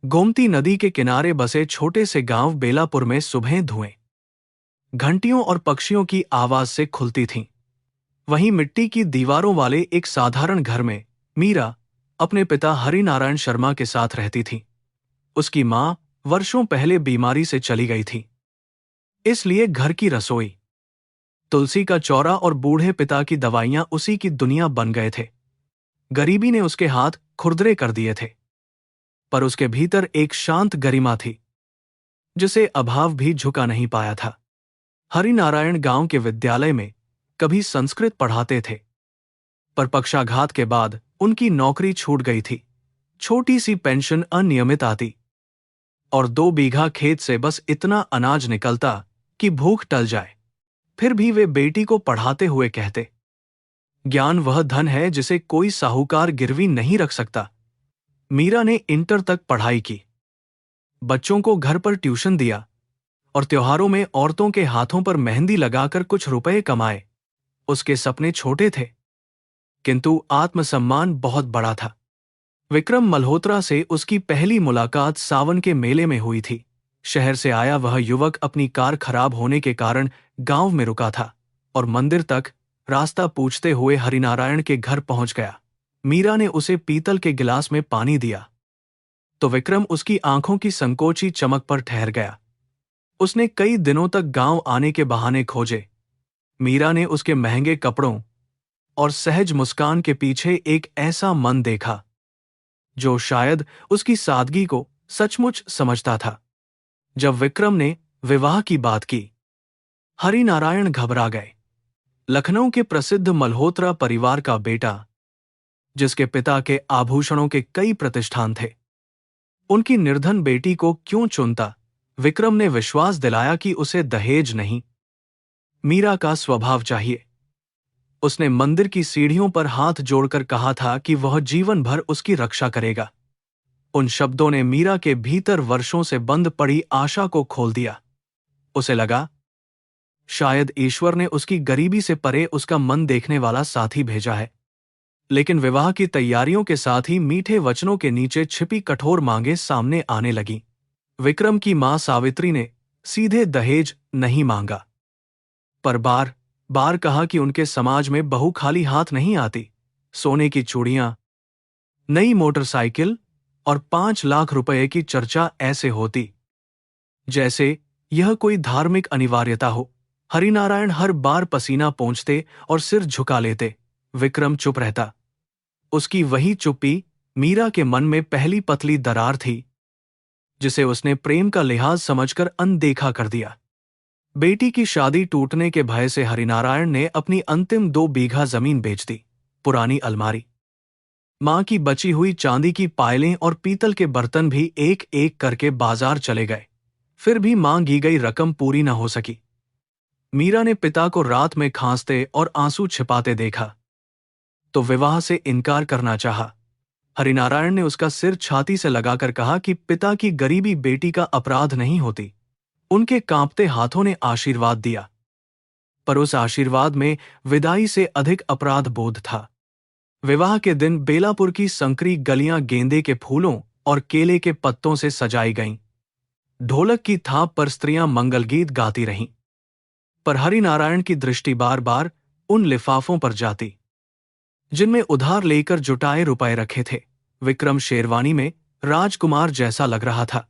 गोमती नदी के किनारे बसे छोटे से गांव बेलापुर में सुबह धुएं, घंटियों और पक्षियों की आवाज से खुलती थीं। वहीं मिट्टी की दीवारों वाले एक साधारण घर में मीरा अपने पिता हरिनारायण शर्मा के साथ रहती थी। उसकी मां वर्षों पहले बीमारी से चली गई थी, इसलिए घर की रसोई, तुलसी का चौरा और बूढ़े पिता की दवाइयां उसी की दुनिया बन गए थे। गरीबी ने उसके हाथ खुरदरे कर दिए थे, पर उसके भीतर एक शांत गरिमा थी जिसे अभाव भी झुका नहीं पाया था। हरिनारायण गांव के विद्यालय में कभी संस्कृत पढ़ाते थे, पर पक्षाघात के बाद उनकी नौकरी छूट गई थी। छोटी सी पेंशन अनियमित आती और 2 बीघा खेत से बस इतना अनाज निकलता कि भूख टल जाए। फिर भी वे बेटी को पढ़ाते हुए कहते, ज्ञान वह धन है जिसे कोई साहूकार गिरवी नहीं रख सकता। मीरा ने इंटर तक पढ़ाई की, बच्चों को घर पर ट्यूशन दिया और त्योहारों में औरतों के हाथों पर मेहंदी लगाकर कुछ रुपए कमाए। उसके सपने छोटे थे, किंतु आत्मसम्मान बहुत बड़ा था। विक्रम मल्होत्रा से उसकी पहली मुलाकात सावन के मेले में हुई थी। शहर से आया वह युवक अपनी कार खराब होने के कारण गांव में रुका था और मंदिर तक रास्ता पूछते हुए हरिनारायण के घर पहुंच गया। मीरा ने उसे पीतल के गिलास में पानी दिया तो विक्रम उसकी आंखों की संकोची चमक पर ठहर गया। उसने कई दिनों तक गांव आने के बहाने खोजे। मीरा ने उसके महंगे कपड़ों और सहज मुस्कान के पीछे एक ऐसा मन देखा जो शायद उसकी सादगी को सचमुच समझता था। जब विक्रम ने विवाह की बात की, हरिनारायण घबरा गए। लखनऊ के प्रसिद्ध मल्होत्रा परिवार का बेटा, जिसके पिता के आभूषणों के कई प्रतिष्ठान थे, उनकी निर्धन बेटी को क्यों चुनता? विक्रम ने विश्वास दिलाया कि उसे दहेज नहीं, मीरा का स्वभाव चाहिए। उसने मंदिर की सीढ़ियों पर हाथ जोड़कर कहा था कि वह जीवन भर उसकी रक्षा करेगा। उन शब्दों ने मीरा के भीतर वर्षों से बंद पड़ी आशा को खोल दिया। उसे लगा, शायद ईश्वर ने उसकी गरीबी से परे उसका मन देखने वाला साथी भेजा है। लेकिन विवाह की तैयारियों के साथ ही मीठे वचनों के नीचे छिपी कठोर मांगें सामने आने लगीं। विक्रम की मां सावित्री ने सीधे दहेज नहीं मांगा, पर बार बार कहा कि उनके समाज में बहू खाली हाथ नहीं आती। सोने की चूड़ियां, नई मोटरसाइकिल और 5 लाख रुपए की चर्चा ऐसे होती जैसे यह कोई धार्मिक अनिवार्यता हो। हरिनारायण हर बार पसीना पोंछते और सिर झुका लेते। विक्रम चुप रहता। उसकी वही चुप्पी मीरा के मन में पहली पतली दरार थी जिसे उसने प्रेम का लिहाज समझकर अनदेखा कर दिया। बेटी की शादी टूटने के भय से हरिनारायण ने अपनी अंतिम 2 बीघा जमीन बेच दी। पुरानी अलमारी, मां की बची हुई चांदी की पायलें और पीतल के बर्तन भी एक एक करके बाजार चले गए। फिर भी मांगी गई रकम पूरी न हो सकी। मीरा ने पिता को रात में खांसते और आंसू छिपाते देखा तो विवाह से इनकार करना चाहा। हरिनारायण ने उसका सिर छाती से लगाकर कहा कि पिता की गरीबी बेटी का अपराध नहीं होती। उनके कांपते हाथों ने आशीर्वाद दिया, पर उस आशीर्वाद में विदाई से अधिक अपराध बोध था। विवाह के दिन बेलापुर की संकरी गलियां गेंदे के फूलों और केले के पत्तों से सजाई गईं। ढोलक की थाप पर स्त्रियां मंगलगीत गाती रहीं, पर हरिनारायण की दृष्टि बार बार उन लिफाफों पर जाती जिनमें उधार लेकर जुटाए रुपए रखे थे। विक्रम शेरवानी में राजकुमार जैसा लग रहा था।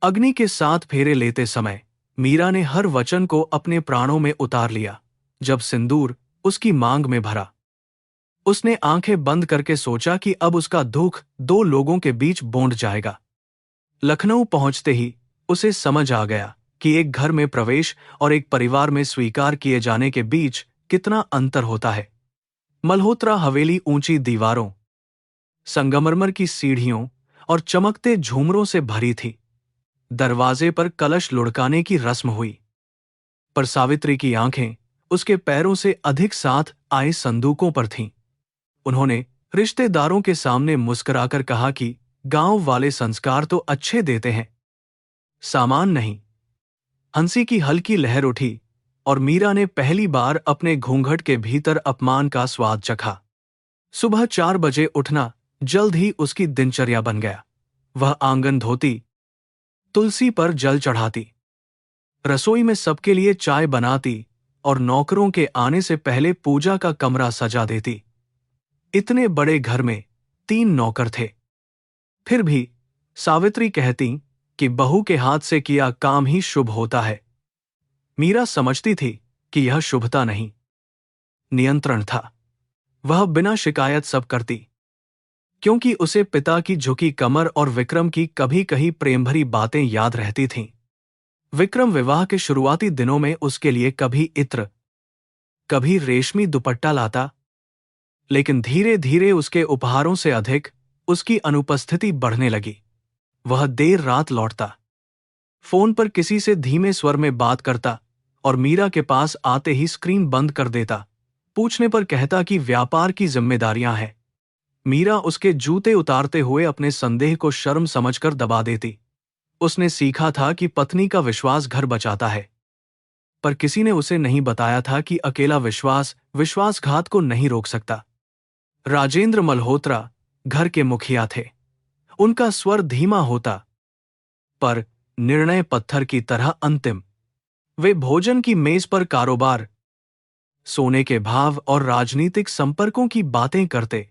अग्नि के 7 फेरे लेते समय मीरा ने हर वचन को अपने प्राणों में उतार लिया। जब सिंदूर उसकी मांग में भरा, उसने आंखें बंद करके सोचा कि अब उसका दुख 2 लोगों के बीच बौंड जाएगा। लखनऊ पहुंचते ही उसे समझ आ गया कि एक घर में प्रवेश और एक परिवार में स्वीकार किए जाने के बीच कितना अंतर होता है। मल्होत्रा हवेली ऊंची दीवारों, संगमरमर की सीढ़ियों और चमकते झूमरों से भरी थी। दरवाजे पर कलश लुढ़काने की रस्म हुई, पर सावित्री की आंखें उसके पैरों से अधिक साथ आए संदूकों पर थीं। उन्होंने रिश्तेदारों के सामने मुस्कुराकर कहा कि गांव वाले संस्कार तो अच्छे देते हैं, सामान नहीं। हंसी की हल्की लहर उठी और मीरा ने पहली बार अपने घूंघट के भीतर अपमान का स्वाद चखा। सुबह 4 बजे उठना जल्द ही उसकी दिनचर्या बन गया। वह आंगन धोती, तुलसी पर जल चढ़ाती, रसोई में सबके लिए चाय बनाती और नौकरों के आने से पहले पूजा का कमरा सजा देती। इतने बड़े घर में 3 नौकर थे। फिर भी सावित्री कहती कि बहू के हाथ से किया काम ही शुभ होता है। मीरा समझती थी कि यह शुभता नहीं, नियंत्रण था। वह बिना शिकायत सब करती, क्योंकि उसे पिता की झुकी कमर और विक्रम की कभी कभी प्रेम भरी बातें याद रहती थीं। विक्रम विवाह के शुरुआती दिनों में उसके लिए कभी इत्र, कभी रेशमी दुपट्टा लाता, लेकिन धीरे धीरे उसके उपहारों से अधिक उसकी अनुपस्थिति बढ़ने लगी। वह देर रात लौटता, फोन पर किसी से धीमे स्वर में बात करता और मीरा के पास आते ही स्क्रीन बंद कर देता। पूछने पर कहता कि व्यापार की जिम्मेदारियां हैं। मीरा उसके जूते उतारते हुए अपने संदेह को शर्म समझकर दबा देती। उसने सीखा था कि पत्नी का विश्वास घर बचाता है, पर किसी ने उसे नहीं बताया था कि अकेला विश्वास विश्वासघात को नहीं रोक सकता। राजेंद्र मल्होत्रा घर के मुखिया थे। उनका स्वर धीमा होता, पर निर्णय पत्थर की तरह अंतिम। वे भोजन की मेज पर कारोबार, सोने के भाव और राजनीतिक संपर्कों की बातें करते,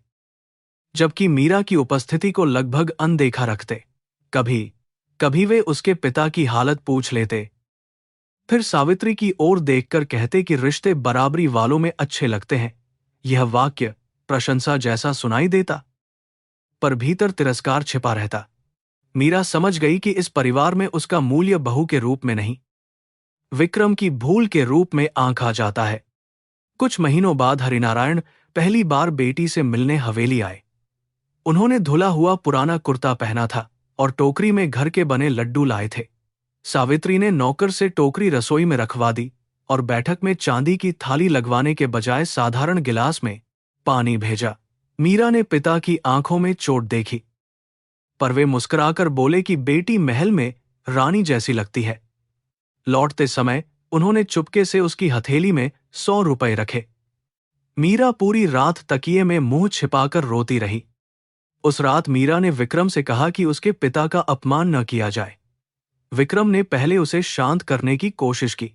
जबकि मीरा की उपस्थिति को लगभग अनदेखा रखते। कभी कभी वे उसके पिता की हालत पूछ लेते, फिर सावित्री की ओर देखकर कहते कि रिश्ते बराबरी वालों में अच्छे लगते हैं। यह वाक्य प्रशंसा जैसा सुनाई देता, पर भीतर तिरस्कार छिपा रहता। मीरा समझ गई कि इस परिवार में उसका मूल्य बहू के रूप में नहीं, विक्रम की भूल के रूप में आंक आ जाता है। कुछ महीनों बाद हरिनारायण पहली बार बेटी से मिलने हवेली आए। उन्होंने धुला हुआ पुराना कुर्ता पहना था और टोकरी में घर के बने लड्डू लाए थे। सावित्री ने नौकर से टोकरी रसोई में रखवा दी और बैठक में चांदी की थाली लगवाने के बजाय साधारण गिलास में पानी भेजा। मीरा ने पिता की आंखों में चोट देखी, पर वे मुस्कुराकर बोले कि बेटी महल में रानी जैसी लगती है। लौटते समय उन्होंने चुपके से उसकी हथेली में 100 रुपए रखे। मीरा पूरी रात तकिए में मुंह छिपाकर रोती रही। उस रात मीरा ने विक्रम से कहा कि उसके पिता का अपमान न किया जाए। विक्रम ने पहले उसे शांत करने की कोशिश की,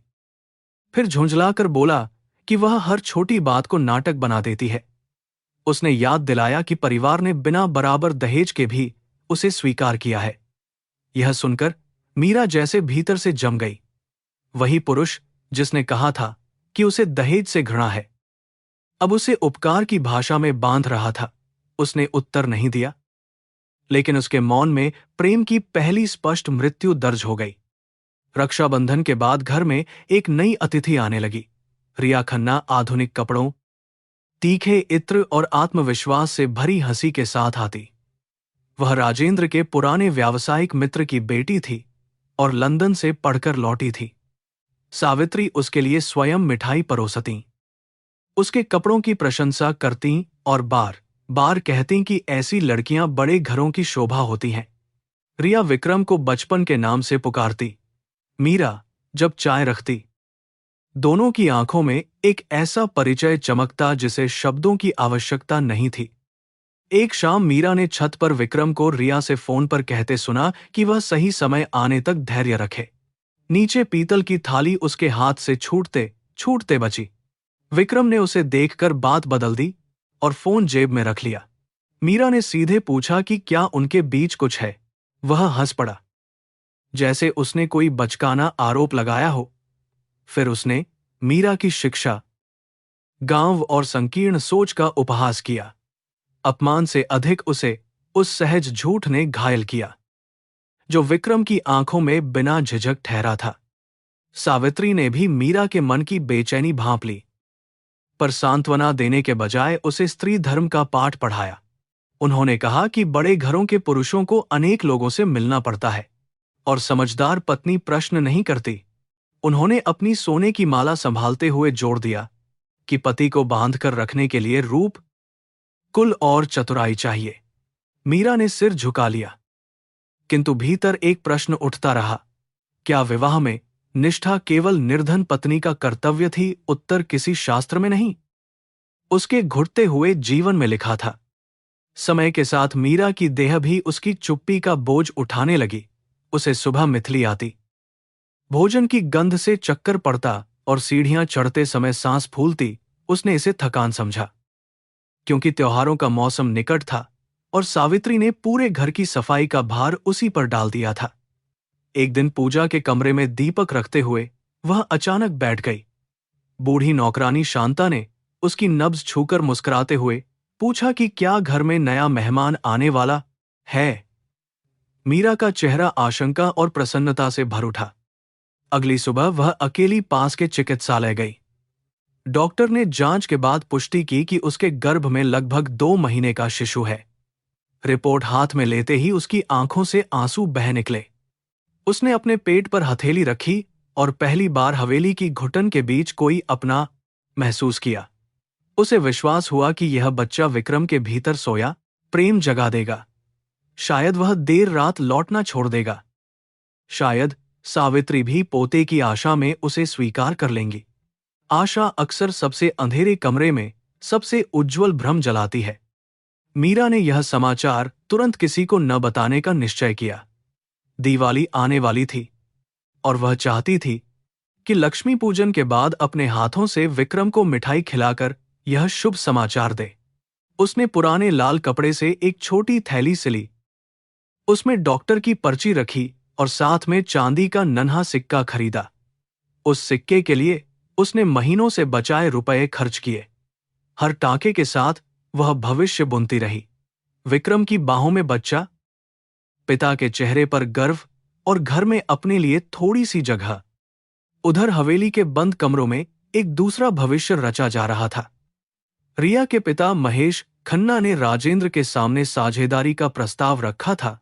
फिर झुंझलाकर बोला कि वह हर छोटी बात को नाटक बना देती है। उसने याद दिलाया कि परिवार ने बिना बराबर दहेज के भी उसे स्वीकार किया है। यह सुनकर मीरा जैसे भीतर से जम गई। वही पुरुष जिसने कहा था कि उसे दहेज से घृणा है, अब उसे उपकार की भाषा में बांध रहा था। उसने उत्तर नहीं दिया, लेकिन उसके मौन में प्रेम की पहली स्पष्ट मृत्यु दर्ज हो गई। रक्षाबंधन के बाद घर में एक नई अतिथि आने लगी। रिया खन्ना आधुनिक कपड़ों, तीखे इत्र और आत्मविश्वास से भरी हंसी के साथ आती। वह राजेंद्र के पुराने व्यावसायिक मित्र की बेटी थी और लंदन से पढ़कर लौटी थी। सावित्री उसके लिए स्वयं मिठाई परोसती, उसके कपड़ों की प्रशंसा करती और बार बार कहती कि ऐसी लड़कियां बड़े घरों की शोभा होती हैं। रिया विक्रम को बचपन के नाम से पुकारती। मीरा जब चाय रखती, दोनों की आंखों में एक ऐसा परिचय चमकता जिसे शब्दों की आवश्यकता नहीं थी। एक शाम मीरा ने छत पर विक्रम को रिया से फोन पर कहते सुना कि वह सही समय आने तक धैर्य रखे। नीचे पीतल की थाली उसके हाथ से छूटते छूटते बची। विक्रम ने उसे देखकर बात बदल दी और फोन जेब में रख लिया। मीरा ने सीधे पूछा कि क्या उनके बीच कुछ है। वह हंस पड़ा, जैसे उसने कोई बचकाना आरोप लगाया हो। फिर उसने मीरा की शिक्षा, गांव और संकीर्ण सोच का उपहास किया। अपमान से अधिक उसे उस सहज झूठ ने घायल किया जो विक्रम की आंखों में बिना झिझक ठहरा था। सावित्री ने भी मीरा के मन की बेचैनी भांप ली, पर सांत्वना देने के बजाय उसे स्त्री धर्म का पाठ पढ़ाया। उन्होंने कहा कि बड़े घरों के पुरुषों को अनेक लोगों से मिलना पड़ता है और समझदार पत्नी प्रश्न नहीं करती। उन्होंने अपनी सोने की माला संभालते हुए जोड़ दिया कि पति को बांधकर रखने के लिए रूप, कुल और चतुराई चाहिए। मीरा ने सिर झुका लिया, किंतु भीतर एक प्रश्न उठता रहा, क्या विवाह में निष्ठा केवल निर्धन पत्नी का कर्तव्य थी? उत्तर किसी शास्त्र में नहीं, उसके घुटते हुए जीवन में लिखा था। समय के साथ मीरा की देह भी उसकी चुप्पी का बोझ उठाने लगी। उसे सुबह मिथली आती, भोजन की गंध से चक्कर पड़ता और सीढ़ियां चढ़ते समय सांस फूलती। उसने इसे थकान समझा, क्योंकि त्योहारों का मौसम निकट था और सावित्री ने पूरे घर की सफाई का भार उसी पर डाल दिया था। एक दिन पूजा के कमरे में दीपक रखते हुए वह अचानक बैठ गई। बूढ़ी नौकरानी शांता ने उसकी नब्ज छूकर मुस्कुराते हुए पूछा कि क्या घर में नया मेहमान आने वाला है। मीरा का चेहरा आशंका और प्रसन्नता से भर उठा। अगली सुबह वह अकेली पास के चिकित्सालय गई। डॉक्टर ने जांच के बाद पुष्टि की कि उसके गर्भ में लगभग 2 महीने का शिशु है। रिपोर्ट हाथ में लेते ही उसकी आंखों से आंसू बह निकले। उसने अपने पेट पर हथेली रखी और पहली बार हवेली की घुटन के बीच कोई अपना महसूस किया। उसे विश्वास हुआ कि यह बच्चा विक्रम के भीतर सोया प्रेम जगा देगा। शायद वह देर रात लौटना छोड़ देगा। शायद सावित्री भी पोते की आशा में उसे स्वीकार कर लेंगी। आशा अक्सर सबसे अंधेरे कमरे में सबसे उज्ज्वल भ्रम जलाती है। मीरा ने यह समाचार तुरंत किसी को न बताने का निश्चय किया। दिवाली आने वाली थी और वह चाहती थी कि लक्ष्मी पूजन के बाद अपने हाथों से विक्रम को मिठाई खिलाकर यह शुभ समाचार दे। उसने पुराने लाल कपड़े से एक छोटी थैली सिली, उसमें डॉक्टर की पर्ची रखी और साथ में चांदी का नन्हा सिक्का खरीदा। उस सिक्के के लिए उसने महीनों से बचाए रुपए खर्च किए। हर टाके के साथ वह भविष्य बुनती रही। विक्रम की बाहों में बच्चा, पिता के चेहरे पर गर्व और घर में अपने लिए थोड़ी सी जगह। उधर हवेली के बंद कमरों में एक दूसरा भविष्य रचा जा रहा था। रिया के पिता महेश खन्ना ने राजेंद्र के सामने साझेदारी का प्रस्ताव रखा था,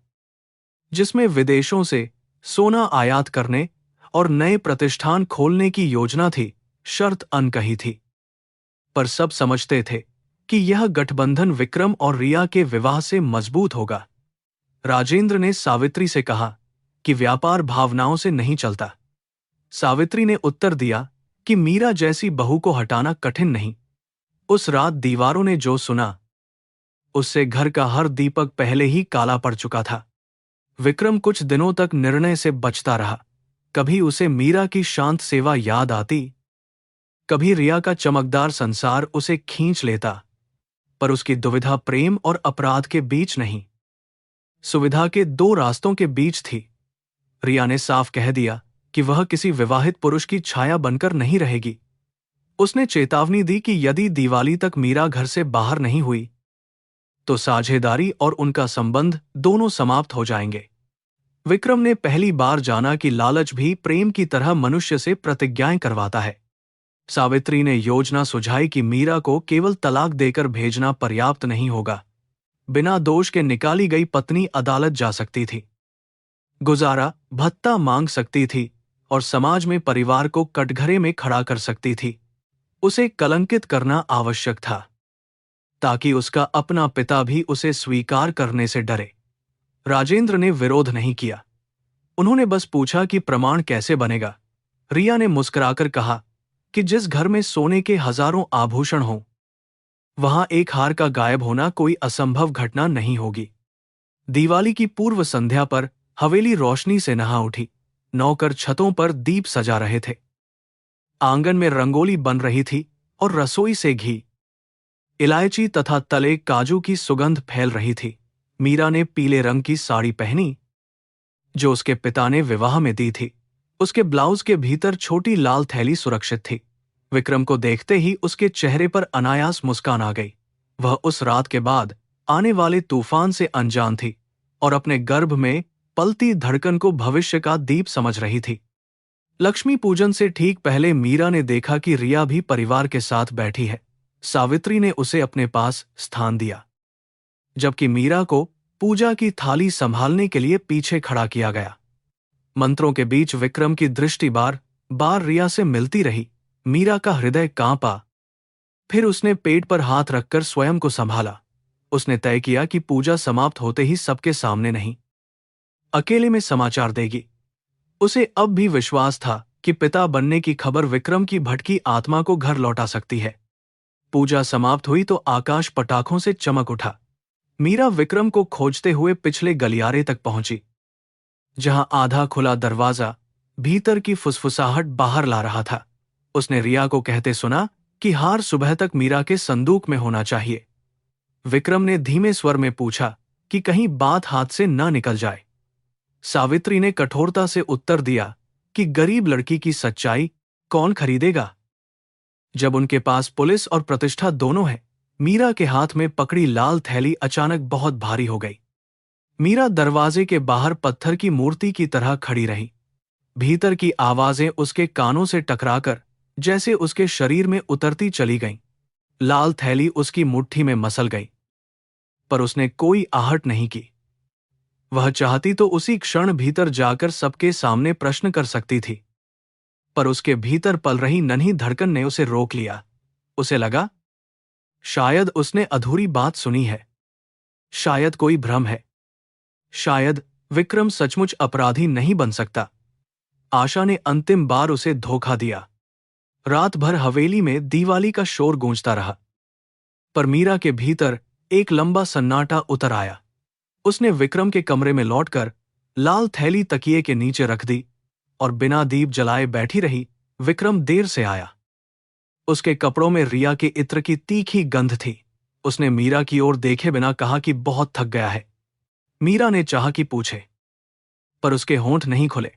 जिसमें विदेशों से सोना आयात करने और नए प्रतिष्ठान खोलने की योजना थी। शर्त अनकही थी, पर सब समझते थे कि यह गठबंधन विक्रम और रिया के विवाह से मजबूत होगा। राजेंद्र ने सावित्री से कहा कि व्यापार भावनाओं से नहीं चलता। सावित्री ने उत्तर दिया कि मीरा जैसी बहू को हटाना कठिन नहीं। उस रात दीवारों ने जो सुना, उससे घर का हर दीपक पहले ही काला पड़ चुका था। विक्रम कुछ दिनों तक निर्णय से बचता रहा। कभी उसे मीरा की शांत सेवा याद आती, कभी रिया का चमकदार संसार उसे खींच लेता, पर उसकी दुविधा प्रेम और अपराध के बीच नहीं, सुविधा के 2 रास्तों के बीच थी। रिया ने साफ कह दिया कि वह किसी विवाहित पुरुष की छाया बनकर नहीं रहेगी। उसने चेतावनी दी कि यदि दिवाली तक मीरा घर से बाहर नहीं हुई तो साझेदारी और उनका संबंध दोनों समाप्त हो जाएंगे। विक्रम ने पहली बार जाना कि लालच भी प्रेम की तरह मनुष्य से प्रतिज्ञाएं करवाता है। सावित्री ने योजना सुझाई कि मीरा को केवल तलाक देकर भेजना पर्याप्त नहीं होगा। बिना दोष के निकाली गई पत्नी अदालत जा सकती थी, गुजारा भत्ता मांग सकती थी और समाज में परिवार को कटघरे में खड़ा कर सकती थी। उसे कलंकित करना आवश्यक था, ताकि उसका अपना पिता भी उसे स्वीकार करने से डरे। राजेंद्र ने विरोध नहीं किया। उन्होंने बस पूछा कि प्रमाण कैसे बनेगा। रिया ने मुस्कुराकर कहा कि जिस घर में सोने के हजारों आभूषण हों, वहां एक हार का गायब होना कोई असंभव घटना नहीं होगी। दिवाली की पूर्व संध्या पर हवेली रोशनी से नहा उठी। नौकर छतों पर दीप सजा रहे थे। आंगन में रंगोली बन रही थी और रसोई से घी, इलायची तथा तले काजू की सुगंध फैल रही थी। मीरा ने पीले रंग की साड़ी पहनी, जो उसके पिता ने विवाह में दी थी। उसके ब्लाउज के भीतर छोटी लाल थैली सुरक्षित थी। विक्रम को देखते ही उसके चेहरे पर अनायास मुस्कान आ गई। वह उस रात के बाद आने वाले तूफान से अनजान थी और अपने गर्भ में पलती धड़कन को भविष्य का दीप समझ रही थी। लक्ष्मी पूजन से ठीक पहले मीरा ने देखा कि रिया भी परिवार के साथ बैठी है। सावित्री ने उसे अपने पास स्थान दिया, जबकि मीरा को पूजा की थाली संभालने के लिए पीछे खड़ा किया गया। मंत्रों के बीच विक्रम की दृष्टि बार बार रिया से मिलती रही। मीरा का हृदय कांपा। फिर उसने पेट पर हाथ रखकर स्वयं को संभाला। उसने तय किया कि पूजा समाप्त होते ही सबके सामने नहीं, अकेले में समाचार देगी। उसे अब भी विश्वास था कि पिता बनने की खबर विक्रम की भटकी आत्मा को घर लौटा सकती है। पूजा समाप्त हुई तो आकाश पटाखों से चमक उठा। मीरा विक्रम को खोजते हुए पिछले गलियारे तक पहुंची, जहां आधा खुला दरवाजा भीतर की फुसफुसाहट बाहर ला रहा था। उसने रिया को कहते सुना कि हार सुबह तक मीरा के संदूक में होना चाहिए। विक्रम ने धीमे स्वर में पूछा कि कहीं बात हाथ से न निकल जाए। सावित्री ने कठोरता से उत्तर दिया कि गरीब लड़की की सच्चाई कौन खरीदेगा, जब उनके पास पुलिस और प्रतिष्ठा दोनों है। मीरा के हाथ में पकड़ी लाल थैली अचानक बहुत भारी हो गई। मीरा दरवाजे के बाहर पत्थर की मूर्ति की तरह खड़ी रही। भीतर की आवाजें उसके कानों से टकराकर जैसे उसके शरीर में उतरती चली गईं। लाल थैली उसकी मुट्ठी में मसल गई, पर उसने कोई आहट नहीं की। वह चाहती तो उसी क्षण भीतर जाकर सबके सामने प्रश्न कर सकती थी, पर उसके भीतर पल रही नन्ही धड़कन ने उसे रोक लिया। उसे लगा, शायद उसने अधूरी बात सुनी है, शायद कोई भ्रम है, शायद विक्रम सचमुच अपराधी नहीं बन सकता। आशा ने अंतिम बार उसे धोखा दिया। रात भर हवेली में दिवाली का शोर गूंजता रहा, पर मीरा के भीतर एक लंबा सन्नाटा उतर आया। उसने विक्रम के कमरे में लौटकर लाल थैली तकिए के नीचे रख दी और बिना दीप जलाए बैठी रही। विक्रम देर से आया। उसके कपड़ों में रिया के इत्र की तीखी गंध थी। उसने मीरा की ओर देखे बिना कहा कि बहुत थक गया है। मीरा ने चाहा कि पूछे, पर उसके होंठ नहीं खुले।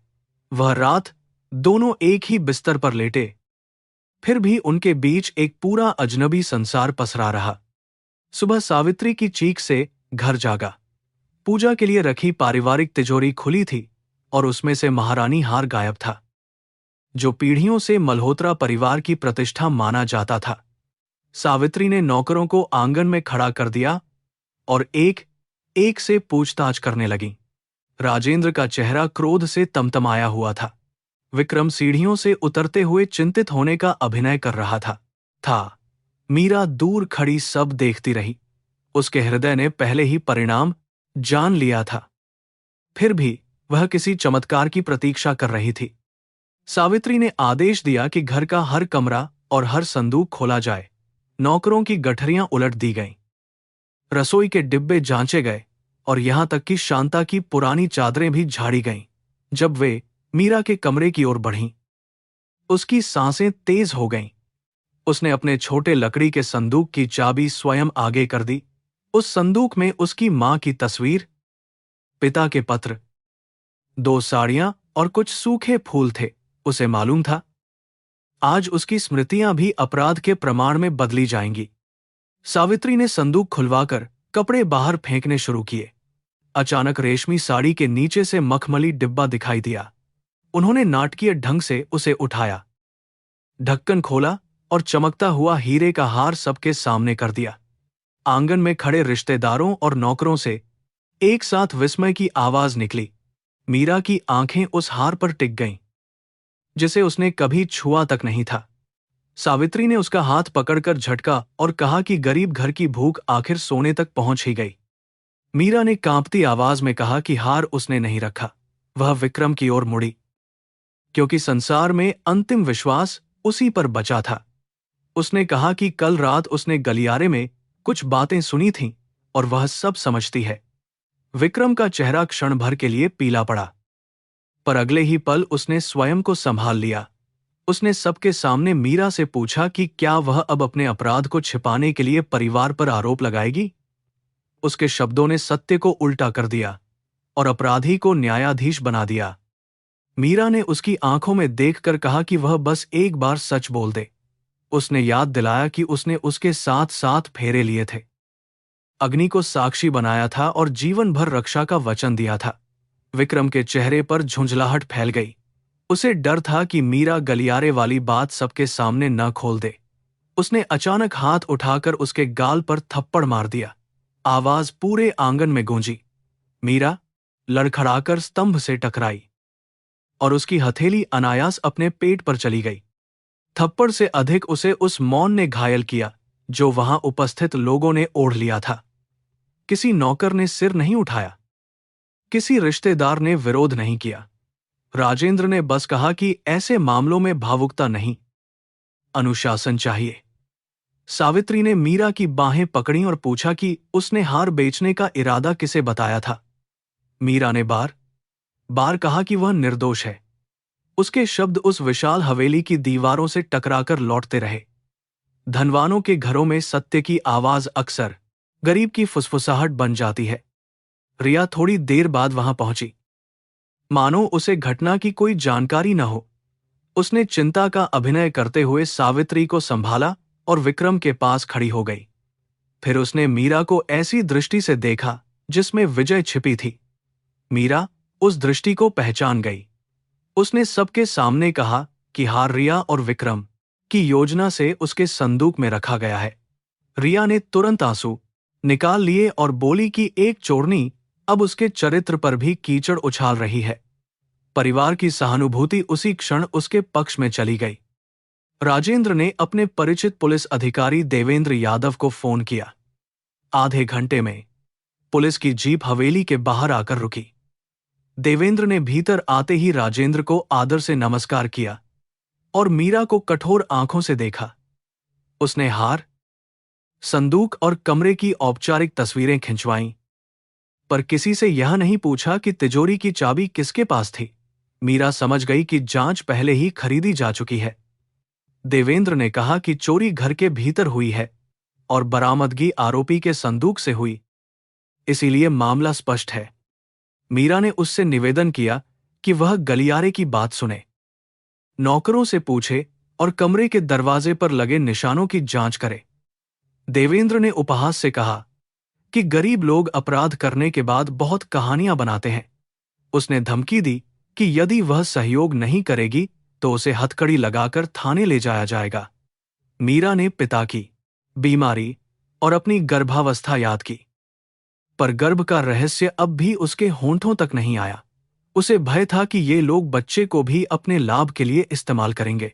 वह रात दोनों एक ही बिस्तर पर लेटे, फिर भी उनके बीच एक पूरा अजनबी संसार पसरा रहा। सुबह सावित्री की चीख से घर जागा। पूजा के लिए रखी पारिवारिक तिजोरी खुली थी और उसमें से महारानी हार गायब था, जो पीढ़ियों से मल्होत्रा परिवार की प्रतिष्ठा माना जाता था। सावित्री ने नौकरों को आंगन में खड़ा कर दिया और एक एक से पूछताछ करने लगी। राजेंद्र का चेहरा क्रोध से तमतमाया हुआ था। विक्रम सीढ़ियों से उतरते हुए चिंतित होने का अभिनय कर रहा था। मीरा दूर खड़ी सब देखती रही। उसके हृदय ने पहले ही परिणाम जान लिया था, फिर भी वह किसी चमत्कार की प्रतीक्षा कर रही थी। सावित्री ने आदेश दिया कि घर का हर कमरा और हर संदूक खोला जाए। नौकरों की गठरियां उलट दी गईं, रसोई के डिब्बे जांचे गए और यहां तक कि शांता की पुरानी चादरें भी झाड़ी गईं। जब वे मीरा के कमरे की ओर बढ़ीं, उसकी सांसें तेज हो गईं। उसने अपने छोटे लकड़ी के संदूक की चाबी स्वयं आगे कर दी। उस संदूक में उसकी मां की तस्वीर, पिता के पत्र, 2 साड़ियां और कुछ सूखे फूल थे। उसे मालूम था, आज उसकी स्मृतियां भी अपराध के प्रमाण में बदली जाएंगी। सावित्री ने संदूक खुलवाकर कपड़े बाहर फेंकने शुरू किए। अचानक रेशमी साड़ी के नीचे से मखमली डिब्बा दिखाई दिया। उन्होंने नाटकीय ढंग से उसे उठाया, ढक्कन खोला और चमकता हुआ हीरे का हार सबके सामने कर दिया। आंगन में खड़े रिश्तेदारों और नौकरों से एक साथ विस्मय की आवाज निकली। मीरा की आंखें उस हार पर टिक गईं, जिसे उसने कभी छुआ तक नहीं था। सावित्री ने उसका हाथ पकड़कर झटका और कहा कि गरीब घर की भूख आखिर सोने तक पहुंच ही गई। मीरा ने कांपती आवाज में कहा कि हार उसने नहीं रखा। वह विक्रम की ओर मुड़ी, क्योंकि संसार में अंतिम विश्वास उसी पर बचा था। उसने कहा कि कल रात उसने गलियारे में कुछ बातें सुनी थीं और वह सब समझती है। विक्रम का चेहरा क्षण भर के लिए पीला पड़ा, पर अगले ही पल उसने स्वयं को संभाल लिया। उसने सबके सामने मीरा से पूछा कि क्या वह अब अपने अपराध को छिपाने के लिए परिवार पर आरोप लगाएगी। उसके शब्दों ने सत्य को उल्टा कर दिया और अपराधी को न्यायाधीश बना दिया। मीरा ने उसकी आंखों में देखकर कहा कि वह बस एक बार सच बोल दे। उसने याद दिलाया कि उसने उसके साथ 7 फेरे लिए थे, अग्नि को साक्षी बनाया था और जीवन भर रक्षा का वचन दिया था। विक्रम के चेहरे पर झुंझलाहट फैल गई। उसे डर था कि मीरा गलियारे वाली बात सबके सामने न खोल दे। उसने अचानक हाथ उठाकर उसके गाल पर थप्पड़ मार दिया। आवाज पूरे आंगन में गूंजी। मीरा लड़खड़ाकर स्तंभ से टकराई और उसकी हथेली अनायास अपने पेट पर चली गई। थप्पड़ से अधिक उसे उस मौन ने घायल किया जो वहां उपस्थित लोगों ने ओढ़ लिया था। किसी नौकर ने सिर नहीं उठाया, किसी रिश्तेदार ने विरोध नहीं किया। राजेंद्र ने बस कहा कि ऐसे मामलों में भावुकता नहीं, अनुशासन चाहिए। सावित्री ने मीरा की बाहें पकड़ी और पूछा कि उसने हार बेचने का इरादा किसे बताया था। मीरा ने बार बार कहा कि वह निर्दोष है। उसके शब्द उस विशाल हवेली की दीवारों से टकराकर लौटते रहे। धनवानों के घरों में सत्य की आवाज अक्सर गरीब की फुसफुसाहट बन जाती है। रिया थोड़ी देर बाद वहां पहुंची, मानो उसे घटना की कोई जानकारी न हो। उसने चिंता का अभिनय करते हुए सावित्री को संभाला और विक्रम के पास खड़ी हो गई। फिर उसने मीरा को ऐसी दृष्टि से देखा जिसमें विजय छिपी थी। मीरा उस दृष्टि को पहचान गई। उसने सबके सामने कहा कि हार रिया और विक्रम की योजना से उसके संदूक में रखा गया है। रिया ने तुरंत आंसू निकाल लिए और बोली कि एक चोरनी अब उसके चरित्र पर भी कीचड़ उछाल रही है। परिवार की सहानुभूति उसी क्षण उसके पक्ष में चली गई। राजेंद्र ने अपने परिचित पुलिस अधिकारी देवेंद्र यादव को फोन किया। आधे घंटे में पुलिस की जीप हवेली के बाहर आकर रुकी। देवेंद्र ने भीतर आते ही राजेंद्र को आदर से नमस्कार किया और मीरा को कठोर आंखों से देखा। उसने हार, संदूक और कमरे की औपचारिक तस्वीरें खिंचवाईं, पर किसी से यह नहीं पूछा कि तिजोरी की चाबी किसके पास थी। मीरा समझ गई कि जांच पहले ही खरीदी जा चुकी है। देवेंद्र ने कहा कि चोरी घर के भीतर हुई है और बरामदगी आरोपी के संदूक से हुई, इसीलिए मामला स्पष्ट है। मीरा ने उससे निवेदन किया कि वह गलियारे की बात सुने, नौकरों से पूछे और कमरे के दरवाजे पर लगे निशानों की जांच करे। देवेंद्र ने उपहास से कहा कि गरीब लोग अपराध करने के बाद बहुत कहानियां बनाते हैं। उसने धमकी दी कि यदि वह सहयोग नहीं करेगी तो उसे हथकड़ी लगाकर थाने ले जाया जाएगा। मीरा ने पिता की बीमारी और अपनी गर्भावस्था याद की, पर गर्भ का रहस्य अब भी उसके होंठों तक नहीं आया। उसे भय था कि ये लोग बच्चे को भी अपने लाभ के लिए इस्तेमाल करेंगे।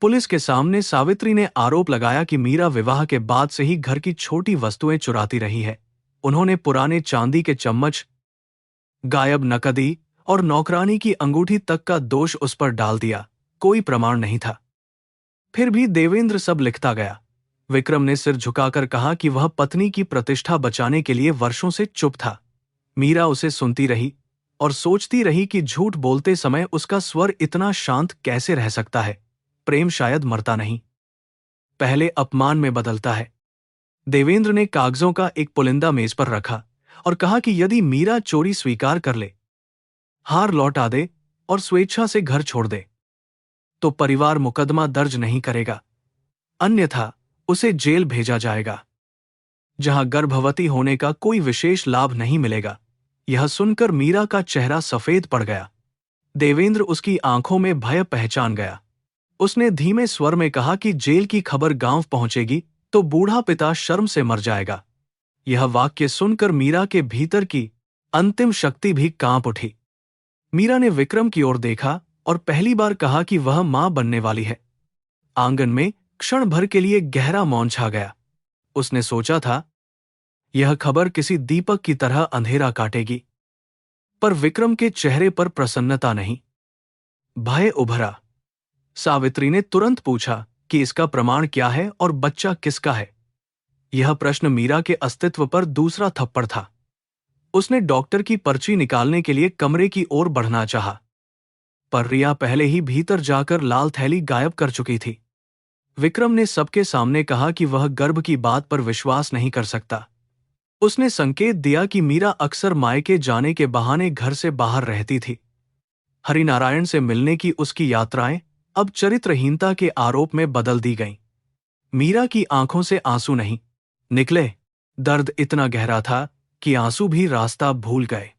पुलिस के सामने सावित्री ने आरोप लगाया कि मीरा विवाह के बाद से ही घर की छोटी वस्तुएं चुराती रही है। उन्होंने पुराने चांदी के चम्मच, गायब नकदी और नौकरानी की अंगूठी तक का दोष उस पर डाल दिया। कोई प्रमाण नहीं था। फिर भी देवेंद्र सब लिखता गया। विक्रम ने सिर झुकाकर कहा कि वह पत्नी की प्रतिष्ठा बचाने के लिए वर्षों से चुप था। मीरा उसे सुनती रही और सोचती रही कि झूठ बोलते समय उसका स्वर इतना शांत कैसे रह सकता है। प्रेम शायद मरता नहीं, पहले अपमान में बदलता है। देवेंद्र ने कागजों का एक पुलिंदा मेज पर रखा और कहा कि यदि मीरा चोरी स्वीकार कर ले, हार लौटा दे और स्वेच्छा से घर छोड़ दे, तो परिवार मुकदमा दर्ज नहीं करेगा, अन्यथा उसे जेल भेजा जाएगा, जहां गर्भवती होने का कोई विशेष लाभ नहीं मिलेगा। यह सुनकर मीरा का चेहरा सफेद पड़ गया। देवेंद्र उसकी आंखों में भय पहचान गया। उसने धीमे स्वर में कहा कि जेल की खबर गांव पहुंचेगी तो बूढ़ा पिता शर्म से मर जाएगा। यह वाक्य सुनकर मीरा के भीतर की अंतिम शक्ति भी कांप उठी। मीरा ने विक्रम की ओर देखा और पहली बार कहा कि वह मां बनने वाली है। आंगन में क्षण भर के लिए गहरा मौन छा गया। उसने सोचा था यह खबर किसी दीपक की तरह अंधेरा काटेगी, पर विक्रम के चेहरे पर प्रसन्नता नहीं, भय उभरा। सावित्री ने तुरंत पूछा कि इसका प्रमाण क्या है और बच्चा किसका है। यह प्रश्न मीरा के अस्तित्व पर दूसरा थप्पड़ था। उसने डॉक्टर की पर्ची निकालने के लिए कमरे की ओर बढ़ना चाहा, पर रिया पहले ही भीतर जाकर लाल थैली गायब कर चुकी थी। विक्रम ने सबके सामने कहा कि वह गर्भ की बात पर विश्वास नहीं कर सकता। उसने संकेत दिया कि मीरा अक्सर मायके जाने के बहाने घर से बाहर रहती थी। हरिनारायण से मिलने की उसकी यात्राएं अब चरित्रहीनता के आरोप में बदल दी गईं। मीरा की आंखों से आंसू नहीं निकले। दर्द इतना गहरा था कि आंसू भी रास्ता भूल गए।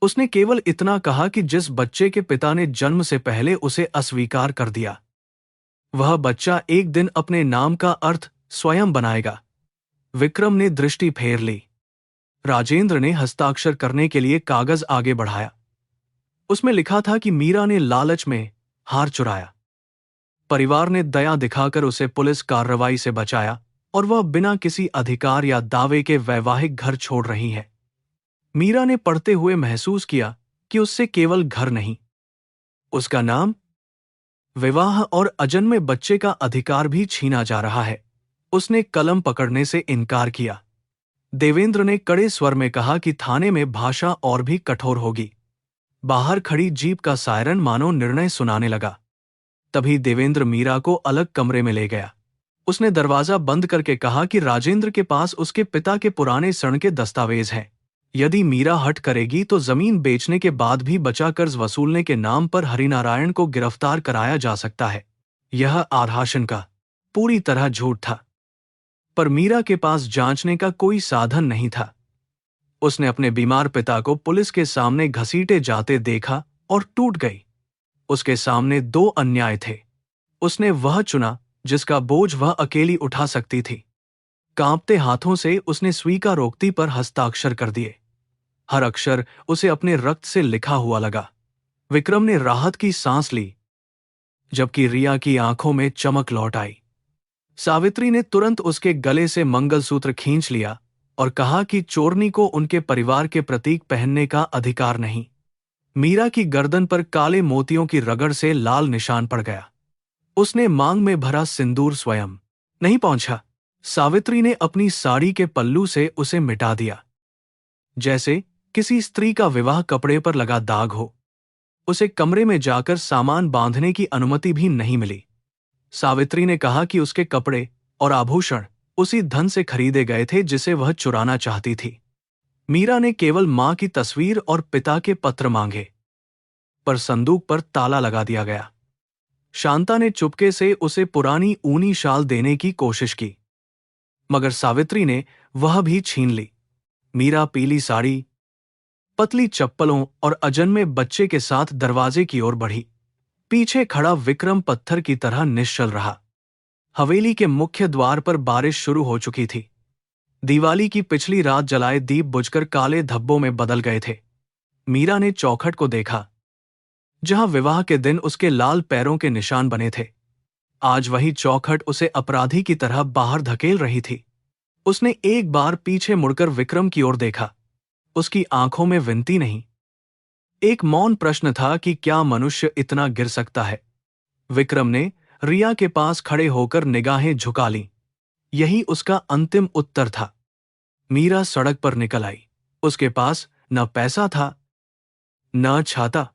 उसने केवल इतना कहा कि जिस बच्चे के पिता ने जन्म से पहले उसे अस्वीकार कर दिया, वह बच्चा एक दिन अपने नाम का अर्थ स्वयं बनाएगा। विक्रम ने दृष्टि फेर ली। राजेंद्र ने हस्ताक्षर करने के लिए कागज आगे बढ़ाया। उसमें लिखा था कि मीरा ने लालच में हार चुराया। परिवार ने दया दिखाकर उसे पुलिस कार्रवाई से बचाया और वह बिना किसी अधिकार या दावे के वैवाहिक घर छोड़ रही है। मीरा ने पढ़ते हुए महसूस किया कि उससे केवल घर नहीं, उसका नाम, विवाह और अजन्मे बच्चे का अधिकार भी छीना जा रहा है। उसने कलम पकड़ने से इनकार किया। देवेंद्र ने कड़े स्वर में कहा कि थाने में भाषा और भी कठोर होगी। बाहर खड़ी जीप का सायरन मानो निर्णय सुनाने लगा। तभी देवेंद्र मीरा को अलग कमरे में ले गया। उसने दरवाजा बंद करके कहा कि राजेंद्र के पास उसके पिता के पुराने ऋण के दस्तावेज हैं। यदि मीरा हट करेगी तो जमीन बेचने के बाद भी बचा कर्ज वसूलने के नाम पर हरिनारायण को गिरफ्तार कराया जा सकता है। यह आधाशन का पूरी तरह झूठ था। पर मीरा के पास जांचने का कोई साधन नहीं था। उसने अपने बीमार पिता को पुलिस के सामने घसीटे जाते देखा और टूट गई। उसके सामने दो अन्याय थे। उसने वह चुना जिसका बोझ वह अकेली उठा सकती थी। कांपते हाथों से उसने स्वीकारोक्ति पर हस्ताक्षर कर दिए। हर अक्षर उसे अपने रक्त से लिखा हुआ लगा। विक्रम ने राहत की सांस ली, जबकि रिया की आंखों में चमक लौट आई। सावित्री ने तुरंत उसके गले से मंगलसूत्र खींच लिया और कहा कि चोरनी को उनके परिवार के प्रतीक पहनने का अधिकार नहीं। मीरा की गर्दन पर काले मोतियों की रगड़ से लाल निशान पड़ गया। उसने मांग में भरा सिंदूर स्वयं नहीं पहुंचा। सावित्री ने अपनी साड़ी के पल्लू से उसे मिटा दिया, जैसे किसी स्त्री का विवाह कपड़े पर लगा दाग हो। उसे कमरे में जाकर सामान बांधने की अनुमति भी नहीं मिली। सावित्री ने कहा कि उसके कपड़े और आभूषण उसी धन से खरीदे गए थे जिसे वह चुराना चाहती थी। मीरा ने केवल मां की तस्वीर और पिता के पत्र मांगे, पर संदूक पर ताला लगा दिया गया। शांता ने चुपके से उसे पुरानी ऊनी शाल देने की कोशिश की, मगर सावित्री ने वह भी छीन ली। मीरा पीली साड़ी, पतली चप्पलों और अजन्मे बच्चे के साथ दरवाजे की ओर बढ़ी। पीछे खड़ा विक्रम पत्थर की तरह निश्चल रहा। हवेली के मुख्य द्वार पर बारिश शुरू हो चुकी थी। दिवाली की पिछली रात जलाए दीप बुझकर काले धब्बों में बदल गए थे। मीरा ने चौखट को देखा, जहां विवाह के दिन उसके लाल पैरों के निशान बने थे। आज वही चौखट उसे अपराधी की तरह बाहर धकेल रही थी। उसने एक बार पीछे मुड़कर विक्रम की ओर देखा। उसकी आंखों में विनती नहीं, एक मौन प्रश्न था कि क्या मनुष्य इतना गिर सकता है। विक्रम ने रिया के पास खड़े होकर निगाहें झुका लीं। यही उसका अंतिम उत्तर था। मीरा सड़क पर निकल आई। उसके पास न पैसा था, न छाता,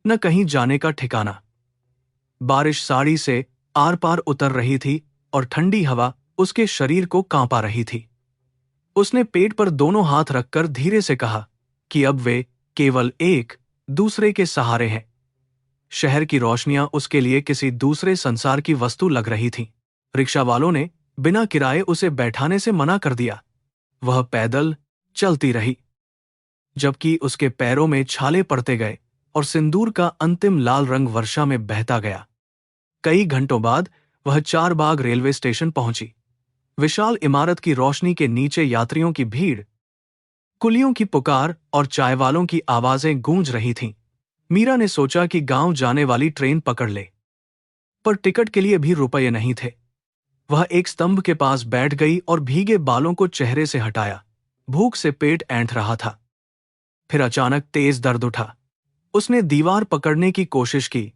न कहीं जाने का ठिकाना। बारिश साड़ी से आर पार उतर रही थी और ठंडी हवा उसके शरीर को कांपा रही थी। उसने पेट पर दोनों हाथ रखकर धीरे से कहा कि अब वे केवल एक दूसरे के सहारे हैं। शहर की रोशनियां उसके लिए किसी दूसरे संसार की वस्तु लग रही थीं। रिक्शा वालों ने बिना किराए उसे बैठाने से मना कर दिया। वह पैदल चलती रही, जबकि उसके पैरों में छाले पड़ते गए और सिंदूर का अंतिम लाल रंग वर्षा में बहता गया। कई घंटों बाद वह चारबाग रेलवे स्टेशन पहुंची। विशाल इमारत की रोशनी के नीचे यात्रियों की भीड़, कुलियों की पुकार और चाय वालों की आवाजें गूंज रही थीं। मीरा ने सोचा कि गांव जाने वाली ट्रेन पकड़ ले, पर टिकट के लिए भी रुपये नहीं थे। वह एक स्तंभ के पास बैठ गई और भीगे बालों को चेहरे से हटाया। भूख से पेट ऐंठ रहा था। फिर अचानक तेज दर्द उठा। उसने दीवार पकड़ने की कोशिश की,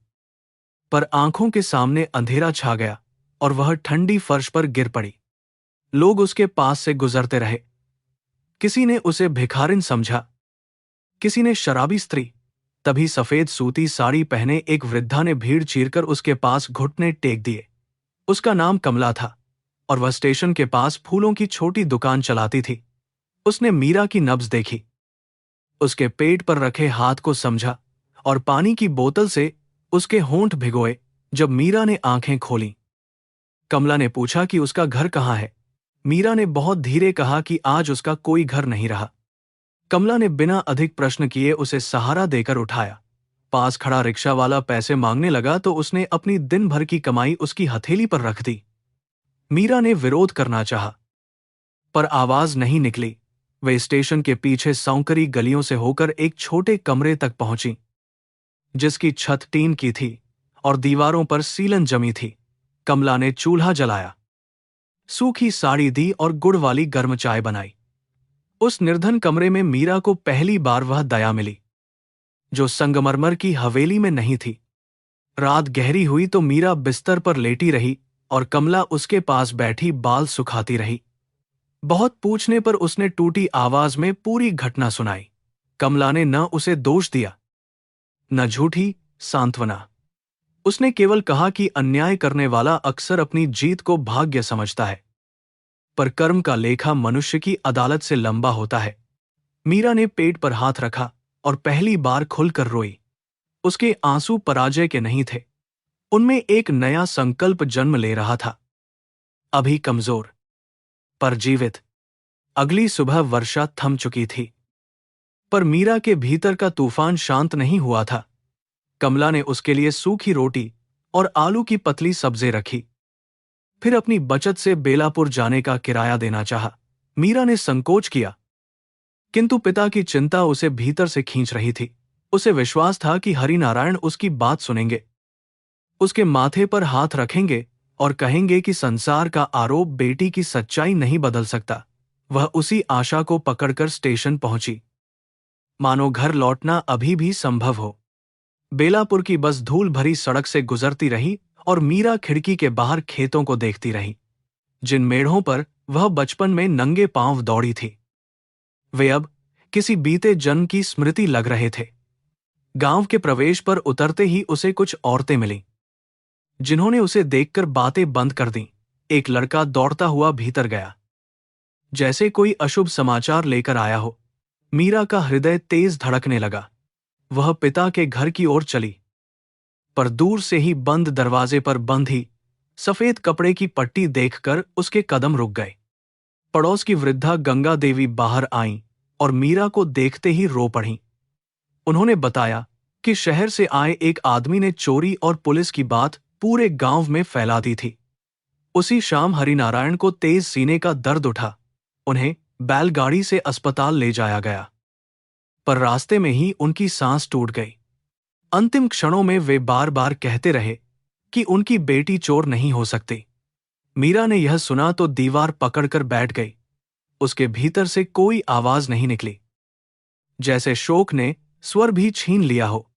पर आंखों के सामने अंधेरा छा गया और वह ठंडी फर्श पर गिर पड़ी। लोग उसके पास से गुजरते रहे। किसी ने उसे भिखारिन समझा, किसी ने शराबी स्त्री। तभी सफेद सूती साड़ी पहने एक वृद्धा ने भीड़ चीरकर उसके पास घुटने टेक दिए। उसका नाम कमला था और वह स्टेशन के पास फूलों की छोटी दुकान चलाती थी। उसने मीरा की नब्ज देखी, उसके पेट पर रखे हाथ को समझा और पानी की बोतल से उसके होंठ भिगोए। जब मीरा ने आंखें खोलीं, कमला ने पूछा कि उसका घर कहाँ है। मीरा ने बहुत धीरे कहा कि आज उसका कोई घर नहीं रहा। कमला ने बिना अधिक प्रश्न किए उसे सहारा देकर उठाया। पास खड़ा रिक्शा वाला पैसे मांगने लगा तो उसने अपनी दिन भर की कमाई उसकी हथेली पर रख दी। मीरा ने विरोध करना चाहा, पर आवाज नहीं निकली। वे स्टेशन के पीछे सौंकरी गलियों से होकर एक छोटे कमरे तक पहुंची, जिसकी छत टीन की थी और दीवारों पर सीलन जमी थी। कमला ने चूल्हा जलाया, सूखी साड़ी दी और गुड़ वाली गर्म चाय बनाई। उस निर्धन कमरे में मीरा को पहली बार वह दया मिली, जो संगमरमर की हवेली में नहीं थी। रात गहरी हुई तो मीरा बिस्तर पर लेटी रही और कमला उसके पास बैठी बाल सुखाती रही। बहुत पूछने पर उसने टूटी आवाज में पूरी घटना सुनाई। कमला ने न उसे दोष दिया, न झूठी सांत्वना। उसने केवल कहा कि अन्याय करने वाला अक्सर अपनी जीत को भाग्य समझता है, पर कर्म का लेखा मनुष्य की अदालत से लंबा होता है। मीरा ने पेट पर हाथ रखा और पहली बार खुलकर रोई। उसके आंसू पराजय के नहीं थे, उनमें एक नया संकल्प जन्म ले रहा था। अभी कमजोर पर जीवित। अगली सुबह वर्षा थम चुकी थी, पर मीरा के भीतर का तूफान शांत नहीं हुआ था। कमला ने उसके लिए सूखी रोटी और आलू की पतली सब्जी रखी, फिर अपनी बचत से बेलापुर जाने का किराया देना चाहा। मीरा ने संकोच किया, किंतु पिता की चिंता उसे भीतर से खींच रही थी। उसे विश्वास था कि हरिनारायण उसकी बात सुनेंगे, उसके माथे पर हाथ रखेंगे और कहेंगे कि संसार का आरोप बेटी की सच्चाई नहीं बदल सकता। वह उसी आशा को पकड़कर स्टेशन पहुंची, मानो घर लौटना अभी भी संभव हो। बेलापुर की बस धूल भरी सड़क से गुजरती रही और मीरा खिड़की के बाहर खेतों को देखती रही, जिन मेढ़ों पर वह बचपन में नंगे पांव दौड़ी थी। वे अब किसी बीते जन्म की स्मृति लग रहे थे। गांव के प्रवेश पर उतरते ही उसे कुछ औरतें मिलीं, जिन्होंने उसे देखकर बातें बंद कर दीं। एक लड़का दौड़ता हुआ भीतर गया, जैसे कोई अशुभ समाचार लेकर आया हो। मीरा का हृदय तेज धड़कने लगा। वह पिता के घर की ओर चली, पर दूर से ही बंद दरवाजे पर बंधी सफेद कपड़े की पट्टी देखकर उसके कदम रुक गए। पड़ोस की वृद्धा गंगा देवी बाहर आईं और मीरा को देखते ही रो पड़ीं। उन्होंने बताया कि शहर से आए एक आदमी ने चोरी और पुलिस की बात पूरे गांव में फैला दी थी। उसी शाम हरिनारायण को तेज सीने का दर्द उठा। उन्हें बैलगाड़ी से अस्पताल ले जाया गया, पर रास्ते में ही उनकी सांस टूट गई। अंतिम क्षणों में वे बार बार कहते रहे कि उनकी बेटी चोर नहीं हो सकती। मीरा ने यह सुना तो दीवार पकड़कर बैठ गई। उसके भीतर से कोई आवाज नहीं निकली, जैसे शोक ने स्वर भी छीन लिया हो।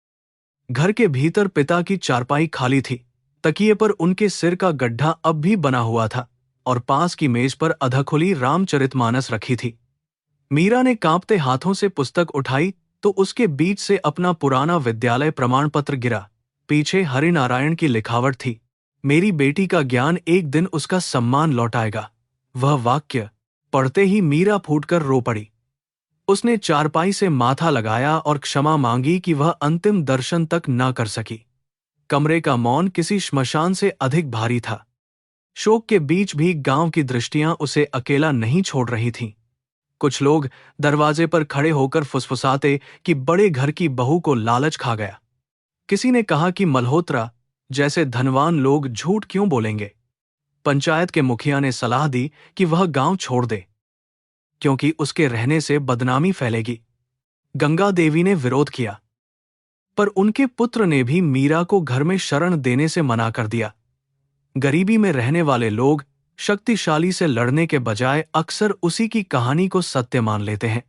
घर के भीतर पिता की चारपाई खाली थी। तकिए पर उनके सिर का गड्ढा अब भी बना हुआ था और पास की मेज पर अधखुली रामचरितमानस रखी थी। मीरा ने कांपते हाथों से पुस्तक उठाई तो उसके बीच से अपना पुराना विद्यालय प्रमाण पत्र गिरा। पीछे हरिनारायण की लिखावट थी, मेरी बेटी का ज्ञान एक दिन उसका सम्मान लौटाएगा। वह वाक्य पढ़ते ही मीरा फूटकर रो पड़ी। उसने चारपाई से माथा लगाया और क्षमा मांगी कि वह अंतिम दर्शन तक न कर सकी। कमरे का मौन किसी श्मशान से अधिक भारी था। शोक के बीच भी गांव की दृष्टियां उसे अकेला नहीं छोड़ रही थीं। कुछ लोग दरवाजे पर खड़े होकर फुसफुसाते कि बड़े घर की बहू को लालच खा गया। किसी ने कहा कि मल्होत्रा जैसे धनवान लोग झूठ क्यों बोलेंगे। पंचायत के मुखिया ने सलाह दी कि वह गांव छोड़ दे, क्योंकि उसके रहने से बदनामी फैलेगी। गंगा देवी ने विरोध किया, पर उनके पुत्र ने भी मीरा को घर में शरण देने से मना कर दिया। गरीबी में रहने वाले लोग शक्तिशाली से लड़ने के बजाय अक्सर उसी की कहानी को सत्य मान लेते हैं।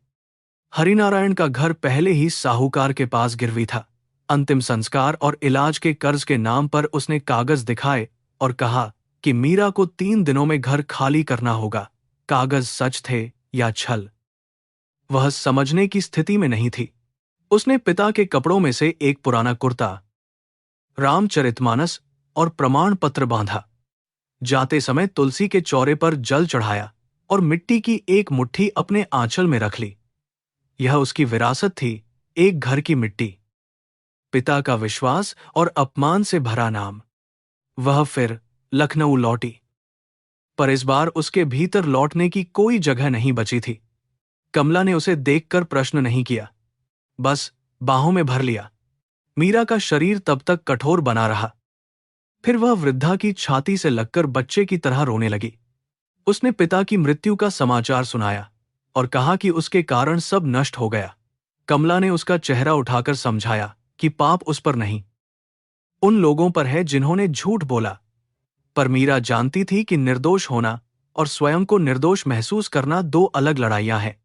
हरिनारायण का घर पहले ही साहूकार के पास गिरवी था। अंतिम संस्कार और इलाज के कर्ज के नाम पर उसने कागज दिखाए और कहा कि मीरा को 3 दिनों में घर खाली करना होगा। कागज सच थे या छल, वह समझने की स्थिति में नहीं थी। उसने पिता के कपड़ों में से एक पुराना कुर्ता, रामचरितमानस और प्रमाण पत्र बांधा। जाते समय तुलसी के चौरे पर जल चढ़ाया और मिट्टी की एक मुट्ठी अपने आंचल में रख ली। यह उसकी विरासत थी, एक घर की मिट्टी, पिता का विश्वास और अपमान से भरा नाम। वह फिर लखनऊ लौटी, पर इस बार उसके भीतर लौटने की कोई जगह नहीं बची थी। कमला ने उसे देखकर प्रश्न नहीं किया, बस बाहों में भर लिया। मीरा का शरीर तब तक कठोर बना रहा। फिर वह वृद्धा की छाती से लगकर बच्चे की तरह रोने लगी। उसने पिता की मृत्यु का समाचार सुनाया और कहा कि उसके कारण सब नष्ट हो गया। कमला ने उसका चेहरा उठाकर समझाया कि पाप उस पर नहीं, उन लोगों पर है जिन्होंने झूठ बोला। पर मीरा जानती थी कि निर्दोष होना और स्वयं को निर्दोष महसूस करना 2 अलग लड़ाइयां हैं।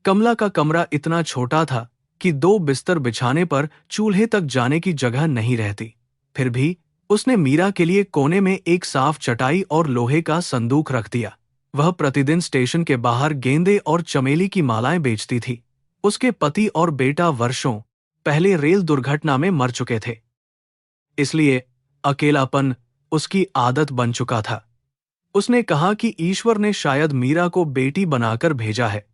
कमला का कमरा इतना छोटा था कि 2 बिस्तर बिछाने पर चूल्हे तक जाने की जगह नहीं रहती। फिर भी उसने मीरा के लिए कोने में एक साफ चटाई और लोहे का संदूक रख दिया। वह प्रतिदिन स्टेशन के बाहर गेंदे और चमेली की मालाएं बेचती थी। उसके पति और बेटा वर्षों पहले रेल दुर्घटना में मर चुके थे, इसलिए अकेलापन उसकी आदत बन चुका था। उसने कहा कि ईश्वर ने शायद मीरा को बेटी बनाकर भेजा है।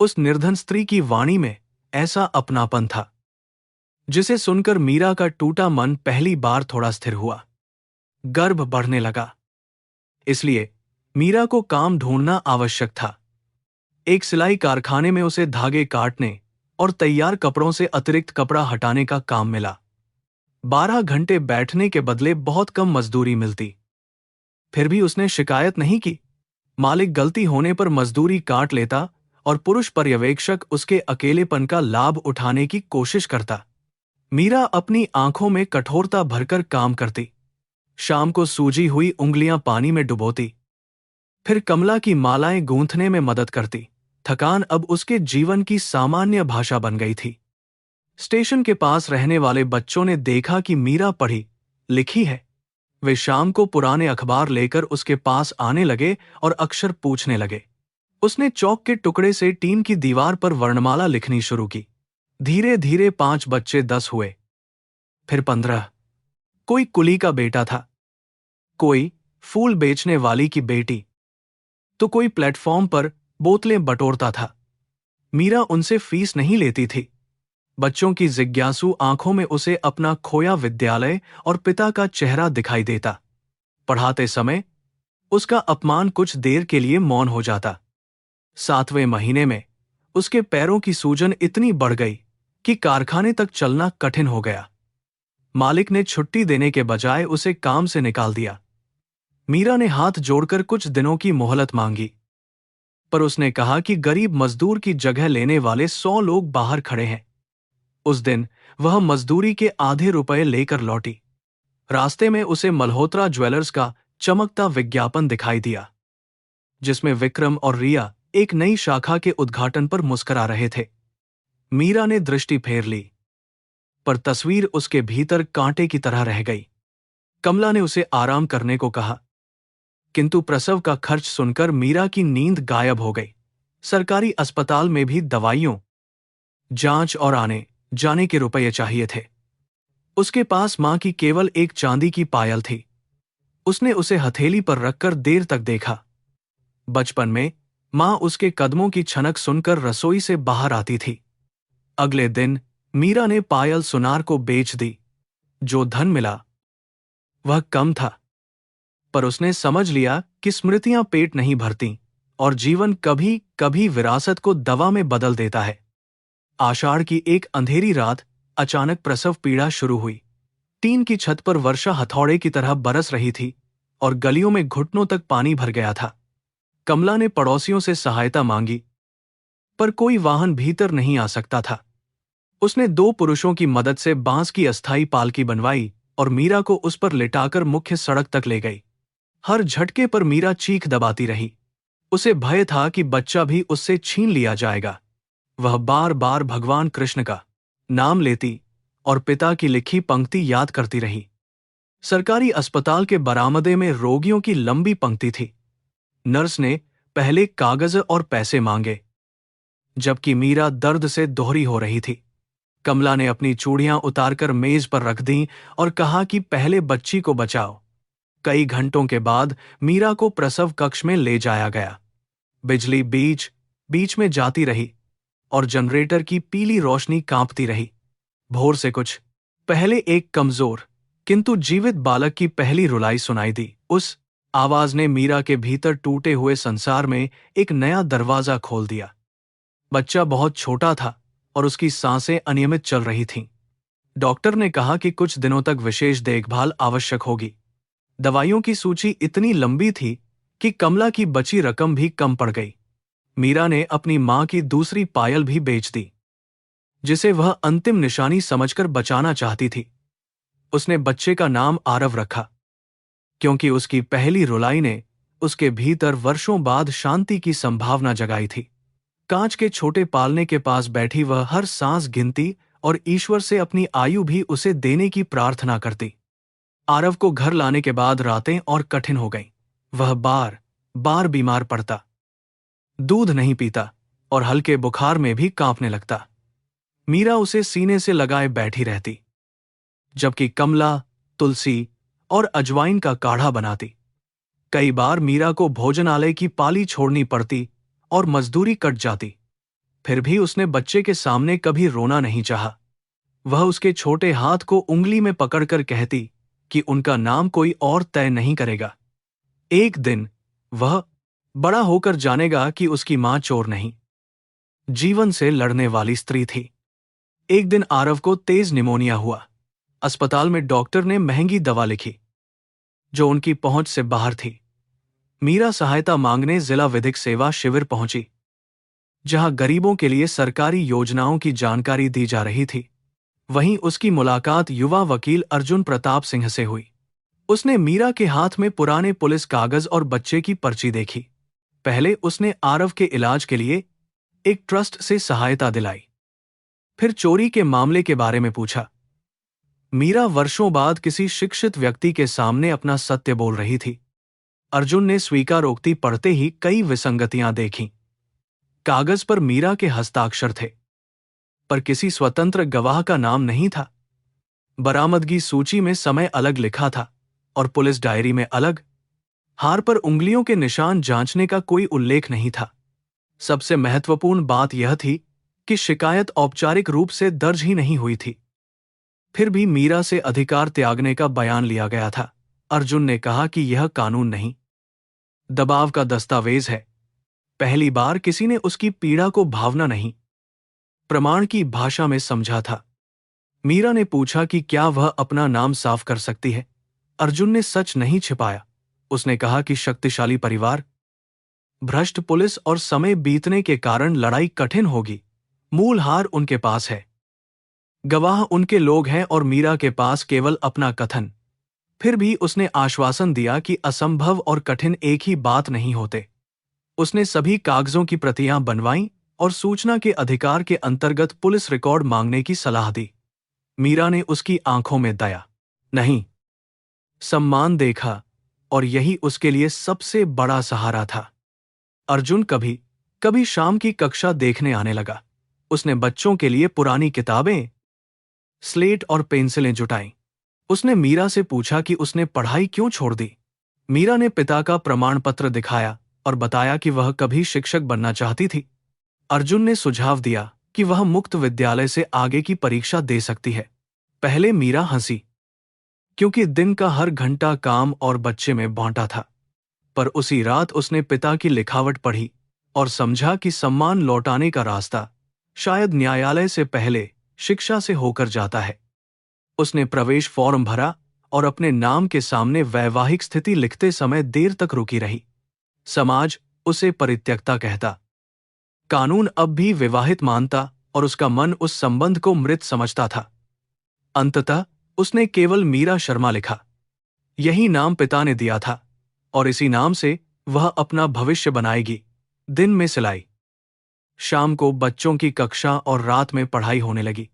उस निर्धन स्त्री की वाणी में ऐसा अपनापन था जिसे सुनकर मीरा का टूटा मन पहली बार थोड़ा स्थिर हुआ। गर्भ बढ़ने लगा, इसलिए मीरा को काम ढूंढना आवश्यक था। एक सिलाई कारखाने में उसे धागे काटने और तैयार कपड़ों से अतिरिक्त कपड़ा हटाने का काम मिला। 12 घंटे बैठने के बदले बहुत कम मजदूरी मिलती। फिर भी उसने शिकायत नहीं की। मालिक गलती होने पर मजदूरी काट लेता और पुरुष पर्यवेक्षक उसके अकेलेपन का लाभ उठाने की कोशिश करता। मीरा अपनी आंखों में कठोरता भरकर काम करती। शाम को सूजी हुई उंगलियां पानी में डुबोती, फिर कमला की मालाएं गूंथने में मदद करती। थकान अब उसके जीवन की सामान्य भाषा बन गई थी। स्टेशन के पास रहने वाले बच्चों ने देखा कि मीरा पढ़ी लिखी है। वे शाम को पुराने अखबार लेकर उसके पास आने लगे और अक्षर पूछने लगे। उसने चौक के टुकड़े से टीन की दीवार पर वर्णमाला लिखनी शुरू की। धीरे धीरे 5 बच्चे 10 हुए, फिर 15। कोई कुली का बेटा था, कोई फूल बेचने वाली की बेटी, तो कोई प्लेटफॉर्म पर बोतलें बटोरता था। मीरा उनसे फीस नहीं लेती थी। बच्चों की जिज्ञासु आंखों में उसे अपना खोया विद्यालय और पिता का चेहरा दिखाई देता। पढ़ाते समय उसका अपमान कुछ देर के लिए मौन हो जाता। 7वें महीने में उसके पैरों की सूजन इतनी बढ़ गई कि कारखाने तक चलना कठिन हो गया। मालिक ने छुट्टी देने के बजाय उसे काम से निकाल दिया। मीरा ने हाथ जोड़कर कुछ दिनों की मोहलत मांगी, पर उसने कहा कि गरीब मजदूर की जगह लेने वाले 100 लोग बाहर खड़े हैं। उस दिन वह मजदूरी के आधे रुपए लेकर लौटी। रास्ते में उसे मल्होत्रा ज्वेलर्स का चमकता विज्ञापन दिखाई दिया, जिसमें विक्रम और रिया एक नई शाखा के उद्घाटन पर मुस्कुरा रहे थे। मीरा ने दृष्टि फेर ली, पर तस्वीर उसके भीतर कांटे की तरह रह गई। कमला ने उसे आराम करने को कहा, किंतु प्रसव का खर्च सुनकर मीरा की नींद गायब हो गई। सरकारी अस्पताल में भी दवाइयों, जांच और आने जाने के रुपये चाहिए थे। उसके पास मां की केवल एक चांदी की पायल थी। उसने उसे हथेली पर रखकर देर तक देखा। बचपन में मां उसके कदमों की छनक सुनकर रसोई से बाहर आती थी। अगले दिन मीरा ने पायल सुनार को बेच दी। जो धन मिला वह कम था, पर उसने समझ लिया कि स्मृतियां पेट नहीं भरती और जीवन कभी कभी विरासत को दवा में बदल देता है। आषाढ़ की एक अंधेरी रात अचानक प्रसव पीड़ा शुरू हुई। टीन की छत पर वर्षा हथौड़े की तरह बरस रही थी और गलियों में घुटनों तक पानी भर गया था। कमला ने पड़ोसियों से सहायता मांगी, पर कोई वाहन भीतर नहीं आ सकता था। उसने 2 पुरुषों की मदद से बांस की अस्थायी पालकी बनवाई और मीरा को उस पर लिटाकर मुख्य सड़क तक ले गई। हर झटके पर मीरा चीख दबाती रही। उसे भय था कि बच्चा भी उससे छीन लिया जाएगा। वह बार बार भगवान कृष्ण का नाम लेती और पिता की लिखी पंक्ति याद करती रही। सरकारी अस्पताल के बरामदे में रोगियों की लंबी पंक्ति थी। नर्स ने पहले कागज और पैसे मांगे, जबकि मीरा दर्द से दोहरी हो रही थी। कमला ने अपनी चूड़ियां उतारकर मेज पर रख दी और कहा कि पहले बच्ची को बचाओ। कई घंटों के बाद मीरा को प्रसव कक्ष में ले जाया गया। बिजली बीच बीच में जाती रही और जनरेटर की पीली रोशनी कांपती रही। भोर से कुछ पहले एक कमजोर किंतु जीवित बालक की पहली रुलाई सुनाई दी। उस आवाज ने मीरा के भीतर टूटे हुए संसार में एक नया दरवाजा खोल दिया। बच्चा बहुत छोटा था और उसकी सांसें अनियमित चल रही थीं। डॉक्टर ने कहा कि कुछ दिनों तक विशेष देखभाल आवश्यक होगी। दवाइयों की सूची इतनी लंबी थी कि कमला की बची रकम भी कम पड़ गई। मीरा ने अपनी मां की दूसरी पायल भी बेच दी, जिसे वह अंतिम निशानी समझकर बचाना चाहती थी। उसने बच्चे का नाम आरव रखा, क्योंकि उसकी पहली रुलाई ने उसके भीतर वर्षों बाद शांति की संभावना जगाई थी। कांच के छोटे पालने के पास बैठी वह हर सांस गिनती और ईश्वर से अपनी आयु भी उसे देने की प्रार्थना करती। आरव को घर लाने के बाद रातें और कठिन हो गईं। वह बार बार बीमार पड़ता, दूध नहीं पीता और हल्के बुखार में भी कांपने लगता। मीरा उसे सीने से लगाए बैठी रहती, जबकि कमला तुलसी और अजवाइन का काढ़ा बनाती। कई बार मीरा को भोजनालय की पाली छोड़नी पड़ती और मजदूरी कट जाती। फिर भी उसने बच्चे के सामने कभी रोना नहीं चाहा। वह उसके छोटे हाथ को उंगली में पकड़कर कहती कि उनका नाम कोई और तय नहीं करेगा। एक दिन वह बड़ा होकर जानेगा कि उसकी मां चोर नहीं, जीवन से लड़ने वाली स्त्री थी। एक दिन आरव को तेज निमोनिया हुआ। अस्पताल में डॉक्टर ने महंगी दवा लिखी, जो उनकी पहुंच से बाहर थी। मीरा सहायता मांगने जिला विधिक सेवा शिविर पहुंची, जहां गरीबों के लिए सरकारी योजनाओं की जानकारी दी जा रही थी। वहीं उसकी मुलाकात युवा वकील अर्जुन प्रताप सिंह से हुई। उसने मीरा के हाथ में पुराने पुलिस कागज और बच्चे की पर्ची देखी। पहले उसने आरव के इलाज के लिए एक ट्रस्ट से सहायता दिलाई, फिर चोरी के मामले के बारे में पूछा। मीरा वर्षों बाद किसी शिक्षित व्यक्ति के सामने अपना सत्य बोल रही थी। अर्जुन ने स्वीकारोक्ति पढ़ते ही कई विसंगतियां देखीं। कागज पर मीरा के हस्ताक्षर थे, पर किसी स्वतंत्र गवाह का नाम नहीं था। बरामदगी सूची में समय अलग लिखा था और पुलिस डायरी में अलग। हार पर उंगलियों के निशान जांचने का कोई उल्लेख नहीं था। सबसे महत्वपूर्ण बात यह थी कि शिकायत औपचारिक रूप से दर्ज ही नहीं हुई थी। फिर भी मीरा से अधिकार त्यागने का बयान लिया गया था। अर्जुन ने कहा कि यह कानून नहीं, दबाव का दस्तावेज है। पहली बार किसी ने उसकी पीड़ा को भावना नहीं, प्रमाण की भाषा में समझा था। मीरा ने पूछा कि क्या वह अपना नाम साफ कर सकती है। अर्जुन ने सच नहीं छिपाया। उसने कहा कि शक्तिशाली परिवार, भ्रष्ट पुलिस और समय बीतने के कारण लड़ाई कठिन होगी। मूल हार उनके पास है, गवाह उनके लोग हैं और मीरा के पास केवल अपना कथन। फिर भी उसने आश्वासन दिया कि असंभव और कठिन एक ही बात नहीं होते। उसने सभी कागजों की प्रतियां बनवाईं और सूचना के अधिकार के अंतर्गत पुलिस रिकॉर्ड मांगने की सलाह दी। मीरा ने उसकी आंखों में दया नहीं, सम्मान देखा और यही उसके लिए सबसे बड़ा सहारा था। अर्जुन कभी कभी शाम की कक्षा देखने आने लगा। उसने बच्चों के लिए पुरानी किताबें, स्लेट और पेंसिलें जुटाईं। उसने मीरा से पूछा कि उसने पढ़ाई क्यों छोड़ दी। मीरा ने पिता का प्रमाण पत्र दिखाया और बताया कि वह कभी शिक्षक बनना चाहती थी। अर्जुन ने सुझाव दिया कि वह मुक्त विद्यालय से आगे की परीक्षा दे सकती है। पहले मीरा हंसी, क्योंकि दिन का हर घंटा काम और बच्चे में बांटा था। पर उसी रात उसने पिता की लिखावट पढ़ी और समझा कि सम्मान लौटाने का रास्ता शायद न्यायालय से पहले शिक्षा से होकर जाता है। उसने प्रवेश फॉर्म भरा और अपने नाम के सामने वैवाहिक स्थिति लिखते समय देर तक रुकी रही। समाज उसे परित्यक्ता कहता, कानून अब भी विवाहित मानता और उसका मन उस संबंध को मृत समझता था। अंततः उसने केवल मीरा शर्मा लिखा। यही नाम पिता ने दिया था और इसी नाम से वह अपना भविष्य बनाएगी। दिन में सिलाई, शाम को बच्चों की कक्षा और रात में पढ़ाई होने लगी।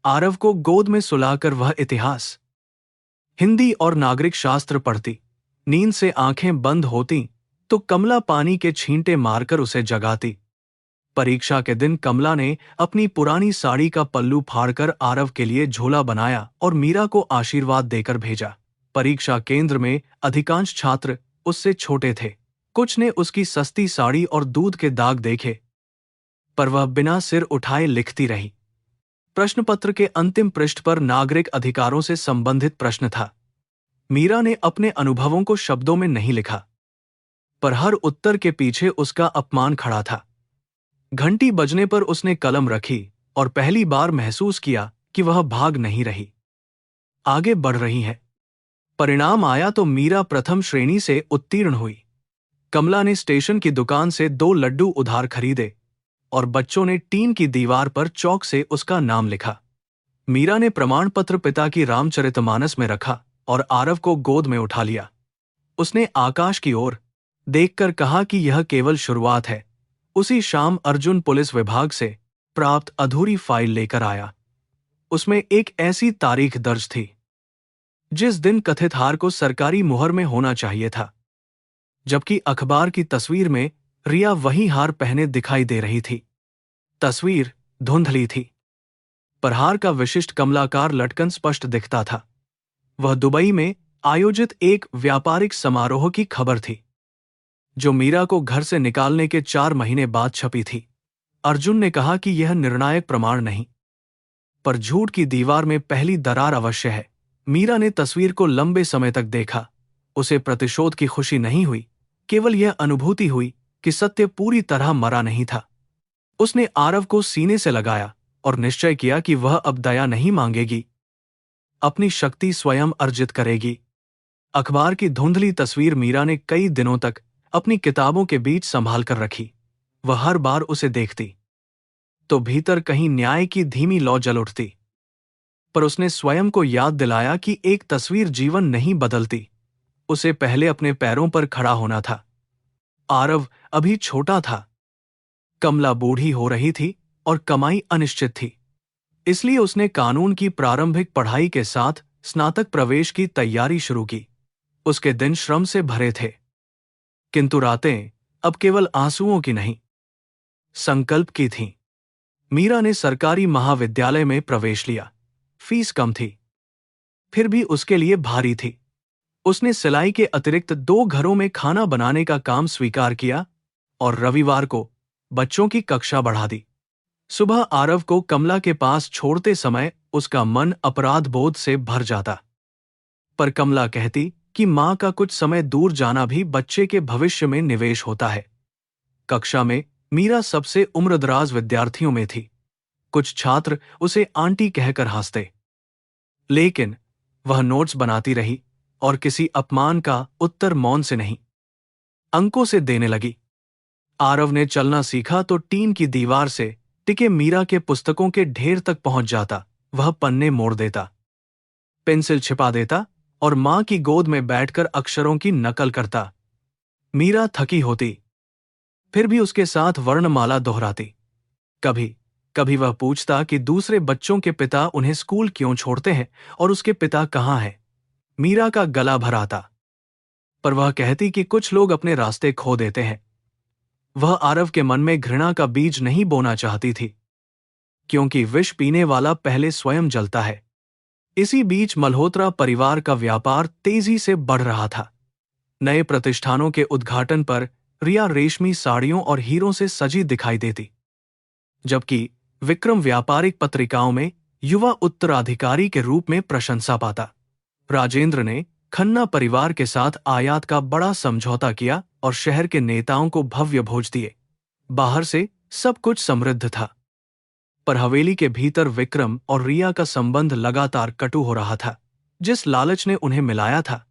आरव को गोद में सुलाकर वह इतिहास, हिंदी और नागरिक शास्त्र पढ़ती। नींद से आंखें बंद होती तो कमला पानी के छींटे मारकर उसे जगाती। परीक्षा के दिन कमला ने अपनी पुरानी साड़ी का पल्लू फाड़कर आरव के लिए झोला बनाया और मीरा को आशीर्वाद देकर भेजा। परीक्षा केंद्र में अधिकांश छात्र उससे छोटे थे। कुछ ने उसकी सस्ती साड़ी और दूध के दाग देखे, पर वह बिना सिर उठाए लिखती रही। प्रश्नपत्र के अंतिम पृष्ठ पर नागरिक अधिकारों से संबंधित प्रश्न था। मीरा ने अपने अनुभवों को शब्दों में नहीं लिखा, पर हर उत्तर के पीछे उसका अपमान खड़ा था। घंटी बजने पर उसने कलम रखी और पहली बार महसूस किया कि वह भाग नहीं रही, आगे बढ़ रही है। परिणाम आया तो मीरा प्रथम श्रेणी से उत्तीर्ण हुई। कमला ने स्टेशन की दुकान से 2 लड्डू उधार खरीदे और बच्चों ने टीन की दीवार पर चौक से उसका नाम लिखा। मीरा ने प्रमाण पत्र पिता की रामचरितमानस में रखा और आरव को गोद में उठा लिया। उसने आकाश की ओर देखकर कहा कि यह केवल शुरुआत है। उसी शाम अर्जुन पुलिस विभाग से प्राप्त अधूरी फाइल लेकर आया। उसमें एक ऐसी तारीख दर्ज थी जिस दिन कथित हार को सरकारी मुहर में होना चाहिए था, जबकि अखबार की तस्वीर में रिया वही हार पहने दिखाई दे रही थी। तस्वीर धुंधली थी, पर हार का विशिष्ट कमलाकार लटकन स्पष्ट दिखता था। वह दुबई में आयोजित एक व्यापारिक समारोह की खबर थी, जो मीरा को घर से निकालने के 4 महीने बाद छपी थी। अर्जुन ने कहा कि यह निर्णायक प्रमाण नहीं, पर झूठ की दीवार में पहली दरार अवश्य है। मीरा ने तस्वीर को लंबे समय तक देखा। उसे प्रतिशोध की खुशी नहीं हुई, केवल यह अनुभूति हुई कि सत्य पूरी तरह मरा नहीं था। उसने आरव को सीने से लगाया और निश्चय किया कि वह अब दया नहीं मांगेगी, अपनी शक्ति स्वयं अर्जित करेगी। अखबार की धुंधली तस्वीर मीरा ने कई दिनों तक अपनी किताबों के बीच संभाल कर रखी। वह हर बार उसे देखती तो भीतर कहीं न्याय की धीमी लौ जल उठती। पर उसने स्वयं को याद दिलाया कि एक तस्वीर जीवन नहीं बदलती, उसे पहले अपने पैरों पर खड़ा होना था। आरव अभी छोटा था, कमला बूढ़ी हो रही थी और कमाई अनिश्चित थी। इसलिए उसने कानून की प्रारंभिक पढ़ाई के साथ स्नातक प्रवेश की तैयारी शुरू की। उसके दिन श्रम से भरे थे, किंतु रातें अब केवल आंसुओं की नहीं, संकल्प की थीं। मीरा ने सरकारी महाविद्यालय में प्रवेश लिया। फीस कम थी, फिर भी उसके लिए भारी थी। उसने सिलाई के अतिरिक्त 2 घरों में खाना बनाने का काम स्वीकार किया और रविवार को बच्चों की कक्षा बढ़ा दी। सुबह आरव को कमला के पास छोड़ते समय उसका मन अपराध बोध से भर जाता, पर कमला कहती कि मां का कुछ समय दूर जाना भी बच्चे के भविष्य में निवेश होता है। कक्षा में मीरा सबसे उम्रदराज विद्यार्थियों में थी। कुछ छात्र उसे आंटी कहकर हंसते, लेकिन वह नोट्स बनाती रही और किसी अपमान का उत्तर मौन से नहीं, अंकों से देने लगी। आरव ने चलना सीखा तो टीन की दीवार से टिके मीरा के पुस्तकों के ढेर तक पहुंच जाता। वह पन्ने मोड़ देता, पेंसिल छिपा देता और मां की गोद में बैठकर अक्षरों की नकल करता। मीरा थकी होती, फिर भी उसके साथ वर्णमाला दोहराती। कभी कभी वह पूछता कि दूसरे बच्चों के पिता उन्हें स्कूल क्यों छोड़ते हैं और उसके पिता कहाँ हैं। मीरा का गला भर आता, पर वह कहती कि कुछ लोग अपने रास्ते खो देते हैं। वह आरव के मन में घृणा का बीज नहीं बोना चाहती थी, क्योंकि विष पीने वाला पहले स्वयं जलता है। इसी बीच मल्होत्रा परिवार का व्यापार तेजी से बढ़ रहा था। नए प्रतिष्ठानों के उद्घाटन पर रिया रेशमी साड़ियों और हीरों से सजी दिखाई देती, जबकि विक्रम व्यापारिक पत्रिकाओं में युवा उत्तराधिकारी के रूप में प्रशंसा पाता। राजेंद्र ने खन्ना परिवार के साथ आयात का बड़ा समझौता किया और शहर के नेताओं को भव्य भोज दिए। बाहर से सब कुछ समृद्ध था, पर हवेली के भीतर विक्रम और रिया का संबंध लगातार कटु हो रहा था। जिस लालच ने उन्हें मिलाया था,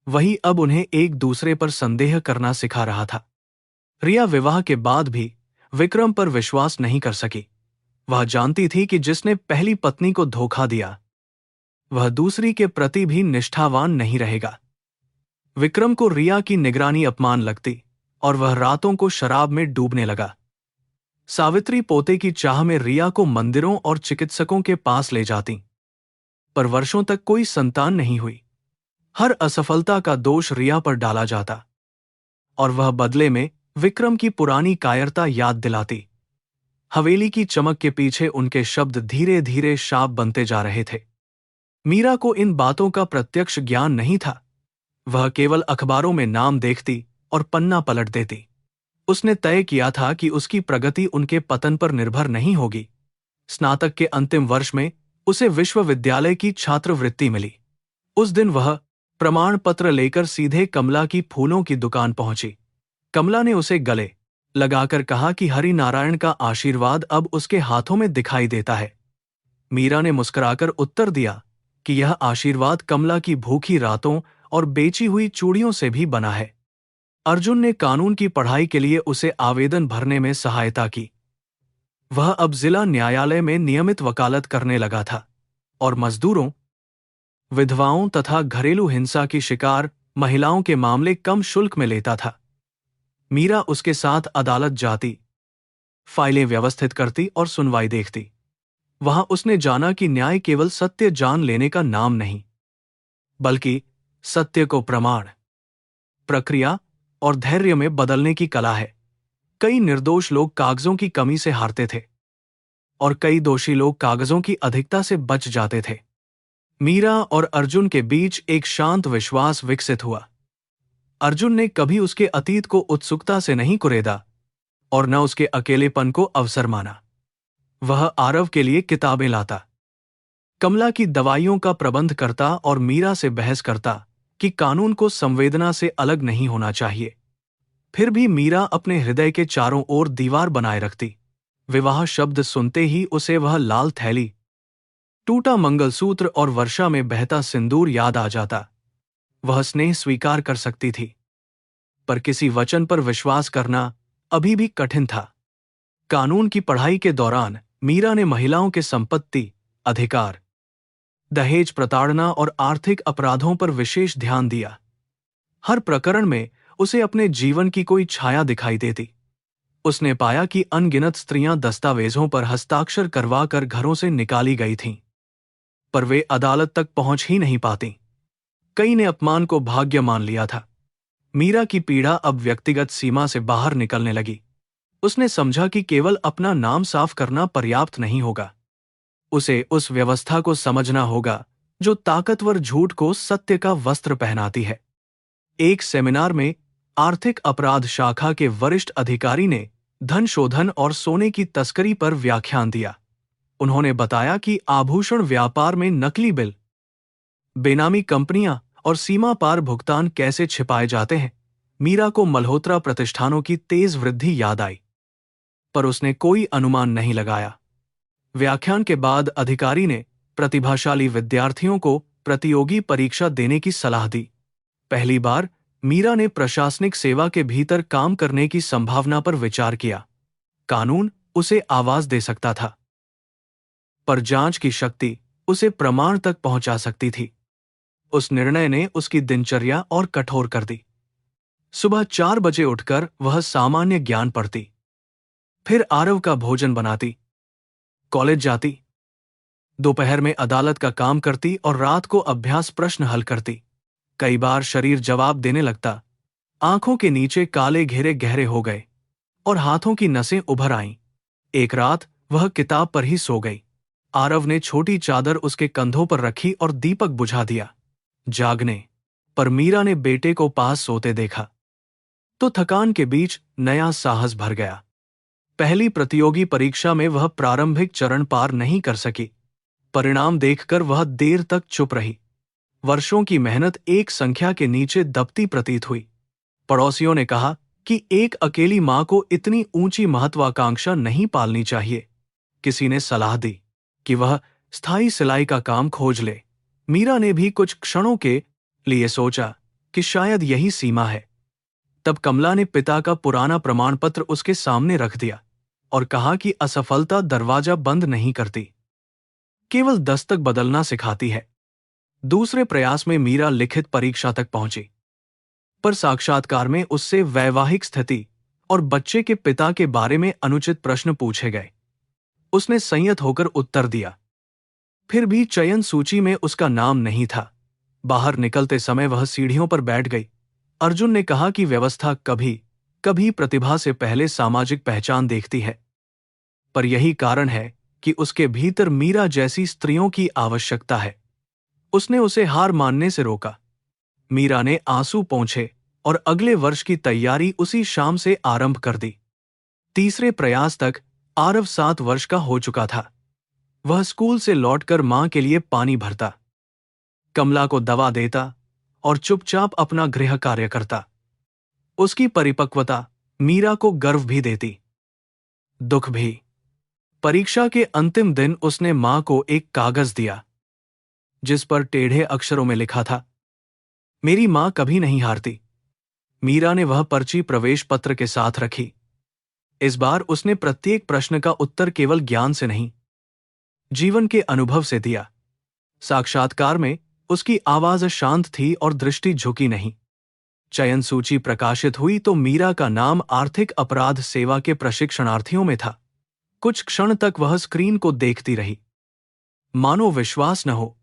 वही अब उन्हें एक दूसरे पर संदेह करना सिखा रहा था। रिया विवाह के बाद भी विक्रम पर विश्वास नहीं कर सकी। वह जानती थी कि जिसने पहली पत्नी को धोखा दिया, वह दूसरी के प्रति भी निष्ठावान नहीं रहेगा। विक्रम को रिया की निगरानी अपमान लगती और वह रातों को शराब में डूबने लगा। सावित्री पोते की चाह में रिया को मंदिरों और चिकित्सकों के पास ले जाती, पर वर्षों तक कोई संतान नहीं हुई। हर असफलता का दोष रिया पर डाला जाता और वह बदले में विक्रम की पुरानी कायरता याद दिलाती। हवेली की चमक के पीछे उनके शब्द धीरे धीरे शाप बनते जा रहे थे। मीरा को इन बातों का प्रत्यक्ष ज्ञान नहीं था। वह केवल अखबारों में नाम देखती और पन्ना पलट देती। उसने तय किया था कि उसकी प्रगति उनके पतन पर निर्भर नहीं होगी। स्नातक के अंतिम वर्ष में उसे विश्वविद्यालय की छात्रवृत्ति मिली। उस दिन वह प्रमाण पत्र लेकर सीधे कमला की फूलों की दुकान पहुंची। कमला ने उसे गले लगाकर कहा कि हरि नारायण का आशीर्वाद अब उसके हाथों में दिखाई देता है। मीरा ने मुस्कुराकर उत्तर दिया कि यह आशीर्वाद कमला की भूखी रातों और बेची हुई चूड़ियों से भी बना है। अर्जुन ने कानून की पढ़ाई के लिए उसे आवेदन भरने में सहायता की। वह अब जिला न्यायालय में नियमित वकालत करने लगा था और मजदूरों, विधवाओं तथा घरेलू हिंसा की शिकार महिलाओं के मामले कम शुल्क में लेता था। मीरा उसके साथ अदालत जाती, फाइलें व्यवस्थित करती और सुनवाई देखती। वहां उसने जाना कि न्याय केवल सत्य जान लेने का नाम नहीं, बल्कि सत्य को प्रमाण, प्रक्रिया और धैर्य में बदलने की कला है। कई निर्दोष लोग कागजों की कमी से हारते थे और कई दोषी लोग कागजों की अधिकता से बच जाते थे। मीरा और अर्जुन के बीच एक शांत विश्वास विकसित हुआ। अर्जुन ने कभी उसके अतीत को उत्सुकता से नहीं कुरेदा और न उसके अकेलेपन को अवसर माना। वह आरव के लिए किताबें लाता, कमला की दवाइयों का प्रबंध करता और मीरा से बहस करता कि कानून को संवेदना से अलग नहीं होना चाहिए। फिर भी मीरा अपने हृदय के चारों ओर दीवार बनाए रखती। विवाह शब्द सुनते ही उसे वह लाल थैली, टूटा मंगलसूत्र और वर्षा में बहता सिंदूर याद आ जाता। वह स्नेह स्वीकार कर सकती थी, पर किसी वचन पर विश्वास करना अभी भी कठिन था। कानून की पढ़ाई के दौरान मीरा ने महिलाओं के संपत्ति, अधिकार, दहेज प्रताड़ना और आर्थिक अपराधों पर विशेष ध्यान दिया। हर प्रकरण में उसे अपने जीवन की कोई छाया दिखाई देती। उसने पाया कि अनगिनत स्त्रियां दस्तावेजों पर हस्ताक्षर करवाकर घरों से निकाली गई थीं, पर वे अदालत तक पहुंच ही नहीं पाती। कई ने अपमान को भाग्य मान लिया था। मीरा की पीड़ा अब व्यक्तिगत सीमा से बाहर निकलने लगी। उसने समझा कि केवल अपना नाम साफ करना पर्याप्त नहीं होगा। उसे उस व्यवस्था को समझना होगा जो ताकतवर झूठ को सत्य का वस्त्र पहनाती है। एक सेमिनार में आर्थिक अपराध शाखा के वरिष्ठ अधिकारी ने धन शोधन और सोने की तस्करी पर व्याख्यान दिया। उन्होंने बताया कि आभूषण व्यापार में नकली बिल, बेनामी कंपनियां और सीमा पार भुगतान कैसे छिपाए जाते हैं। मीरा को मल्होत्रा प्रतिष्ठानों की तेज वृद्धि याद आई, पर उसने कोई अनुमान नहीं लगाया। व्याख्यान के बाद अधिकारी ने प्रतिभाशाली विद्यार्थियों को प्रतियोगी परीक्षा देने की सलाह दी। पहली बार मीरा ने प्रशासनिक सेवा के भीतर काम करने की संभावना पर विचार किया। कानून उसे आवाज दे सकता था, पर जांच की शक्ति उसे प्रमाण तक पहुंचा सकती थी। उस निर्णय ने उसकी दिनचर्या और कठोर कर दी। सुबह 4 बजे उठकर वह सामान्य ज्ञान पढ़ती, फिर आरव का भोजन बनाती, कॉलेज जाती, दोपहर में अदालत का काम करती और रात को अभ्यास प्रश्न हल करती। कई बार शरीर जवाब देने लगता, आंखों के नीचे काले घेरे गहरे हो गए और हाथों की नसें उभर आईं। एक रात वह किताब पर ही सो गई। आरव ने छोटी चादर उसके कंधों पर रखी और दीपक बुझा दिया। जागने पर मीरा ने बेटे को पास सोते देखा तो थकान के बीच नया साहस भर गया। पहली प्रतियोगी परीक्षा में वह प्रारंभिक चरण पार नहीं कर सकी। परिणाम देखकर वह देर तक चुप रही। वर्षों की मेहनत एक संख्या के नीचे दबती प्रतीत हुई। पड़ोसियों ने कहा कि एक अकेली मां को इतनी ऊंची महत्वाकांक्षा नहीं पालनी चाहिए। किसी ने सलाह दी कि वह स्थायी सिलाई का काम खोज ले। मीरा ने भी कुछ क्षणों के लिए सोचा कि शायद यही सीमा है। तब कमला ने पिता का पुराना प्रमाण पत्र उसके सामने रख दिया और कहा कि असफलता दरवाजा बंद नहीं करती, केवल दस्तक बदलना सिखाती है। दूसरे प्रयास में मीरा लिखित परीक्षा तक पहुंची, पर साक्षात्कार में उससे वैवाहिक स्थिति और बच्चे के पिता के बारे में अनुचित प्रश्न पूछे गए। उसने संयत होकर उत्तर दिया, फिर भी चयन सूची में उसका नाम नहीं था। बाहर निकलते समय वह सीढ़ियों पर बैठ गई। अर्जुन ने कहा कि व्यवस्था कभी कभी प्रतिभा से पहले सामाजिक पहचान देखती है, पर यही कारण है कि उसके भीतर मीरा जैसी स्त्रियों की आवश्यकता है। उसने उसे हार मानने से रोका। मीरा ने आंसू पोंछे और अगले वर्ष की तैयारी उसी शाम से आरंभ कर दी। तीसरे प्रयास तक आरव 7 वर्ष का हो चुका था। वह स्कूल से लौटकर मां के लिए पानी भरता, कमला को दवा देता और चुपचाप अपना गृह कार्य करता। उसकी परिपक्वता मीरा को गर्व भी देती, दुख भी। परीक्षा के अंतिम दिन उसने मां को एक कागज दिया जिस पर टेढ़े अक्षरों में लिखा था, मेरी मां कभी नहीं हारती। मीरा ने वह पर्ची प्रवेश पत्र के साथ रखी। इस बार उसने प्रत्येक प्रश्न का उत्तर केवल ज्ञान से नहीं, जीवन के अनुभव से दिया। साक्षात्कार में उसकी आवाज शांत थी और दृष्टि झुकी नहीं। चयन सूची प्रकाशित हुई तो मीरा का नाम आर्थिक अपराध सेवा के प्रशिक्षणार्थियों में था। कुछ क्षण तक वह स्क्रीन को देखती रही, मानो विश्वास न हो।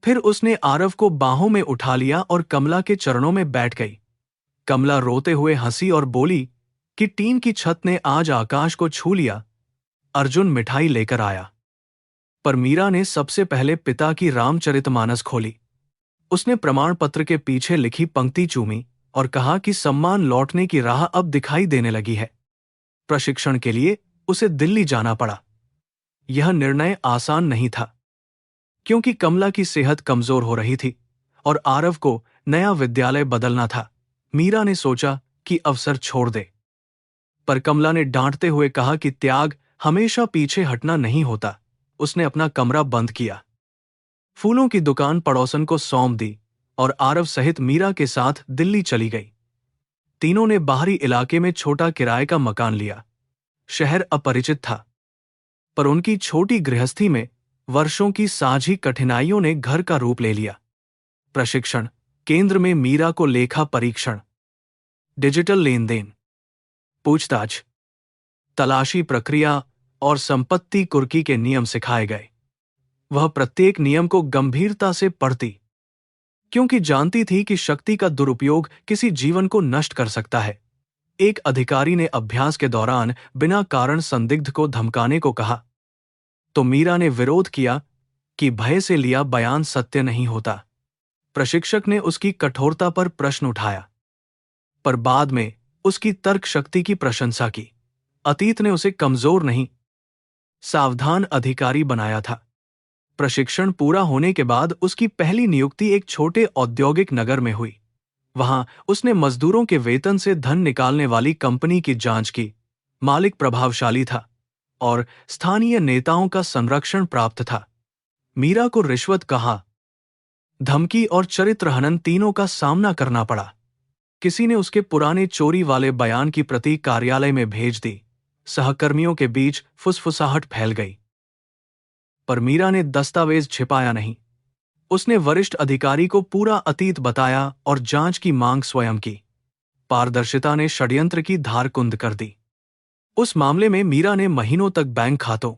फिर उसने आरव को बाहों में उठा लिया और कमला के चरणों में बैठ गई। कमला रोते हुए हंसी और बोली कि टीन की छत ने आज आकाश को छू लिया। अर्जुन मिठाई लेकर आया, पर मीरा ने सबसे पहले पिता की रामचरितमानस खोली। उसने प्रमाण पत्र के पीछे लिखी पंक्ति चूमी और कहा कि सम्मान लौटने की राह अब दिखाई देने लगी है। प्रशिक्षण के लिए उसे दिल्ली जाना पड़ा। यह निर्णय आसान नहीं था, क्योंकि कमला की सेहत कमजोर हो रही थी और आरव को नया विद्यालय बदलना था। मीरा ने सोचा कि अवसर छोड़ दे, पर कमला ने डांटते हुए कहा कि त्याग हमेशा पीछे हटना नहीं होता। उसने अपना कमरा बंद किया, फूलों की दुकान पड़ोसन को सौंप दी और आरव सहित मीरा के साथ दिल्ली चली गई। तीनों ने बाहरी इलाके में छोटा किराए का मकान लिया। शहर अपरिचित था, पर उनकी छोटी गृहस्थी में वर्षों की साझी कठिनाइयों ने घर का रूप ले लिया। प्रशिक्षण केंद्र में मीरा को लेखा परीक्षण, डिजिटल लेन देन, पूछताछ, तलाशी प्रक्रिया और संपत्ति कुर्की के नियम सिखाए गए। वह प्रत्येक नियम को गंभीरता से पढ़ती, क्योंकि जानती थी कि शक्ति का दुरुपयोग किसी जीवन को नष्ट कर सकता है। एक अधिकारी ने अभ्यास के दौरान बिना कारण संदिग्ध को धमकाने को कहा, तो मीरा ने विरोध किया कि भय से लिया बयान सत्य नहीं होता। प्रशिक्षक ने उसकी कठोरता पर प्रश्न उठाया, पर बाद में उसकी तर्क शक्ति की प्रशंसा की। अतीत ने उसे कमजोर नहीं, सावधान अधिकारी बनाया था। प्रशिक्षण पूरा होने के बाद उसकी पहली नियुक्ति एक छोटे औद्योगिक नगर में हुई। वहां उसने मजदूरों के वेतन से धन निकालने वाली कंपनी की जांच की। मालिक प्रभावशाली था और स्थानीय नेताओं का संरक्षण प्राप्त था। मीरा को रिश्वत, कहा, धमकी और चरित्रहनन तीनों का सामना करना पड़ा। किसी ने उसके पुराने चोरी वाले बयान की प्रति कार्यालय में भेज दी। सहकर्मियों के बीच फुसफुसाहट फैल गई, पर मीरा ने दस्तावेज छिपाया नहीं। उसने वरिष्ठ अधिकारी को पूरा अतीत बताया और जांच की मांग स्वयं की। पारदर्शिता ने षड्यंत्र की धार कुंद कर दी। उस मामले में मीरा ने महीनों तक बैंक खातों,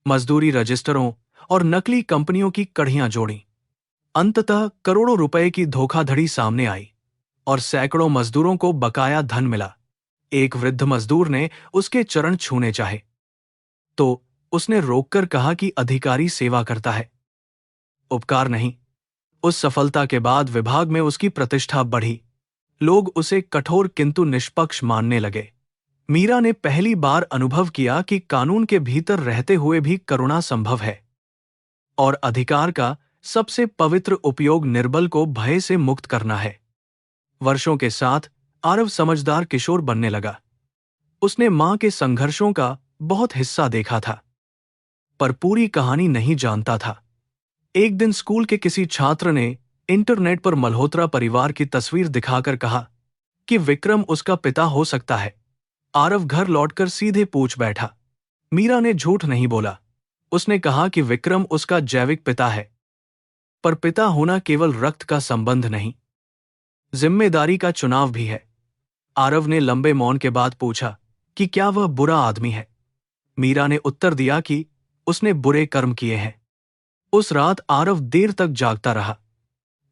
मजदूरी रजिस्टरों और नकली कंपनियों की कड़ियां जोड़ी। अंततः करोड़ों रुपए की धोखाधड़ी सामने आई और सैकड़ों मजदूरों को बकाया धन मिला। एक वृद्ध मजदूर ने उसके चरण छूने चाहे, तो उसने रोककर कहा कि अधिकारी सेवा करता है, उपकार नहीं। उस सफलता के बाद विभाग में उसकी प्रतिष्ठा बढ़ी। लोग उसे कठोर किंतु निष्पक्ष मानने लगे। मीरा ने पहली बार अनुभव किया कि कानून के भीतर रहते हुए भी करुणा संभव है और अधिकार का सबसे पवित्र उपयोग निर्बल को भय से मुक्त करना है। वर्षों के साथ आरव समझदार किशोर बनने लगा। उसने मां के संघर्षों का बहुत हिस्सा देखा था, पर पूरी कहानी नहीं जानता था। एक दिन स्कूल के किसी छात्र ने इंटरनेट पर मल्होत्रा परिवार की तस्वीर दिखाकर कहा कि विक्रम उसका पिता हो सकता है। आरव घर लौटकर सीधे पूछ बैठा। मीरा ने झूठ नहीं बोला। उसने कहा कि विक्रम उसका जैविक पिता है, पर पिता होना केवल रक्त का संबंध नहीं, जिम्मेदारी का चुनाव भी है। आरव ने लंबे मौन के बाद पूछा कि क्या वह बुरा आदमी है। मीरा ने उत्तर दिया कि उसने बुरे कर्म किए हैं। उस रात आरव देर तक जागता रहा।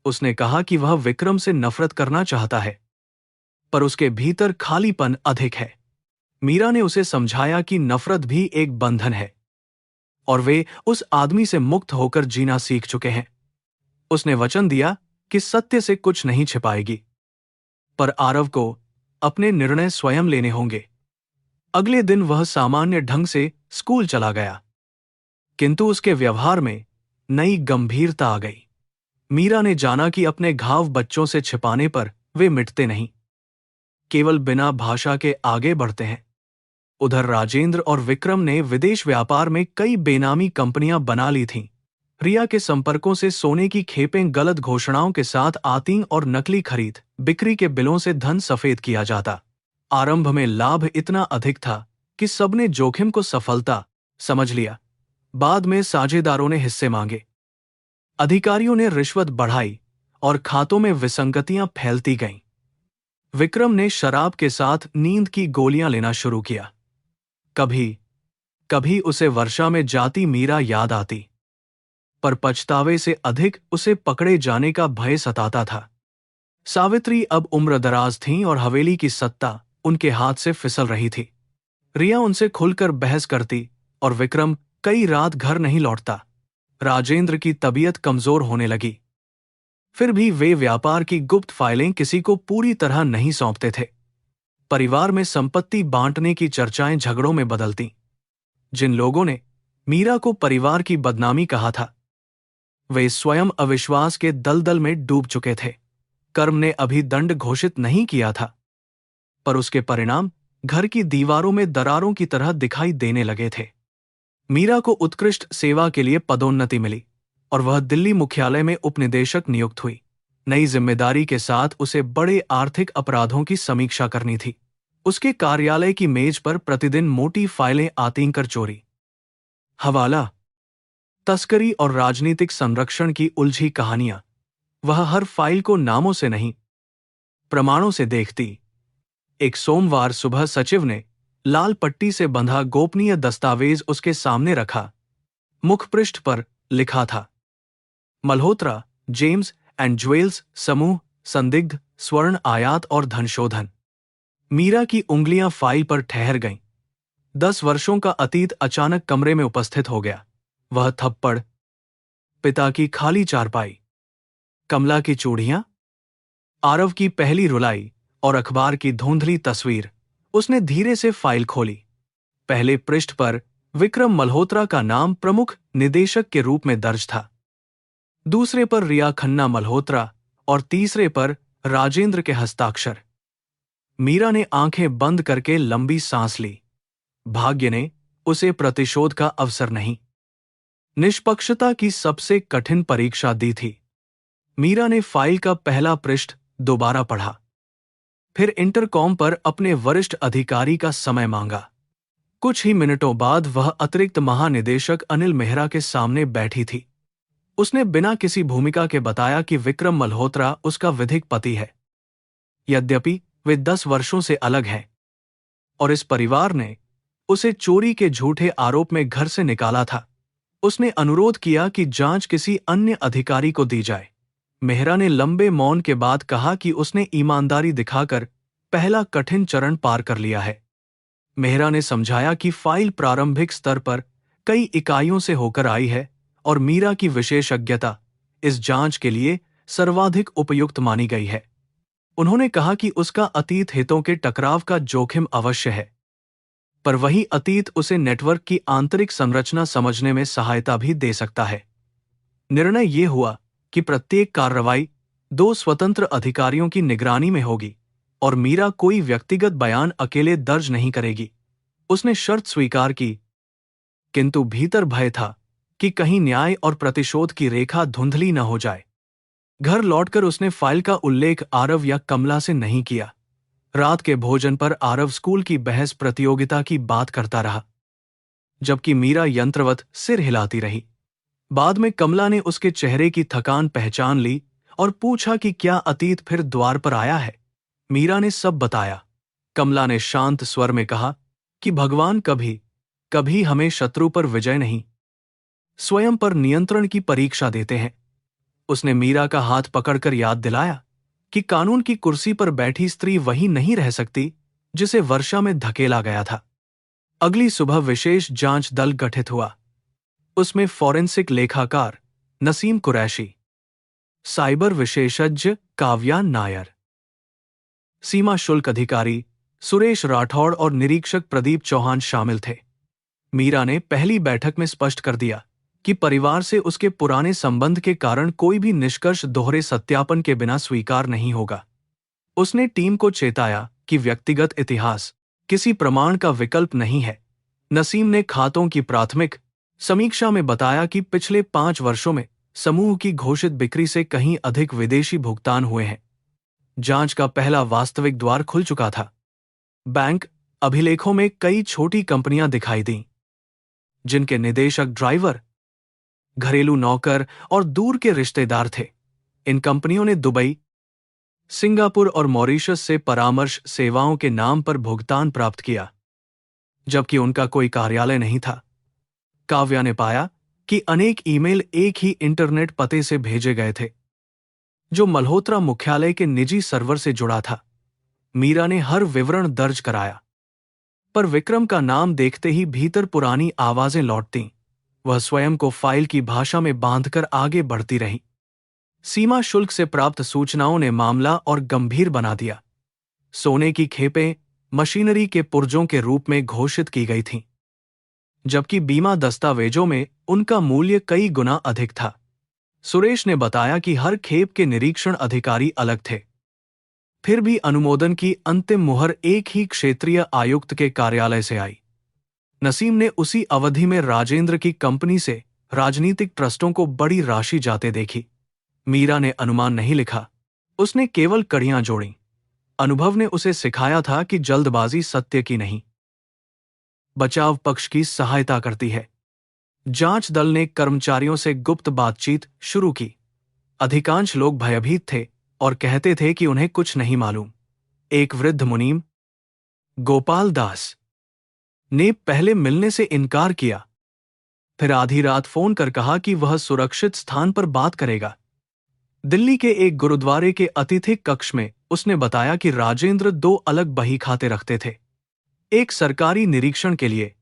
उसने कहा कि वह विक्रम से नफरत करना चाहता है, पर उसके भीतर खालीपन अधिक है। मीरा ने उसे समझाया कि नफरत भी एक बंधन है और वे उस आदमी से मुक्त होकर जीना सीख चुके हैं। उसने वचन दिया कि सत्य से कुछ नहीं छिपाएगी, पर आरव को अपने निर्णय स्वयं लेने होंगे। अगले दिन वह सामान्य ढंग से स्कूल चला गया, किंतु उसके व्यवहार में नई गंभीरता आ गई। मीरा ने जाना कि अपने घाव बच्चों से छिपाने पर वे मिटते नहीं, केवल बिना भाषा के आगे बढ़ते हैं। उधर राजेंद्र और विक्रम ने विदेश व्यापार में कई बेनामी कंपनियां बना ली थीं। रिया के संपर्कों से सोने की खेपें, गलत घोषणाओं के साथ आती और नकली खरीद बिक्री के बिलों से धन सफेद किया जाता। आरंभ में लाभ इतना अधिक था कि सबने जोखिम को सफलता समझ लिया। बाद में साझेदारों ने हिस्से मांगे, अधिकारियों ने रिश्वत बढ़ाई और खातों में विसंगतियां फैलती गईं। विक्रम ने शराब के साथ नींद की गोलियां लेना शुरू किया। कभी कभी उसे वर्षा में जाती मीरा याद आती। पर पछतावे से अधिक उसे पकड़े जाने का भय सताता था। सावित्री अब उम्रदराज थीं और हवेली की सत्ता उनके हाथ से फिसल रही थी। रिया उनसे खुलकर बहस करती और विक्रम कई रात घर नहीं लौटता। राजेंद्र की तबीयत कमजोर होने लगी। फिर भी वे व्यापार की गुप्त फाइलें किसी को पूरी तरह नहीं सौंपते थे। परिवार में संपत्ति बांटने की चर्चाएं झगड़ों में बदलती। जिन लोगों ने मीरा को परिवार की बदनामी कहा था, वे स्वयं अविश्वास के दलदल में डूब चुके थे। कर्म ने अभी दंड घोषित नहीं किया था, पर उसके परिणाम घर की दीवारों में दरारों की तरह दिखाई देने लगे थे। मीरा को उत्कृष्ट सेवा के लिए पदोन्नति मिली और वह दिल्ली मुख्यालय में उपनिदेशक नियुक्त हुई। नई जिम्मेदारी के साथ उसे बड़े आर्थिक अपराधों की समीक्षा करनी थी। उसके कार्यालय की मेज पर प्रतिदिन मोटी फाइलें आती कर चोरी, हवाला, तस्करी और राजनीतिक संरक्षण की उलझी कहानियां। वह हर फाइल को नामों से नहीं, प्रमाणों से देखती। एक सोमवार सुबह सचिव ने लाल पट्टी से बंधा गोपनीय दस्तावेज उसके सामने रखा। मुखपृष्ठ पर लिखा था, मल्होत्रा जेम्स एंड ज्वेल्स समूह, संदिग्ध स्वर्ण आयात और धनशोधन। मीरा की उंगलियां फाइल पर ठहर गईं। 10 वर्षों का अतीत अचानक कमरे में उपस्थित हो गया। वह थप्पड़, पिता की खाली चारपाई, कमला की चूड़ियां, आरव की पहली रुलाई और अखबार की धुंधली तस्वीर। उसने धीरे से फाइल खोली। पहले पृष्ठ पर विक्रम मल्होत्रा का नाम प्रमुख निदेशक के रूप में दर्ज था। दूसरे पर रिया खन्ना मल्होत्रा और तीसरे पर राजेंद्र के हस्ताक्षर। मीरा ने आंखें बंद करके लंबी सांस ली। भाग्य ने उसे प्रतिशोध का अवसर नहीं, निष्पक्षता की सबसे कठिन परीक्षा दी थी। मीरा ने फाइल का पहला पृष्ठ दोबारा पढ़ा, फिर इंटरकॉम पर अपने वरिष्ठ अधिकारी का समय मांगा। कुछ ही मिनटों बाद वह अतिरिक्त महानिदेशक अनिल मेहरा के सामने बैठी थी। उसने बिना किसी भूमिका के बताया कि विक्रम मल्होत्रा उसका विधिक पति है। यद्यपि वे 10 वर्षों से अलग हैं और इस परिवार ने उसे चोरी के झूठे आरोप में घर से निकाला था। उसने अनुरोध किया कि जांच किसी अन्य अधिकारी को दी जाए। मेहरा ने लंबे मौन के बाद कहा कि उसने ईमानदारी दिखाकर पहला कठिन चरण पार कर लिया है। मेहरा ने समझाया कि फाइल प्रारंभिक स्तर पर कई इकाइयों से होकर आई है और मीरा की विशेषज्ञता इस जांच के लिए सर्वाधिक उपयुक्त मानी गई है। उन्होंने कहा कि उसका अतीत हितों के टकराव का जोखिम अवश्य है, पर वही अतीत उसे नेटवर्क की आंतरिक संरचना समझने में सहायता भी दे सकता है। निर्णय ये हुआ कि प्रत्येक कार्रवाई 2 स्वतंत्र अधिकारियों की निगरानी में होगी और मीरा कोई व्यक्तिगत बयान अकेले दर्ज नहीं करेगी। उसने शर्त स्वीकार की, किंतु भीतर भय था कि कहीं न्याय और प्रतिशोध की रेखा धुंधली न हो जाए। घर लौटकर उसने फाइल का उल्लेख आरव या कमला से नहीं किया। रात के भोजन पर आरव स्कूल की बहस प्रतियोगिता की बात करता रहा, जबकि मीरा यंत्रवत सिर हिलाती रही। बाद में कमला ने उसके चेहरे की थकान पहचान ली और पूछा कि क्या अतीत फिर द्वार पर आया है। मीरा ने सब बताया। कमला ने शांत स्वर में कहा कि भगवान कभी कभी हमें शत्रु पर विजय नहीं, स्वयं पर नियंत्रण की परीक्षा देते हैं। उसने मीरा का हाथ पकड़कर याद दिलाया कि कानून की कुर्सी पर बैठी स्त्री वही नहीं रह सकती जिसे वर्षा में धकेला गया था। अगली सुबह विशेष जांच दल गठित हुआ। उसमें फॉरेंसिक लेखाकार नसीम कुरैशी, साइबर विशेषज्ञ काव्या नायर, सीमा शुल्क अधिकारी सुरेश राठौड़ और निरीक्षक प्रदीप चौहान शामिल थे। मीरा ने पहली बैठक में स्पष्ट कर दिया कि परिवार से उसके पुराने संबंध के कारण कोई भी निष्कर्ष दोहरे सत्यापन के बिना स्वीकार नहीं होगा। उसने टीम को चेताया कि व्यक्तिगत इतिहास किसी प्रमाण का विकल्प नहीं है। नसीम ने खातों की प्राथमिक समीक्षा में बताया कि पिछले 5 वर्षों में समूह की घोषित बिक्री से कहीं अधिक विदेशी भुगतान हुए हैं। जांच का पहला वास्तविक द्वार खुल चुका था। बैंक अभिलेखों में कई छोटी कंपनियां दिखाई दीं, जिनके निदेशक ड्राइवर, घरेलू नौकर और दूर के रिश्तेदार थे। इन कंपनियों ने दुबई, सिंगापुर और मॉरिशस से परामर्श सेवाओं के नाम पर भुगतान प्राप्त किया, जबकि उनका कोई कार्यालय नहीं था। काव्या ने पाया कि अनेक ईमेल एक ही इंटरनेट पते से भेजे गए थे, जो मल्होत्रा मुख्यालय के निजी सर्वर से जुड़ा था। मीरा ने हर विवरण दर्ज कराया, पर विक्रम का नाम देखते ही भीतर पुरानी आवाजें लौटतीं। वह स्वयं को फाइल की भाषा में बांधकर आगे बढ़ती रही। सीमा शुल्क से प्राप्त सूचनाओं ने मामला और गंभीर बना दिया। सोने की खेपें मशीनरी के पुर्जों के रूप में घोषित की गई थीं, जबकि बीमा दस्तावेजों में उनका मूल्य कई गुना अधिक था। सुरेश ने बताया कि हर खेप के निरीक्षण अधिकारी अलग थे, फिर भी अनुमोदन की अंतिम मुहर एक ही क्षेत्रीय आयुक्त के कार्यालय से आई। नसीम ने उसी अवधि में राजेंद्र की कंपनी से राजनीतिक ट्रस्टों को बड़ी राशि जाते देखी। मीरा ने अनुमान नहीं लिखा, उसने केवल कड़ियां जोड़ी। अनुभव ने उसे सिखाया था कि जल्दबाजी सत्य की नहीं, बचाव पक्ष की सहायता करती है। जांच दल ने कर्मचारियों से गुप्त बातचीत शुरू की। अधिकांश लोग भयभीत थे और कहते थे कि उन्हें कुछ नहीं मालूम। एक वृद्ध मुनीम, गोपाल दास, ने पहले मिलने से इनकार किया, फिर आधी रात फोन कर कहा कि वह सुरक्षित स्थान पर बात करेगा। दिल्ली के एक गुरुद्वारे के अतिथि कक्ष में उसने बताया कि राजेंद्र 2 अलग बही खाते रखते थे, एक सरकारी निरीक्षण के लिए,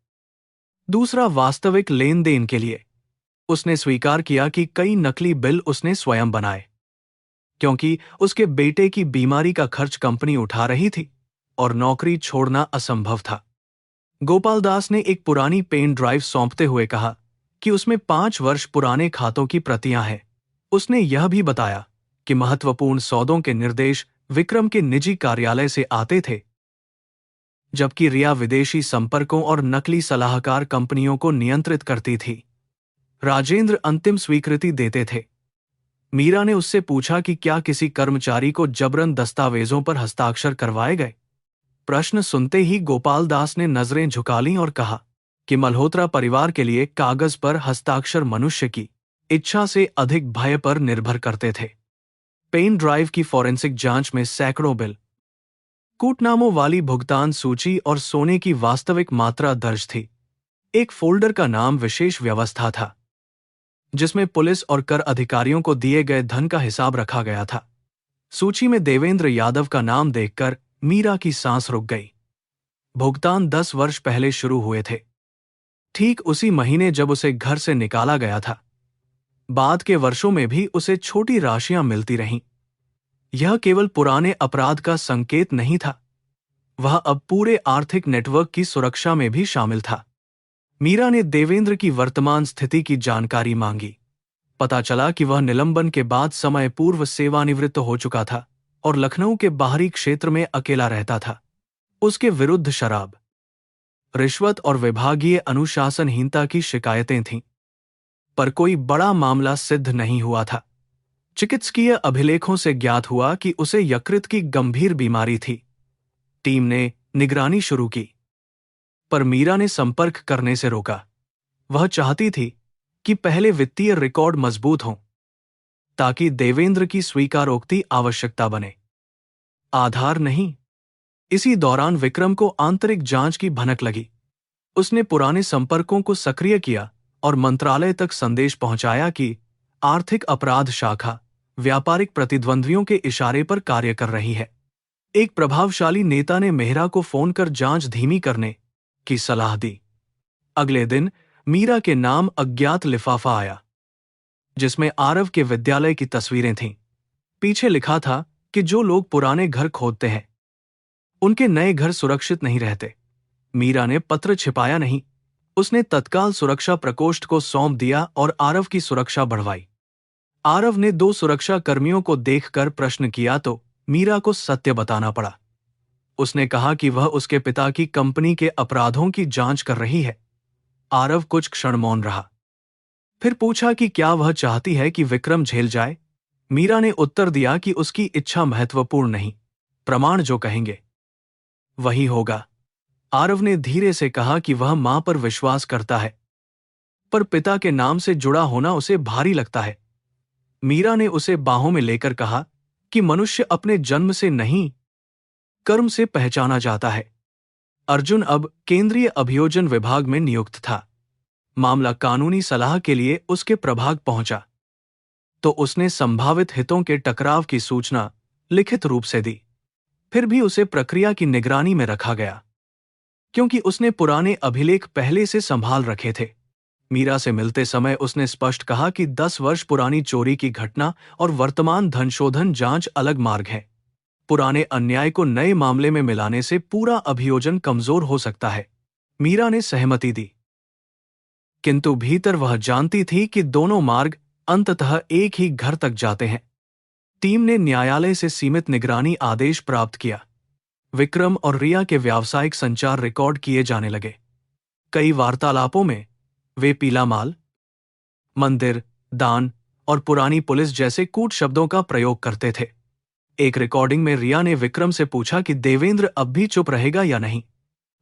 दूसरा वास्तविक लेन देन के लिए। उसने स्वीकार किया कि कई नकली बिल उसने स्वयं बनाए, क्योंकि उसके बेटे की बीमारी का खर्च कंपनी उठा रही थी और नौकरी छोड़ना असंभव था। गोपाल दास ने एक पुरानी पेन ड्राइव सौंपते हुए कहा कि उसमें 5 वर्ष पुराने खातों की प्रतियां हैं। उसने यह भी बताया कि महत्वपूर्ण सौदों के निर्देश विक्रम के निजी कार्यालय से आते थे, जबकि रिया विदेशी संपर्कों और नकली सलाहकार कंपनियों को नियंत्रित करती थी। राजेंद्र अंतिम स्वीकृति देते थे। मीरा ने उससे पूछा कि क्या किसी कर्मचारी को जबरन दस्तावेजों पर हस्ताक्षर करवाए गए। प्रश्न सुनते ही गोपाल दास ने नजरें झुका लीं और कहा कि मल्होत्रा परिवार के लिए कागज पर हस्ताक्षर मनुष्य की इच्छा से अधिक भय पर निर्भर करते थे। पेन ड्राइव की फॉरेंसिक जांच में सैकड़ों बिल, कूटनामों वाली भुगतान सूची और सोने की वास्तविक मात्रा दर्ज थी। एक फोल्डर का नाम विशेष व्यवस्था था, जिसमें पुलिस और कर अधिकारियों को दिए गए धन का हिसाब रखा गया था। सूची में देवेंद्र यादव का नाम देखकर मीरा की सांस रुक गई। भुगतान 10 वर्ष पहले शुरू हुए थे, ठीक उसी महीने जब उसे घर से निकाला गया था। बाद के वर्षों में भी उसे छोटी राशियां मिलती रहीं। यह केवल पुराने अपराध का संकेत नहीं था, वह अब पूरे आर्थिक नेटवर्क की सुरक्षा में भी शामिल था। मीरा ने देवेंद्र की वर्तमान स्थिति की जानकारी मांगी। पता चला कि वह निलंबन के बाद समय पूर्व सेवानिवृत्त हो चुका था और लखनऊ के बाहरी क्षेत्र में अकेला रहता था। उसके विरुद्ध शराब, रिश्वत और विभागीय अनुशासनहीनता की शिकायतें थीं, पर कोई बड़ा मामला सिद्ध नहीं हुआ था। चिकित्सकीय अभिलेखों से ज्ञात हुआ कि उसे यकृत की गंभीर बीमारी थी। टीम ने निगरानी शुरू की, पर मीरा ने संपर्क करने से रोका। वह चाहती थी कि पहले वित्तीय रिकॉर्ड मजबूत हों, ताकि देवेंद्र की स्वीकारोक्ति आवश्यकता बने, आधार नहीं। इसी दौरान विक्रम को आंतरिक जांच की भनक लगी। उसने पुराने संपर्कों को सक्रिय किया और मंत्रालय तक संदेश पहुंचाया कि आर्थिक अपराध शाखा व्यापारिक प्रतिद्वंद्वियों के इशारे पर कार्य कर रही है। एक प्रभावशाली नेता ने मेहरा को फोन कर जांच धीमी करने की सलाह दी। अगले दिन मीरा के नाम अज्ञात लिफाफा आया, जिसमें आरव के विद्यालय की तस्वीरें थीं। पीछे लिखा था कि जो लोग पुराने घर खोदते हैं, उनके नए घर सुरक्षित नहीं रहते। मीरा ने पत्र छिपाया नहीं, उसने तत्काल सुरक्षा प्रकोष्ठ को सौंप दिया और आरव की सुरक्षा बढ़वाई। आरव ने 2 सुरक्षा कर्मियों को देखकर प्रश्न किया तो मीरा को सत्य बताना पड़ा। उसने कहा कि वह उसके पिता की कंपनी के अपराधों की जांच कर रही है। आरव कुछ क्षण मौन रहा, फिर पूछा कि क्या वह चाहती है कि विक्रम जेल जाए। मीरा ने उत्तर दिया कि उसकी इच्छा महत्वपूर्ण नहीं, प्रमाण जो कहेंगे वही होगा। आरव ने धीरे से कहा कि वह मां पर विश्वास करता है, पर पिता के नाम से जुड़ा होना उसे भारी लगता है। मीरा ने उसे बाहों में लेकर कहा कि मनुष्य अपने जन्म से नहीं, कर्म से पहचाना जाता है। अर्जुन अब केंद्रीय अभियोजन विभाग में नियुक्त था। मामला कानूनी सलाह के लिए उसके प्रभाग पहुंचा तो उसने संभावित हितों के टकराव की सूचना लिखित रूप से दी। फिर भी उसे प्रक्रिया की निगरानी में रखा गया क्योंकि उसने पुराने अभिलेख पहले से संभाल रखे थे। मीरा से मिलते समय उसने स्पष्ट कहा कि 10 वर्ष पुरानी चोरी की घटना और वर्तमान धनशोधन जांच अलग मार्ग है। पुराने अन्याय को नए मामले में मिलाने से पूरा अभियोजन कमजोर हो सकता है। मीरा ने सहमति दी, किंतु भीतर वह जानती थी कि दोनों मार्ग अंततः एक ही घर तक जाते हैं। टीम ने न्यायालय से सीमित निगरानी आदेश प्राप्त किया। विक्रम और रिया के व्यावसायिक संचार रिकॉर्ड किए जाने लगे। कई वार्तालापों में वे पीला माल, मंदिर, दान और पुरानी पुलिस जैसे कूट शब्दों का प्रयोग करते थे। एक रिकॉर्डिंग में रिया ने विक्रम से पूछा कि देवेंद्र अब भी चुप रहेगा या नहीं।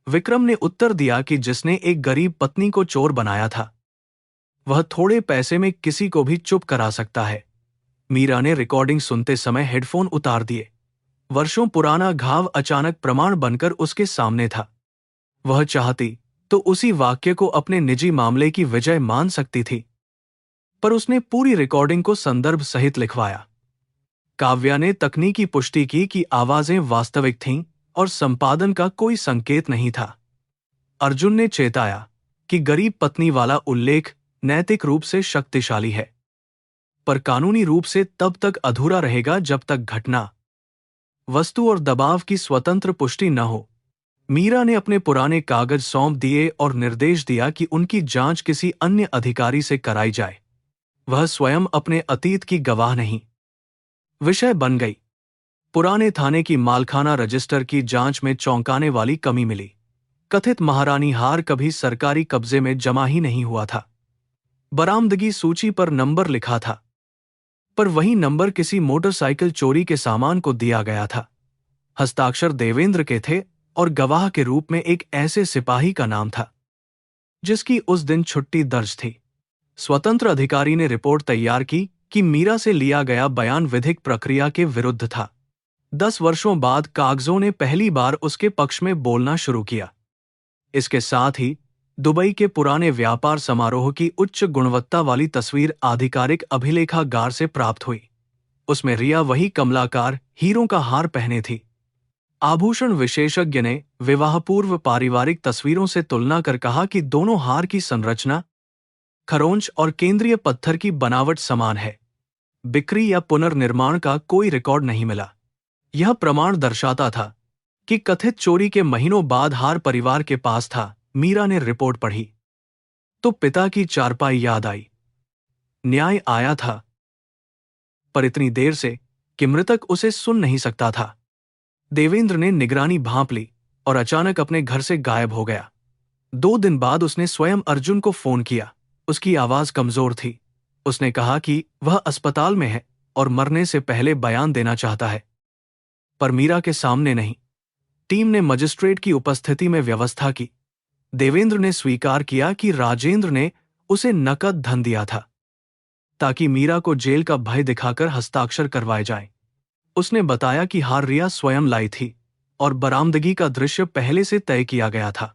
विक्रम ने उत्तर दिया कि जिसने एक गरीब पत्नी को चोर बनाया था वह थोड़े पैसे में किसी को भी चुप करा सकता है। मीरा ने रिकॉर्डिंग सुनते समय हेडफोन उतार दिए। वर्षों पुराना घाव अचानक प्रमाण बनकर उसके सामने था। वह चाहती तो उसी वाक्य को अपने निजी मामले की विजय मान सकती थी, पर उसने पूरी रिकॉर्डिंग को संदर्भ सहित लिखवाया। काव्या ने तकनीकी पुष्टि की कि आवाजें वास्तविक थीं और संपादन का कोई संकेत नहीं था। अर्जुन ने चेताया कि गरीब पत्नी वाला उल्लेख नैतिक रूप से शक्तिशाली है, पर कानूनी रूप से तब तक अधूरा रहेगा जब तक घटना, वस्तु और दबाव की स्वतंत्र पुष्टि न हो। मीरा ने अपने पुराने कागज सौंप दिए और निर्देश दिया कि उनकी जांच किसी अन्य अधिकारी से कराई जाए। वह स्वयं अपने अतीत की गवाह नहीं। विषय बन गई। पुराने थाने की मालखाना रजिस्टर की जांच में चौंकाने वाली कमी मिली। कथित महारानी हार कभी सरकारी कब्जे में जमा ही नहीं हुआ था। बरामदगी सूची पर नंबर लिखा था, पर वही नंबर किसी मोटरसाइकिल चोरी के सामान को दिया गया था। हस्ताक्षर देवेंद्र के थे और गवाह के रूप में एक ऐसे सिपाही का नाम था जिसकी उस दिन छुट्टी दर्ज थी। स्वतंत्र अधिकारी ने रिपोर्ट तैयार की कि मीरा से लिया गया बयान विधिक प्रक्रिया के विरुद्ध था। 10 वर्षों बाद कागजों ने पहली बार उसके पक्ष में बोलना शुरू किया। इसके साथ ही दुबई के पुराने व्यापार समारोह की उच्च गुणवत्ता वाली तस्वीर आधिकारिक अभिलेखागार से प्राप्त हुई। उसमें रिया वही कमलाकार हीरों का हार पहने थी। आभूषण विशेषज्ञ ने विवाह पूर्व पारिवारिक तस्वीरों से तुलना कर कहा कि दोनों हार की संरचना, खरोंच और केंद्रीय पत्थर की बनावट समान है। बिक्री या पुनर्निर्माण का कोई रिकॉर्ड नहीं मिला। यह प्रमाण दर्शाता था कि कथित चोरी के महीनों बाद हार परिवार के पास था। मीरा ने रिपोर्ट पढ़ी तो पिता की चारपाई याद आई। न्याय आया था, पर इतनी देर से कि मृतक उसे सुन नहीं सकता था। देवेंद्र ने निगरानी भांप ली और अचानक अपने घर से गायब हो गया। 2 दिन बाद उसने स्वयं अर्जुन को फोन किया। उसकी आवाज कमजोर थी। उसने कहा कि वह अस्पताल में है और मरने से पहले बयान देना चाहता है, पर मीरा के सामने नहीं। टीम ने मजिस्ट्रेट की उपस्थिति में व्यवस्था की। देवेंद्र ने स्वीकार किया कि राजेंद्र ने उसे नकद धन दिया था ताकि मीरा को जेल का भय दिखाकर हस्ताक्षर करवाए जाएं। उसने बताया कि हार रिया स्वयं लाई थी और बरामदगी का दृश्य पहले से तय किया गया था।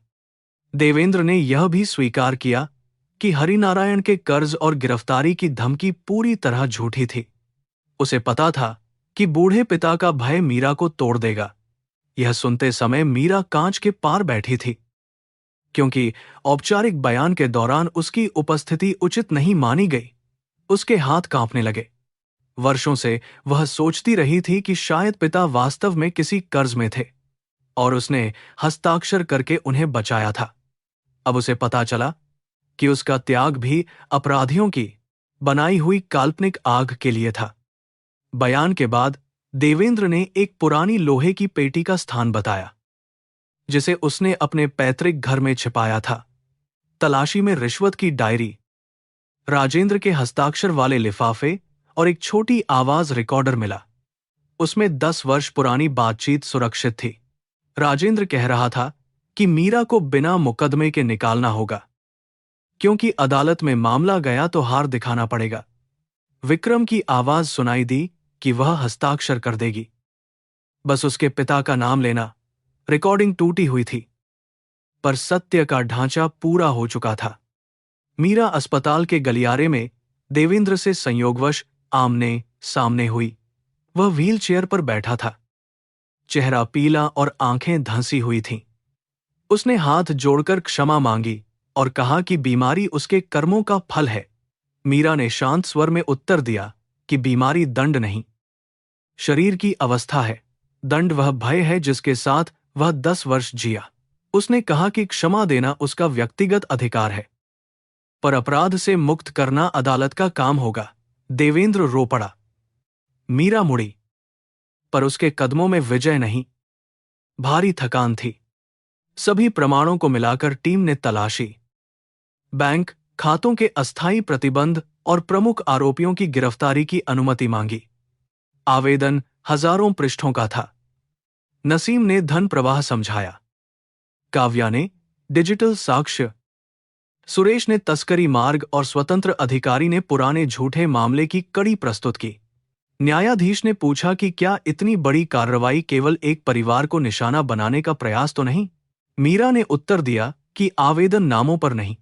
देवेंद्र ने यह भी स्वीकार किया कि हरिनारायण के कर्ज और गिरफ्तारी की धमकी पूरी तरह झूठी थी। उसे पता था कि बूढ़े पिता का भय मीरा को तोड़ देगा। यह सुनते समय मीरा कांच के पार बैठी थी, क्योंकि औपचारिक बयान के दौरान उसकी उपस्थिति उचित नहीं मानी गई। उसके हाथ कांपने लगे। वर्षों से वह सोचती रही थी कि शायद पिता वास्तव में किसी कर्ज में थे और उसने हस्ताक्षर करके उन्हें बचाया था। अब उसे पता चला कि उसका त्याग भी अपराधियों की बनाई हुई काल्पनिक आग के लिए था। बयान के बाद देवेंद्र ने एक पुरानी लोहे की पेटी का स्थान बताया जिसे उसने अपने पैतृक घर में छिपाया था। तलाशी में रिश्वत की डायरी, राजेंद्र के हस्ताक्षर वाले लिफाफे और एक छोटी आवाज रिकॉर्डर मिला। उसमें 10 वर्ष पुरानी बातचीत सुरक्षित थी। राजेंद्र कह रहा था कि मीरा को बिना मुकदमे के निकालना होगा, क्योंकि अदालत में मामला गया तो हार दिखाना पड़ेगा। विक्रम की आवाज सुनाई दी कि वह हस्ताक्षर कर देगी, बस उसके पिता का नाम लेना। रिकॉर्डिंग टूटी हुई थी, पर सत्य का ढांचा पूरा हो चुका था। मीरा अस्पताल के गलियारे में देवेंद्र से संयोगवश आमने सामने हुई। वह व्हीलचेयर पर बैठा था, चेहरा पीला और आंखें धंसी हुई थीं। उसने हाथ जोड़कर क्षमा मांगी और कहा कि बीमारी उसके कर्मों का फल है। मीरा ने शांत स्वर में उत्तर दिया कि बीमारी दंड नहीं, शरीर की अवस्था है। दंड वह भय है जिसके साथ वह 10 वर्ष जिया। उसने कहा कि क्षमा देना उसका व्यक्तिगत अधिकार है, पर अपराध से मुक्त करना अदालत का काम होगा। देवेंद्र रो पड़ा। मीरा मुड़ी, पर उसके कदमों में विजय नहीं, भारी थकान थी। सभी प्रमाणों को मिलाकर टीम ने तलाशी, बैंक खातों के अस्थायी प्रतिबंध और प्रमुख आरोपियों की गिरफ्तारी की अनुमति मांगी। आवेदन हजारों पृष्ठों का था। नसीम ने धन प्रवाह समझाया, काव्या ने डिजिटल साक्ष्य, सुरेश ने तस्करी मार्ग और स्वतंत्र अधिकारी ने पुराने झूठे मामले की कड़ी प्रस्तुत की। न्यायाधीश ने पूछा कि क्या इतनी बड़ी कार्रवाई केवल एक परिवार को निशाना बनाने का प्रयास तो नहीं? मीरा ने उत्तर दिया कि आवेदन नामों पर नहीं,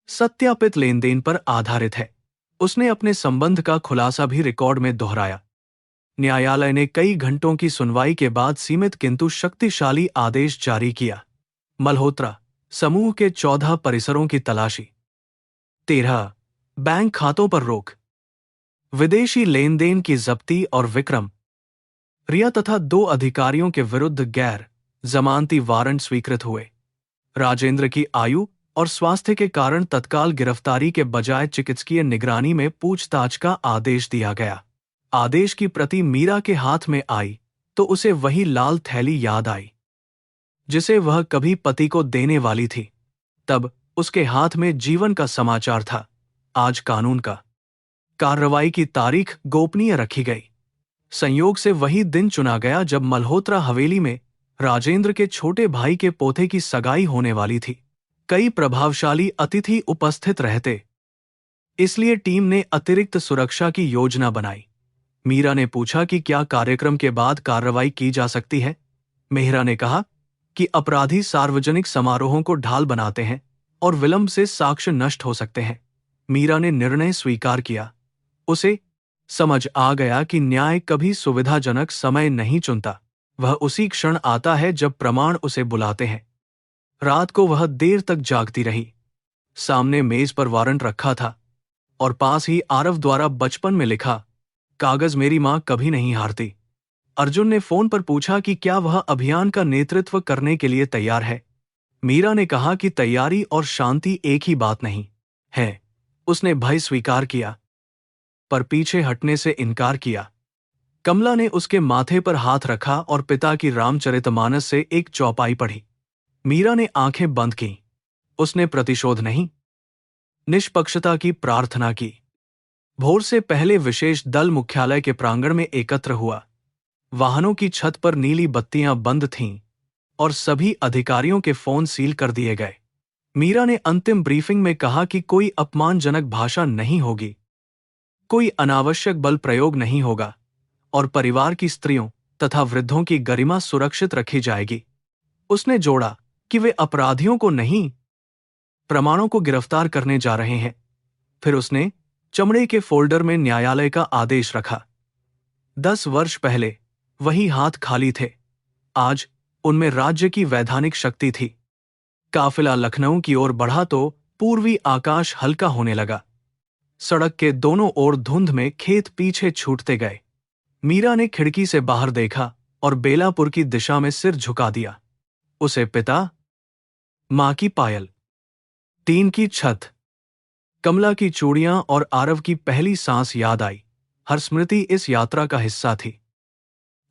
सत्यापित लेनदेन पर आधारित है। उसने अपने संबंध का खुलासा भी रिकॉर्ड में दोहराया। न्यायालय ने कई घंटों की सुनवाई के बाद सीमित किंतु शक्तिशाली आदेश जारी किया। मल्होत्रा समूह के 14 परिसरों की तलाशी, 13 बैंक खातों पर रोक, विदेशी लेनदेन की जब्ती और विक्रम, रिया तथा 2 अधिकारियों के विरुद्ध गैर जमानती वारंट स्वीकृत हुए। राजेंद्र की आयु और स्वास्थ्य के कारण तत्काल गिरफ्तारी के बजाय चिकित्सकीय निगरानी में पूछताछ का आदेश दिया गया। आदेश की प्रति मीरा के हाथ में आई तो उसे वही लाल थैली याद आई जिसे वह कभी पति को देने वाली थी। तब उसके हाथ में जीवन का समाचार था, आज कानून का। कार्रवाई की तारीख गोपनीय रखी गई। संयोग से वही दिन चुना गया जब मल्होत्रा हवेली में राजेंद्र के छोटे भाई के पोते की सगाई होने वाली थी। कई प्रभावशाली अतिथि उपस्थित रहते, इसलिए टीम ने अतिरिक्त सुरक्षा की योजना बनाई। मीरा ने पूछा कि क्या कार्यक्रम के बाद कार्रवाई की जा सकती है। मेहरा ने कहा कि अपराधी सार्वजनिक समारोहों को ढाल बनाते हैं और विलंब से साक्ष्य नष्ट हो सकते हैं। मीरा ने निर्णय स्वीकार किया। उसे समझ आ गया कि न्याय कभी सुविधाजनक समय नहीं चुनता, वह उसी क्षण आता है जब प्रमाण उसे बुलाते हैं। रात को वह देर तक जागती रही। सामने मेज पर वारंट रखा था और पास ही आरव द्वारा बचपन में लिखा कागज मेरी मां कभी नहीं हारती। अर्जुन ने फोन पर पूछा कि क्या वह अभियान का नेतृत्व करने के लिए तैयार है। मीरा ने कहा कि तैयारी और शांति एक ही बात नहीं है। उसने भय स्वीकार किया, पर पीछे हटने से इनकार किया। कमला ने उसके माथे पर हाथ रखा और पिता की रामचरितमानस से एक चौपाई पढ़ी। मीरा ने आंखें बंद की। उसने प्रतिशोध नहीं, निष्पक्षता की प्रार्थना की। भोर से पहले विशेष दल मुख्यालय के प्रांगण में एकत्र हुआ। वाहनों की छत पर नीली बत्तियां बंद थीं और सभी अधिकारियों के फोन सील कर दिए गए। मीरा ने अंतिम ब्रीफिंग में कहा कि कोई अपमानजनक भाषा नहीं होगी, कोई अनावश्यक बल प्रयोग नहीं होगा और परिवार की स्त्रियों तथा वृद्धों की गरिमा सुरक्षित रखी जाएगी। उसने जोड़ा कि वे अपराधियों को नहीं, प्रमाणों को गिरफ्तार करने जा रहे हैं। फिर उसने चमड़े के फोल्डर में न्यायालय का आदेश रखा। 10 वर्ष पहले वही हाथ खाली थे, आज उनमें राज्य की वैधानिक शक्ति थी। काफिला लखनऊ की ओर बढ़ा तो पूर्वी आकाश हल्का होने लगा। सड़क के दोनों ओर धुंध में खेत पीछे छूटते गए। मीरा ने खिड़की से बाहर देखा और बेलापुर की दिशा में सिर झुका दिया। उसे पिता, मां की पायल, टीन की छत, कमला की चूड़ियां और आरव की पहली सांस याद आई। हर स्मृति इस यात्रा का हिस्सा थी।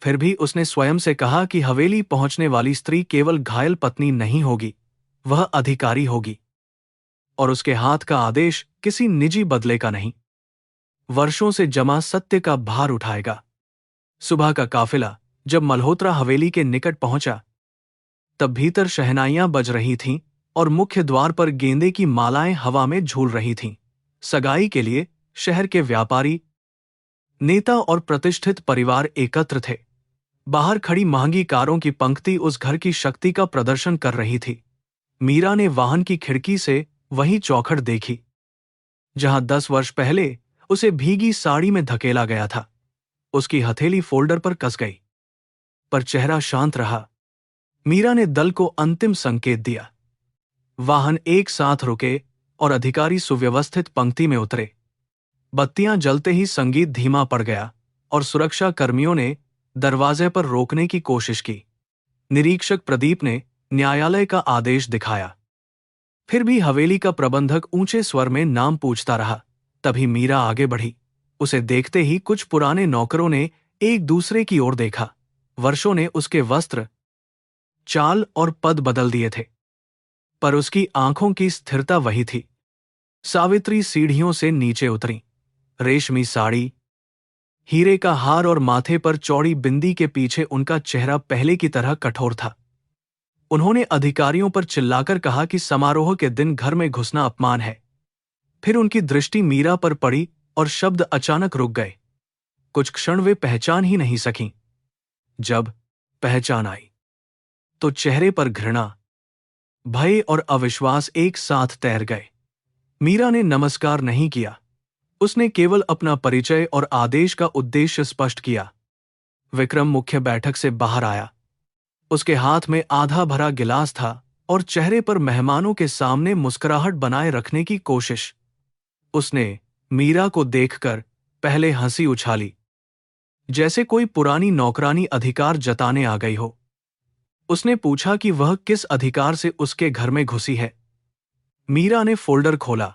फिर भी उसने स्वयं से कहा कि हवेली पहुंचने वाली स्त्री केवल घायल पत्नी नहीं होगी, वह अधिकारी होगी और उसके हाथ का आदेश किसी निजी बदले का नहीं, वर्षों से जमा सत्य का भार उठाएगा। सुबह का काफिला जब मल्होत्रा हवेली के निकट पहुंचा तब भीतर शहनाइयां बज रही थीं और मुख्य द्वार पर गेंदे की मालाएं हवा में झूल रही थीं। सगाई के लिए शहर के व्यापारी, नेता और प्रतिष्ठित परिवार एकत्र थे। बाहर खड़ी महंगी कारों की पंक्ति उस घर की शक्ति का प्रदर्शन कर रही थी। मीरा ने वाहन की खिड़की से वही चौखट देखी जहां 10 वर्ष पहले उसे भीगी साड़ी में धकेला गया था। उसकी हथेली फोल्डर पर कस गई, पर चेहरा शांत रहा। मीरा ने दल को अंतिम संकेत दिया। वाहन एक साथ रुके और अधिकारी सुव्यवस्थित पंक्ति में उतरे। बत्तियां जलते ही संगीत धीमा पड़ गया और सुरक्षा कर्मियों ने दरवाजे पर रोकने की कोशिश की। निरीक्षक प्रदीप ने न्यायालय का आदेश दिखाया। फिर भी हवेली का प्रबंधक ऊंचे स्वर में नाम पूछता रहा। तभी मीरा आगे बढ़ी। उसे देखते ही कुछ पुराने नौकरों ने एक दूसरे की ओर देखा। वर्षों ने उसके वस्त्र, चाल और पद बदल दिए थे, पर उसकी आंखों की स्थिरता वही थी। सावित्री सीढ़ियों से नीचे उतरी। रेशमी साड़ी, हीरे का हार और माथे पर चौड़ी बिंदी के पीछे उनका चेहरा पहले की तरह कठोर था। उन्होंने अधिकारियों पर चिल्लाकर कहा कि समारोह के दिन घर में घुसना अपमान है। फिर उनकी दृष्टि मीरा पर पड़ी और शब्द अचानक रुक गए। कुछ क्षण वे पहचान ही नहीं सकीं। जब पहचान आई तो चेहरे पर घृणा, भय और अविश्वास एक साथ तैर गए। मीरा ने नमस्कार नहीं किया। उसने केवल अपना परिचय और आदेश का उद्देश्य स्पष्ट किया। विक्रम मुख्य बैठक से बाहर आया। उसके हाथ में आधा भरा गिलास था और चेहरे पर मेहमानों के सामने मुस्कुराहट बनाए रखने की कोशिश। उसने मीरा को देखकर पहले हंसी उछाली, जैसे कोई पुरानी नौकरानी अधिकार जताने आ गई हो। उसने पूछा कि वह किस अधिकार से उसके घर में घुसी है। मीरा ने फोल्डर खोला,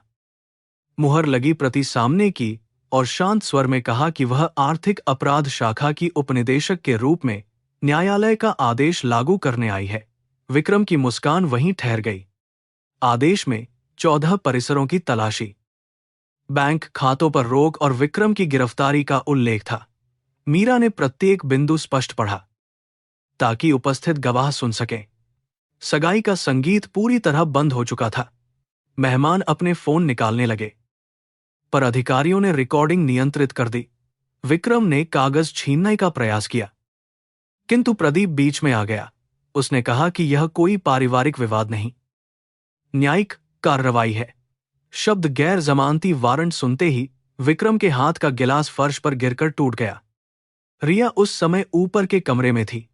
मुहर लगी प्रति सामने की और शांत स्वर में कहा कि वह आर्थिक अपराध शाखा की उपनिदेशक के रूप में न्यायालय का आदेश लागू करने आई है। विक्रम की मुस्कान वहीं ठहर गई। आदेश में 14 परिसरों की तलाशी, बैंक खातों पर रोक और विक्रम की गिरफ्तारी का उल्लेख था। मीरा ने प्रत्येक बिंदु स्पष्ट पढ़ा ताकि उपस्थित गवाह सुन सकें। सगाई का संगीत पूरी तरह बंद हो चुका था। मेहमान अपने फोन निकालने लगे, पर अधिकारियों ने रिकॉर्डिंग नियंत्रित कर दी। विक्रम ने कागज छीनने का प्रयास किया, किंतु प्रदीप बीच में आ गया। उसने कहा कि यह कोई पारिवारिक विवाद नहीं, न्यायिक कार्रवाई है। शब्द गैर जमानती वारंट सुनते ही विक्रम के हाथ का गिलास फर्श पर गिरकर टूट गया। रिया उस समय ऊपर के कमरे में थी।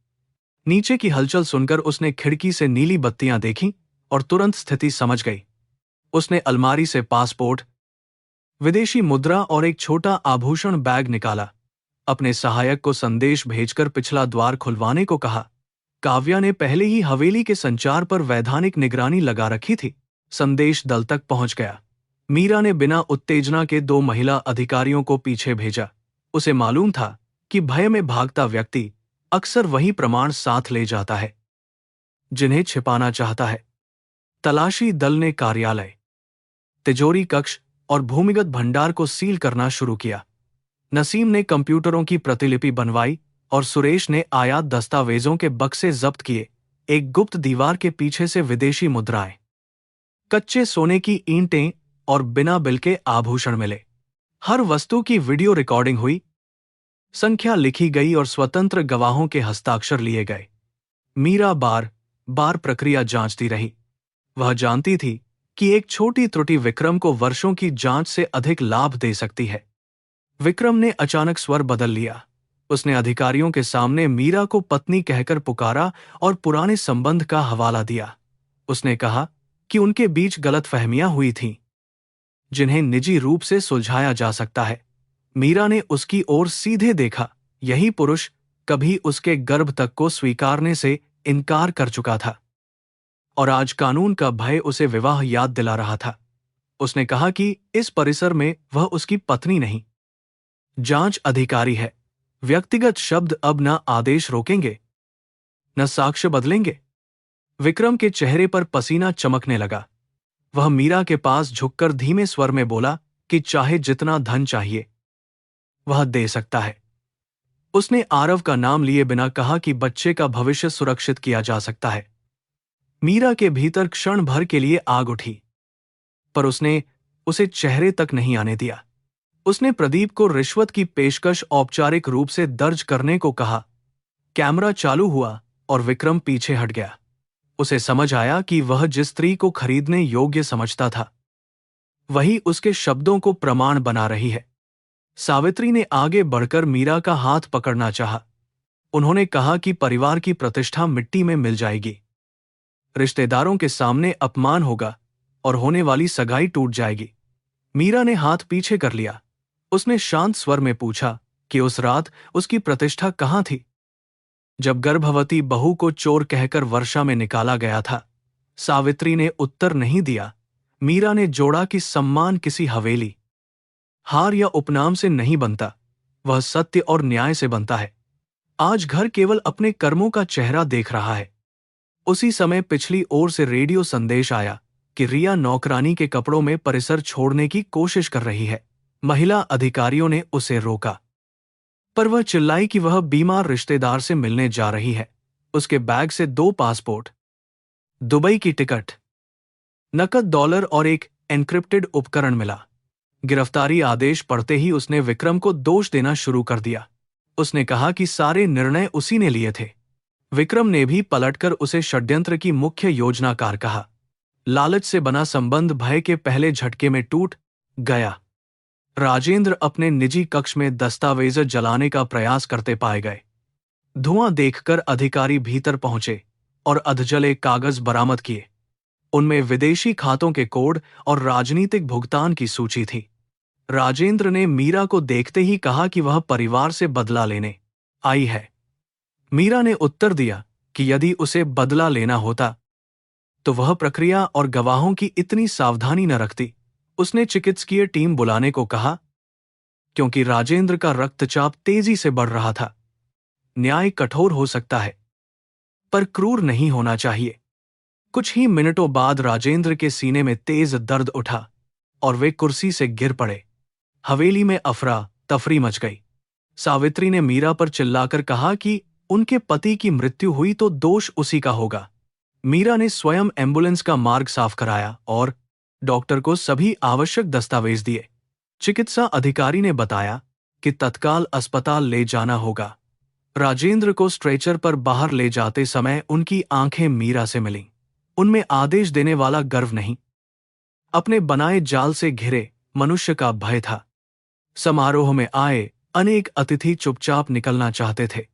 नीचे की हलचल सुनकर उसने खिड़की से नीली बत्तियां देखी और तुरंत स्थिति समझ गई। उसने अलमारी से पासपोर्ट, विदेशी मुद्रा और एक छोटा आभूषण बैग निकाला। अपने सहायक को संदेश भेजकर पिछला द्वार खुलवाने को कहा। काव्या ने पहले ही हवेली के संचार पर वैधानिक निगरानी लगा रखी थी। संदेश दल तक पहुंच गया। मीरा ने बिना उत्तेजना के 2 महिला अधिकारियों को पीछे भेजा। उसे मालूम था कि भय में भागता व्यक्ति अक्सर वही प्रमाण साथ ले जाता है जिन्हें छिपाना चाहता है। तलाशी दल ने कार्यालय, तिजोरी कक्ष और भूमिगत भंडार को सील करना शुरू किया। नसीम ने कंप्यूटरों की प्रतिलिपि बनवाई और सुरेश ने आयात दस्तावेजों के बक्से जब्त किए। एक गुप्त दीवार के पीछे से विदेशी मुद्राएं, कच्चे सोने की ईंटें और बिना बिल के आभूषण मिले। हर वस्तु की वीडियो रिकॉर्डिंग हुई, संख्या लिखी गई और स्वतंत्र गवाहों के हस्ताक्षर लिए गए। मीरा बार बार प्रक्रिया जांचती रही। वह जानती थी कि एक छोटी त्रुटि विक्रम को वर्षों की जांच से अधिक लाभ दे सकती है। विक्रम ने अचानक स्वर बदल लिया। उसने अधिकारियों के सामने मीरा को पत्नी कहकर पुकारा और पुराने संबंध का हवाला दिया। उसने कहा कि उनके बीच गलतफहमियां हुई थीं, जिन्हें निजी रूप से सुलझाया जा सकता है। मीरा ने उसकी ओर सीधे देखा। यही पुरुष कभी उसके गर्भ तक को स्वीकारने से इनकार कर चुका था और आज कानून का भय उसे विवाह याद दिला रहा था। उसने कहा कि इस परिसर में वह उसकी पत्नी नहीं, जांच अधिकारी है। व्यक्तिगत शब्द अब न आदेश रोकेंगे, न साक्ष्य बदलेंगे। विक्रम के चेहरे पर पसीना चमकने लगा। वह मीरा के पास झुककर धीमे स्वर में बोला कि चाहे जितना धन चाहिए वह दे सकता है। उसने आरव का नाम लिए बिना कहा कि बच्चे का भविष्य सुरक्षित किया जा सकता है। मीरा के भीतर क्षण भर के लिए आग उठी, पर उसने उसे चेहरे तक नहीं आने दिया। उसने प्रदीप को रिश्वत की पेशकश औपचारिक रूप से दर्ज करने को कहा। कैमरा चालू हुआ और विक्रम पीछे हट गया। उसे समझ आया कि वह जिस स्त्री को खरीदने योग्य समझता था वही उसके शब्दों को प्रमाण बना रही है। सावित्री ने आगे बढ़कर मीरा का हाथ पकड़ना चाहा। उन्होंने कहा कि परिवार की प्रतिष्ठा मिट्टी में मिल जाएगी, रिश्तेदारों के सामने अपमान होगा और होने वाली सगाई टूट जाएगी। मीरा ने हाथ पीछे कर लिया। उसने शांत स्वर में पूछा कि उस रात उसकी प्रतिष्ठा कहाँ थी, जब गर्भवती बहू को चोर कहकर वर्षा में निकाला गया था। सावित्री ने उत्तर नहीं दिया। मीरा ने जोड़ा कि सम्मान किसी हवेली, हार या उपनाम से नहीं बनता, वह सत्य और न्याय से बनता है। आज घर केवल अपने कर्मों का चेहरा देख रहा है। उसी समय पिछली ओर से रेडियो संदेश आया कि रिया नौकरानी के कपड़ों में परिसर छोड़ने की कोशिश कर रही है। महिला अधिकारियों ने उसे रोका, पर वह चिल्लाई कि वह बीमार रिश्तेदार से मिलने जा रही है। उसके बैग से 2 पासपोर्ट, दुबई की टिकट, नकद डॉलर और एक एन्क्रिप्टेड उपकरण मिला। गिरफ्तारी आदेश पढ़ते ही उसने विक्रम को दोष देना शुरू कर दिया। उसने कहा कि सारे निर्णय उसी ने लिए थे। विक्रम ने भी पलटकर उसे षड्यंत्र की मुख्य योजनाकार कहा। लालच से बना संबंध भय के पहले झटके में टूट गया। राजेंद्र अपने निजी कक्ष में दस्तावेज जलाने का प्रयास करते पाए गए। धुआं देखकर अधिकारी भीतर पहुंचे और अधजले कागज बरामद किए। उनमें विदेशी खातों के कोड और राजनीतिक भुगतान की सूची थी। राजेंद्र ने मीरा को देखते ही कहा कि वह परिवार से बदला लेने आई है। मीरा ने उत्तर दिया कि यदि उसे बदला लेना होता तो वह प्रक्रिया और गवाहों की इतनी सावधानी न रखती। उसने चिकित्सकीय टीम बुलाने को कहा, क्योंकि राजेंद्र का रक्तचाप तेजी से बढ़ रहा था। न्याय कठोर हो सकता है, पर क्रूर नहीं होना चाहिए। कुछ ही मिनटों बाद राजेंद्र के सीने में तेज दर्द उठा और वे कुर्सी से गिर पड़े। हवेली में अफरा तफरी मच गई। सावित्री ने मीरा पर चिल्लाकर कहा कि उनके पति की मृत्यु हुई तो दोष उसी का होगा। मीरा ने स्वयं एम्बुलेंस का मार्ग साफ कराया और डॉक्टर को सभी आवश्यक दस्तावेज दिए। चिकित्सा अधिकारी ने बताया कि तत्काल अस्पताल ले जाना होगा। राजेंद्र को स्ट्रेचर पर बाहर ले जाते समय उनकी आंखें मीरा से मिलीं। उनमें आदेश देने वाला गर्व नहीं, अपने बनाए जाल से घिरे मनुष्य का भय था। समारोह में आए अनेक अतिथि चुपचाप निकलना चाहते थे,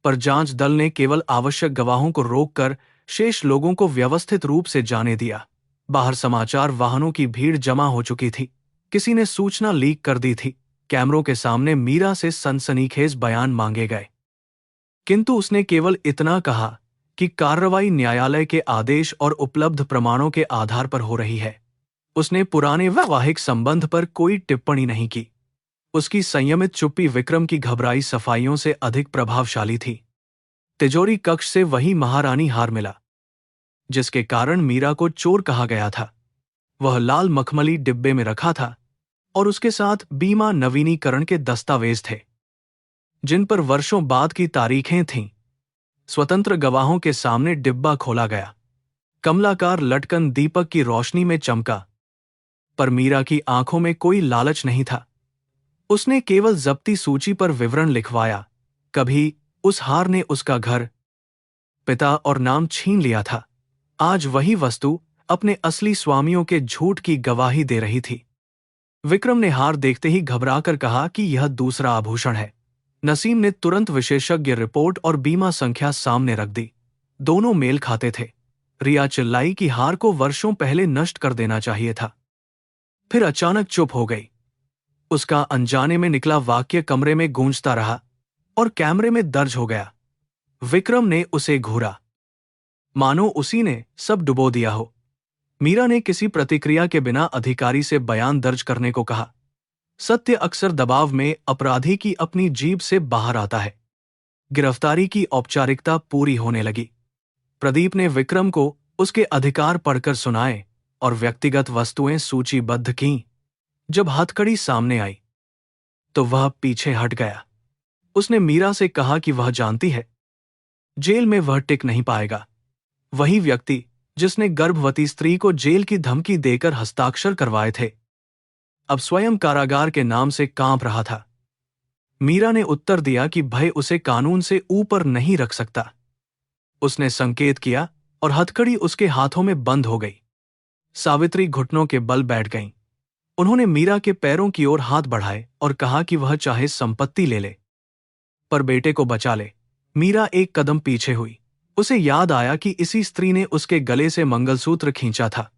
पर जांच दल ने केवल आवश्यक गवाहों को रोककर शेष लोगों को व्यवस्थित रूप से जाने दिया। बाहर समाचार वाहनों की भीड़ जमा हो चुकी थी। किसी ने सूचना लीक कर दी थी। कैमरों के सामने मीरा से सनसनीखेज बयान मांगे गए, किंतु उसने केवल इतना कहा कि कार्रवाई न्यायालय के आदेश और उपलब्ध प्रमाणों के आधार पर हो रही है। उसने पुराने वैवाहिक संबंध पर कोई टिप्पणी नहीं की। उसकी संयमित चुप्पी विक्रम की घबराई सफाइयों से अधिक प्रभावशाली थी। तिजोरी कक्ष से वही महारानी हार मिला जिसके कारण मीरा को चोर कहा गया था। वह लाल मखमली डिब्बे में रखा था और उसके साथ बीमा नवीनीकरण के दस्तावेज थे, जिन पर वर्षों बाद की तारीखें थीं। स्वतंत्र गवाहों के सामने डिब्बा खोला गया। कमलाकार लटकन दीपक की रोशनी में चमका, पर मीरा की आंखों में कोई लालच नहीं था। उसने केवल जब्ती सूची पर विवरण लिखवाया। कभी उस हार ने उसका घर, पिता और नाम छीन लिया था। आज वही वस्तु अपने असली स्वामियों के झूठ की गवाही दे रही थी। विक्रम ने हार देखते ही घबराकर कहा कि यह दूसरा आभूषण है। नसीम ने तुरंत विशेषज्ञ रिपोर्ट और बीमा संख्या सामने रख दी। दोनों मेल खाते थे। रिया चिल्लाई कि हार को वर्षों पहले नष्ट कर देना चाहिए था। फिर अचानक चुप हो गई। उसका अनजाने में निकला वाक्य कमरे में गूंजता रहा और कैमरे में दर्ज हो गया। विक्रम ने उसे घूरा, मानो उसी ने सब डुबो दिया हो। मीरा ने किसी प्रतिक्रिया के बिना अधिकारी से बयान दर्ज करने को कहा। सत्य अक्सर दबाव में अपराधी की अपनी जीभ से बाहर आता है। गिरफ्तारी की औपचारिकता पूरी होने लगी। प्रदीप ने विक्रम को उसके अधिकार पढ़कर सुनाए और व्यक्तिगत वस्तुएं सूचीबद्ध कीं। जब हथकड़ी सामने आई तो वह पीछे हट गया। उसने मीरा से कहा कि वह जानती है, जेल में वह टिक नहीं पाएगा। वही व्यक्ति जिसने गर्भवती स्त्री को जेल की धमकी देकर हस्ताक्षर करवाए थे, अब स्वयं कारागार के नाम से कांप रहा था। मीरा ने उत्तर दिया कि भय उसे कानून से ऊपर नहीं रख सकता। उसने संकेत किया और हथकड़ी उसके हाथों में बंद हो गई। सावित्री घुटनों के बल बैठ गईं। उन्होंने मीरा के पैरों की ओर हाथ बढ़ाए और कहा कि वह चाहे संपत्ति ले ले, पर बेटे को बचा ले। मीरा एक कदम पीछे हुई। उसे याद आया कि इसी स्त्री ने उसके गले से मंगलसूत्र खींचा था।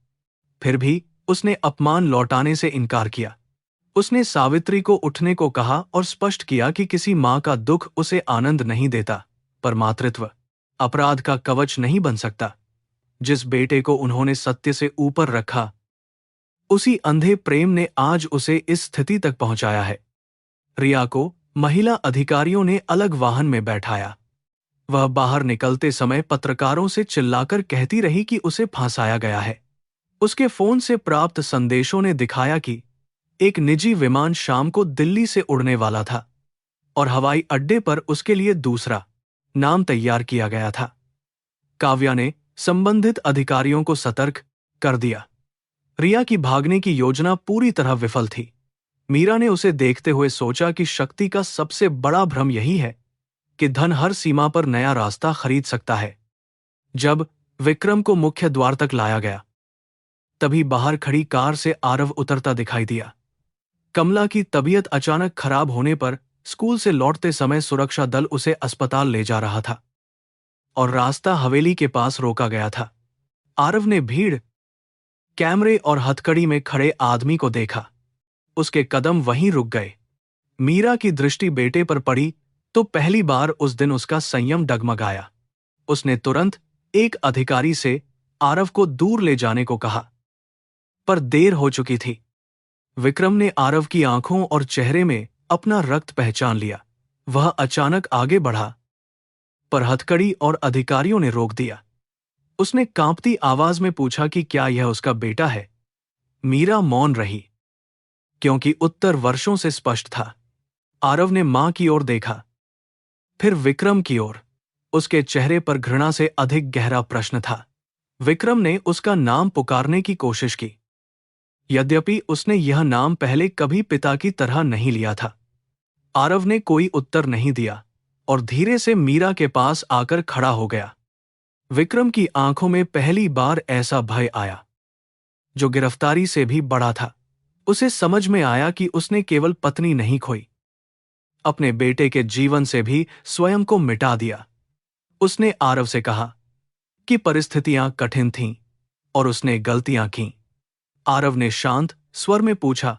फिर भी उसने अपमान लौटाने से इनकार किया। उसने सावित्री को उठने को कहा और स्पष्ट किया कि किसी मां का दुख उसे आनंद नहीं देता, पर मातृत्व अपराध का कवच नहीं बन सकता। जिस बेटे को उन्होंने सत्य से ऊपर रखा, उसी अंधे प्रेम ने आज उसे इस स्थिति तक पहुंचाया है। रिया को महिला अधिकारियों ने अलग वाहन में बैठाया। वह बाहर निकलते समय पत्रकारों से चिल्लाकर कहती रही कि उसे फांसाया गया है। उसके फोन से प्राप्त संदेशों ने दिखाया कि एक निजी विमान शाम को दिल्ली से उड़ने वाला था और हवाई अड्डे पर उसके लिए दूसरा नाम तैयार किया गया था। काव्या ने संबंधित अधिकारियों को सतर्क कर दिया। रिया की भागने की योजना पूरी तरह विफल थी। मीरा ने उसे देखते हुए सोचा कि शक्ति का सबसे बड़ा भ्रम यही है कि धन हर सीमा पर नया रास्ता खरीद सकता है। जब विक्रम को मुख्य द्वार तक लाया गया, तभी बाहर खड़ी कार से आरव उतरता दिखाई दिया। कमला की तबीयत अचानक खराब होने पर स्कूल से लौटते समय सुरक्षा दल उसे अस्पताल ले जा रहा था और रास्ता हवेली के पास रोका गया था। आरव ने भीड़, कैमरे और हथकड़ी में खड़े आदमी को देखा। उसके कदम वहीं रुक गए। मीरा की दृष्टि बेटे पर पड़ी तो पहली बार उस दिन उसका संयम डगमगाया। उसने तुरंत एक अधिकारी से आरव को दूर ले जाने को कहा, पर देर हो चुकी थी। विक्रम ने आरव की आंखों और चेहरे में अपना रक्त पहचान लिया। वह अचानक आगे बढ़ा, पर हथकड़ी और अधिकारियों ने रोक दिया। उसने कांपती आवाज में पूछा कि क्या यह उसका बेटा है। मीरा मौन रही, क्योंकि उत्तर वर्षों से स्पष्ट था। आरव ने मां की ओर देखा, फिर विक्रम की ओर। उसके चेहरे पर घृणा से अधिक गहरा प्रश्न था। विक्रम ने उसका नाम पुकारने की कोशिश की, यद्यपि उसने यह नाम पहले कभी पिता की तरह नहीं लिया था। आरव ने कोई उत्तर नहीं दिया और धीरे से मीरा के पास आकर खड़ा हो गया। विक्रम की आंखों में पहली बार ऐसा भय आया जो गिरफ्तारी से भी बड़ा था। उसे समझ में आया कि उसने केवल पत्नी नहीं खोई, अपने बेटे के जीवन से भी स्वयं को मिटा दिया। उसने आरव से कहा कि परिस्थितियां कठिन थीं और उसने गलतियां की। आरव ने शांत स्वर में पूछा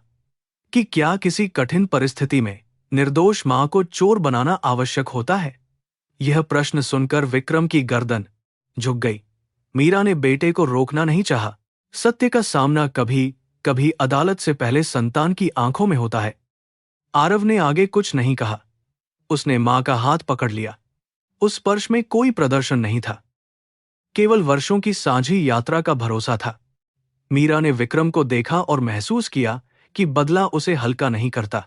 कि क्या किसी कठिन परिस्थिति में निर्दोष मां को चोर बनाना आवश्यक होता है। यह प्रश्न सुनकर विक्रम की गर्दन झुक गई। मीरा ने बेटे को रोकना नहीं चाहा। सत्य का सामना कभी कभी अदालत से पहले संतान की आंखों में होता है। आरव ने आगे कुछ नहीं कहा। उसने मां का हाथ पकड़ लिया। उस स्पर्श में कोई प्रदर्शन नहीं था, केवल वर्षों की साझी यात्रा का भरोसा था। मीरा ने विक्रम को देखा और महसूस किया कि बदला उसे हल्का नहीं करता।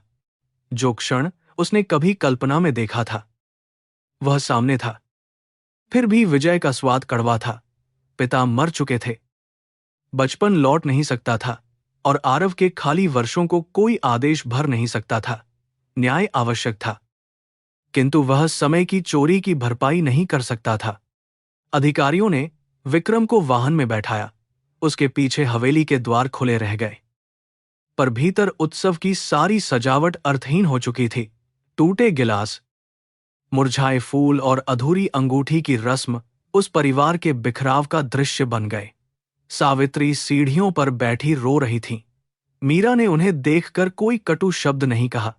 जो क्षण उसने कभी कल्पना में देखा था, वह सामने था। फिर भी विजय का स्वाद कड़वा था। पिता मर चुके थे, बचपन लौट नहीं सकता था और आरव के खाली वर्षों को कोई आदेश भर नहीं सकता था। न्याय आवश्यक था, किंतु वह समय की चोरी की भरपाई नहीं कर सकता था। अधिकारियों ने विक्रम को वाहन में बैठाया। उसके पीछे हवेली के द्वार खुले रह गए, पर भीतर उत्सव की सारी सजावट अर्थहीन हो चुकी थी। टूटे गिलास, मुरझाए फूल और अधूरी अंगूठी की रस्म उस परिवार के बिखराव का दृश्य बन गए। सावित्री सीढ़ियों पर बैठी रो रही थी। मीरा ने उन्हें देखकर कोई कटु शब्द नहीं कहा।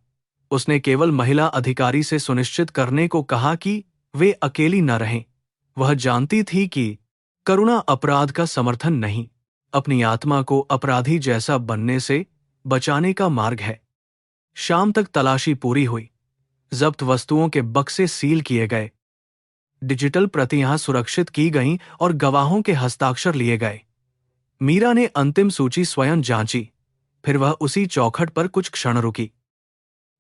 उसने केवल महिला अधिकारी से सुनिश्चित करने को कहा कि वे अकेली न रहें। वह जानती थी कि करुणा अपराध का समर्थन नहीं, अपनी आत्मा को अपराधी जैसा बनने से बचाने का मार्ग है। शाम तक तलाशी पूरी हुई। जब्त वस्तुओं के बक्से सील किए गए, डिजिटल प्रतियां सुरक्षित की गईं और गवाहों के हस्ताक्षर लिए गए। मीरा ने अंतिम सूची स्वयं जांची, फिर वह उसी चौखट पर कुछ क्षण रुकी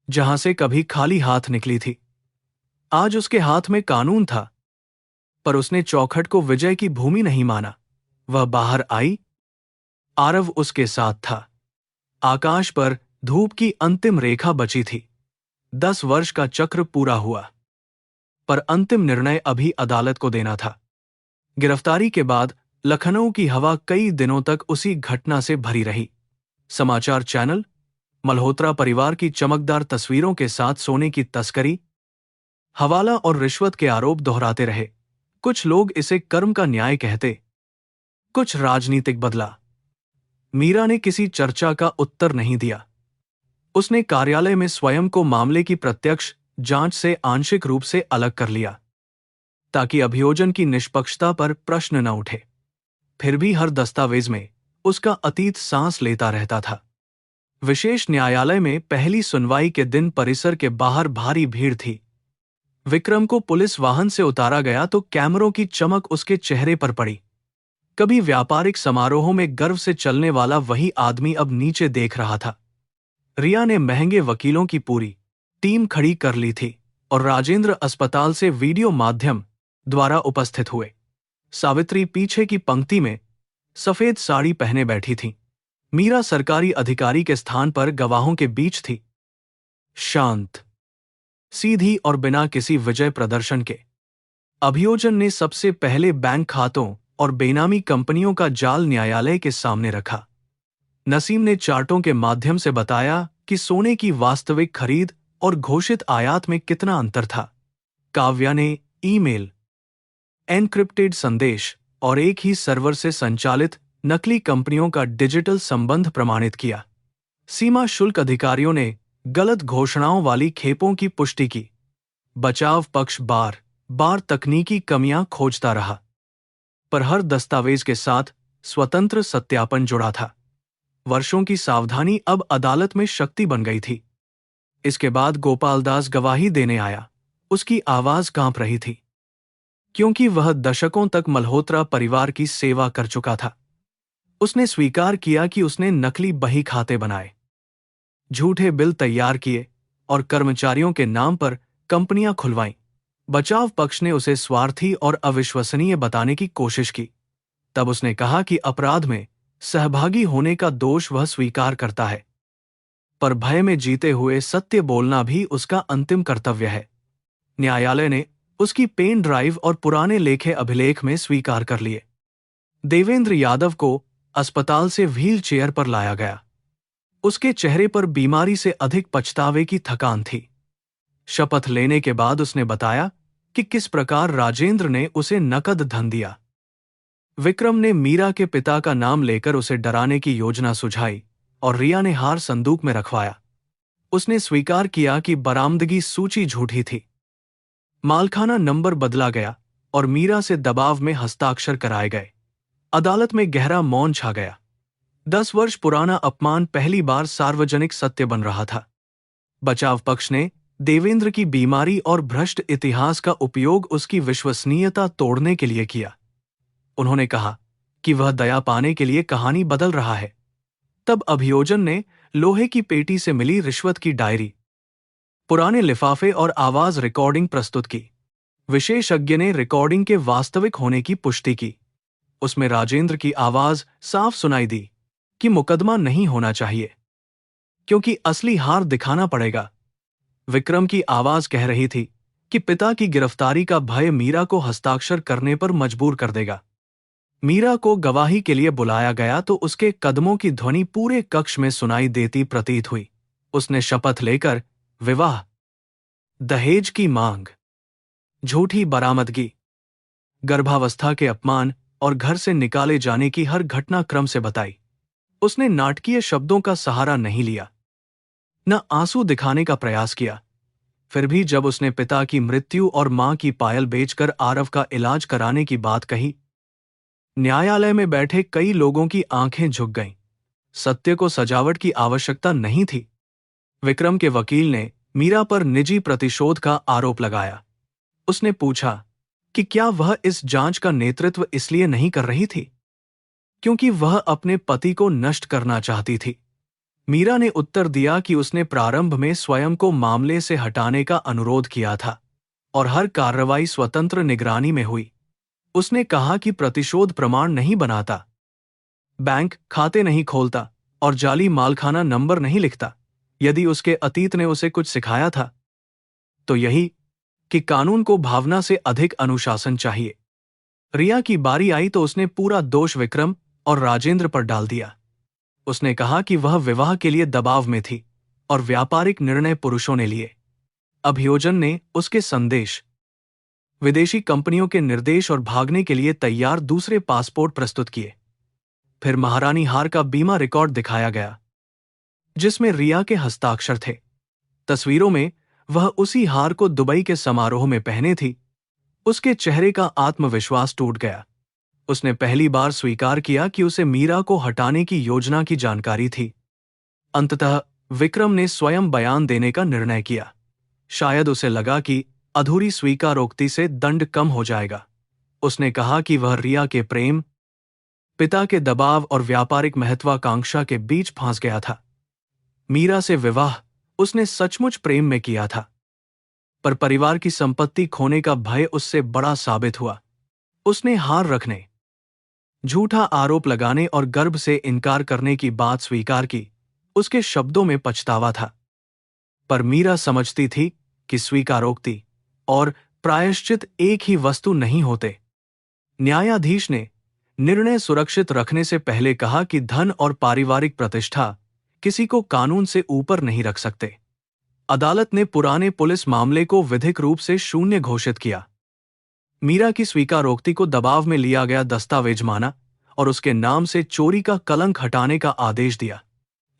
जहां से कभी खाली हाथ निकली थी। आज उसके हाथ में कानून था, पर उसने चौखट को विजय की भूमि नहीं माना। वह बाहर आई। आरव उसके साथ था। आकाश पर धूप की अंतिम रेखा बची थी। 10 वर्ष का चक्र पूरा हुआ, पर अंतिम निर्णय अभी अदालत को देना था। गिरफ्तारी के बाद लखनऊ की हवा कई दिनों तक उसी घटना से भरी रही। समाचार चैनल मल्होत्रा परिवार की चमकदार तस्वीरों के साथ सोने की तस्करी, हवाला और रिश्वत के आरोप दोहराते रहे। कुछ लोग इसे कर्म का न्याय कहते, कुछ राजनीतिक बदला। मीरा ने किसी चर्चा का उत्तर नहीं दिया। उसने कार्यालय में स्वयं को मामले की प्रत्यक्ष जांच से आंशिक रूप से अलग कर लिया, ताकि अभियोजन की निष्पक्षता पर प्रश्न न उठे। फिर भी हर दस्तावेज में उसका अतीत सांस लेता रहता था। विशेष न्यायालय में पहली सुनवाई के दिन परिसर के बाहर भारी भीड़ थी। विक्रम को पुलिस वाहन से उतारा गया तो कैमरों की चमक उसके चेहरे पर पड़ी। कभी व्यापारिक समारोहों में गर्व से चलने वाला वही आदमी अब नीचे देख रहा था। रिया ने महंगे वकीलों की पूरी टीम खड़ी कर ली थी और राजेंद्र अस्पताल से वीडियो माध्यम द्वारा उपस्थित हुए। सावित्री पीछे की पंक्ति में सफेद साड़ी पहने बैठी थी। मीरा सरकारी अधिकारी के स्थान पर गवाहों के बीच थी, शांत, सीधी और बिना किसी विजय प्रदर्शन के। अभियोजन ने सबसे पहले बैंक खातों और बेनामी कंपनियों का जाल न्यायालय के सामने रखा। नसीम ने चार्टों के माध्यम से बताया कि सोने की वास्तविक खरीद और घोषित आयात में कितना अंतर था। काव्या ने ईमेल, एनक्रिप्टेड संदेश और एक ही सर्वर से संचालित नकली कंपनियों का डिजिटल संबंध प्रमाणित किया। सीमा शुल्क अधिकारियों ने गलत घोषणाओं वाली खेपों की पुष्टि की। बचाव पक्ष बार बार तकनीकी कमियां खोजता रहा, पर हर दस्तावेज के साथ स्वतंत्र सत्यापन जुड़ा था। वर्षों की सावधानी अब अदालत में शक्ति बन गई थी। इसके बाद गोपाल दास गवाही देने आया। उसकी आवाज कांप रही थी, क्योंकि वह दशकों तक मल्होत्रा परिवार की सेवा कर चुका था। उसने स्वीकार किया कि उसने नकली बही खाते बनाए, झूठे बिल तैयार किए और कर्मचारियों के नाम पर कंपनियां खुलवाईं। बचाव पक्ष ने उसे स्वार्थी और अविश्वसनीय बताने की कोशिश की। तब उसने कहा कि अपराध में सहभागी होने का दोष वह स्वीकार करता है, पर भय में जीते हुए सत्य बोलना भी उसका अंतिम कर्तव्य है। न्यायालय ने उसकी पेन ड्राइव और पुराने लेखे अभिलेख में स्वीकार कर लिए। देवेंद्र यादव को अस्पताल से व्हील चेयर पर लाया गया। उसके चेहरे पर बीमारी से अधिक पछतावे की थकान थी। शपथ लेने के बाद उसने बताया कि किस प्रकार राजेंद्र ने उसे नकद धन दिया। विक्रम ने मीरा के पिता का नाम लेकर उसे डराने की योजना सुझाई और रिया ने हार संदूक में रखवाया। उसने स्वीकार किया कि बरामदगी सूची झूठी थी। मालखाना नंबर बदला गया और मीरा से दबाव में हस्ताक्षर कराए गए। अदालत में गहरा मौन छा गया। 10 वर्ष पुराना अपमान पहली बार सार्वजनिक सत्य बन रहा था। बचाव पक्ष ने देवेंद्र की बीमारी और भ्रष्ट इतिहास का उपयोग उसकी विश्वसनीयता तोड़ने के लिए किया। उन्होंने कहा कि वह दया पाने के लिए कहानी बदल रहा है। तब अभियोजन ने लोहे की पेटी से मिली रिश्वत की डायरी, पुराने लिफाफे और आवाज रिकॉर्डिंग प्रस्तुत की। विशेषज्ञ ने रिकॉर्डिंग के वास्तविक होने की पुष्टि की। उसमें राजेंद्र की आवाज साफ सुनाई दी कि मुकदमा नहीं होना चाहिए, क्योंकि असली हार दिखाना पड़ेगा। विक्रम की आवाज कह रही थी कि पिता की गिरफ्तारी का भय मीरा को हस्ताक्षर करने पर मजबूर कर देगा। मीरा को गवाही के लिए बुलाया गया तो उसके कदमों की ध्वनि पूरे कक्ष में सुनाई देती प्रतीत हुई। उसने शपथ लेकर विवाह, दहेज की मांग, झूठी बरामदगी, गर्भावस्था के अपमान और घर से निकाले जाने की हर घटना क्रम से बताई। उसने नाटकीय शब्दों का सहारा नहीं लिया, न आंसू दिखाने का प्रयास किया। फिर भी जब उसने पिता की मृत्यु और मां की पायल बेचकर आरव का इलाज कराने की बात कही, न्यायालय में बैठे कई लोगों की आंखें झुक गईं। सत्य को सजावट की आवश्यकता नहीं थी। विक्रम के वकील ने मीरा पर निजी प्रतिशोध का आरोप लगाया। उसने पूछा कि क्या वह इस जांच का नेतृत्व इसलिए नहीं कर रही थी क्योंकि वह अपने पति को नष्ट करना चाहती थी। मीरा ने उत्तर दिया कि उसने प्रारंभ में स्वयं को मामले से हटाने का अनुरोध किया था और हर कार्रवाई स्वतंत्र निगरानी में हुई। उसने कहा कि प्रतिशोध प्रमाण नहीं बनाता, बैंक खाते नहीं खोलता और जाली मालखाना नंबर नहीं लिखता। यदि उसके अतीत ने उसे कुछ सिखाया था तो यही कि कानून को भावना से अधिक अनुशासन चाहिए। रिया की बारी आई तो उसने पूरा दोष विक्रम और राजेंद्र पर डाल दिया। उसने कहा कि वह विवाह के लिए दबाव में थी और व्यापारिक निर्णय पुरुषों ने लिए। अभियोजन ने उसके संदेश, विदेशी कंपनियों के निर्देश और भागने के लिए तैयार दूसरे पासपोर्ट प्रस्तुत किए। फिर महारानी हार का बीमा रिकॉर्ड दिखाया गया जिसमें रिया के हस्ताक्षर थे। तस्वीरों में वह उसी हार को दुबई के समारोह में पहने थी। उसके चेहरे का आत्मविश्वास टूट गया। उसने पहली बार स्वीकार किया कि उसे मीरा को हटाने की योजना की जानकारी थी। अंततः विक्रम ने स्वयं बयान देने का निर्णय किया। शायद उसे लगा कि अधूरी स्वीकारोक्ति से दंड कम हो जाएगा। उसने कहा कि वह रिया के प्रेम, पिता के दबाव और व्यापारिक महत्वाकांक्षा के बीच फंस गया था। मीरा से विवाह उसने सचमुच प्रेम में किया था, पर परिवार की संपत्ति खोने का भय उससे बड़ा साबित हुआ। उसने हार रखने, झूठा आरोप लगाने और गर्भ से इनकार करने की बात स्वीकार की। उसके शब्दों में पछतावा था, पर मीरा समझती थी कि स्वीकारोक्ति और प्रायश्चित एक ही वस्तु नहीं होते। न्यायाधीश ने निर्णय सुरक्षित रखने से पहले कहा कि धन और पारिवारिक प्रतिष्ठा किसी को कानून से ऊपर नहीं रख सकते। अदालत ने पुराने पुलिस मामले को विधिक रूप से शून्य घोषित किया। मीरा की स्वीकारोक्ति को दबाव में लिया गया दस्तावेज माना और उसके नाम से चोरी का कलंक हटाने का आदेश दिया।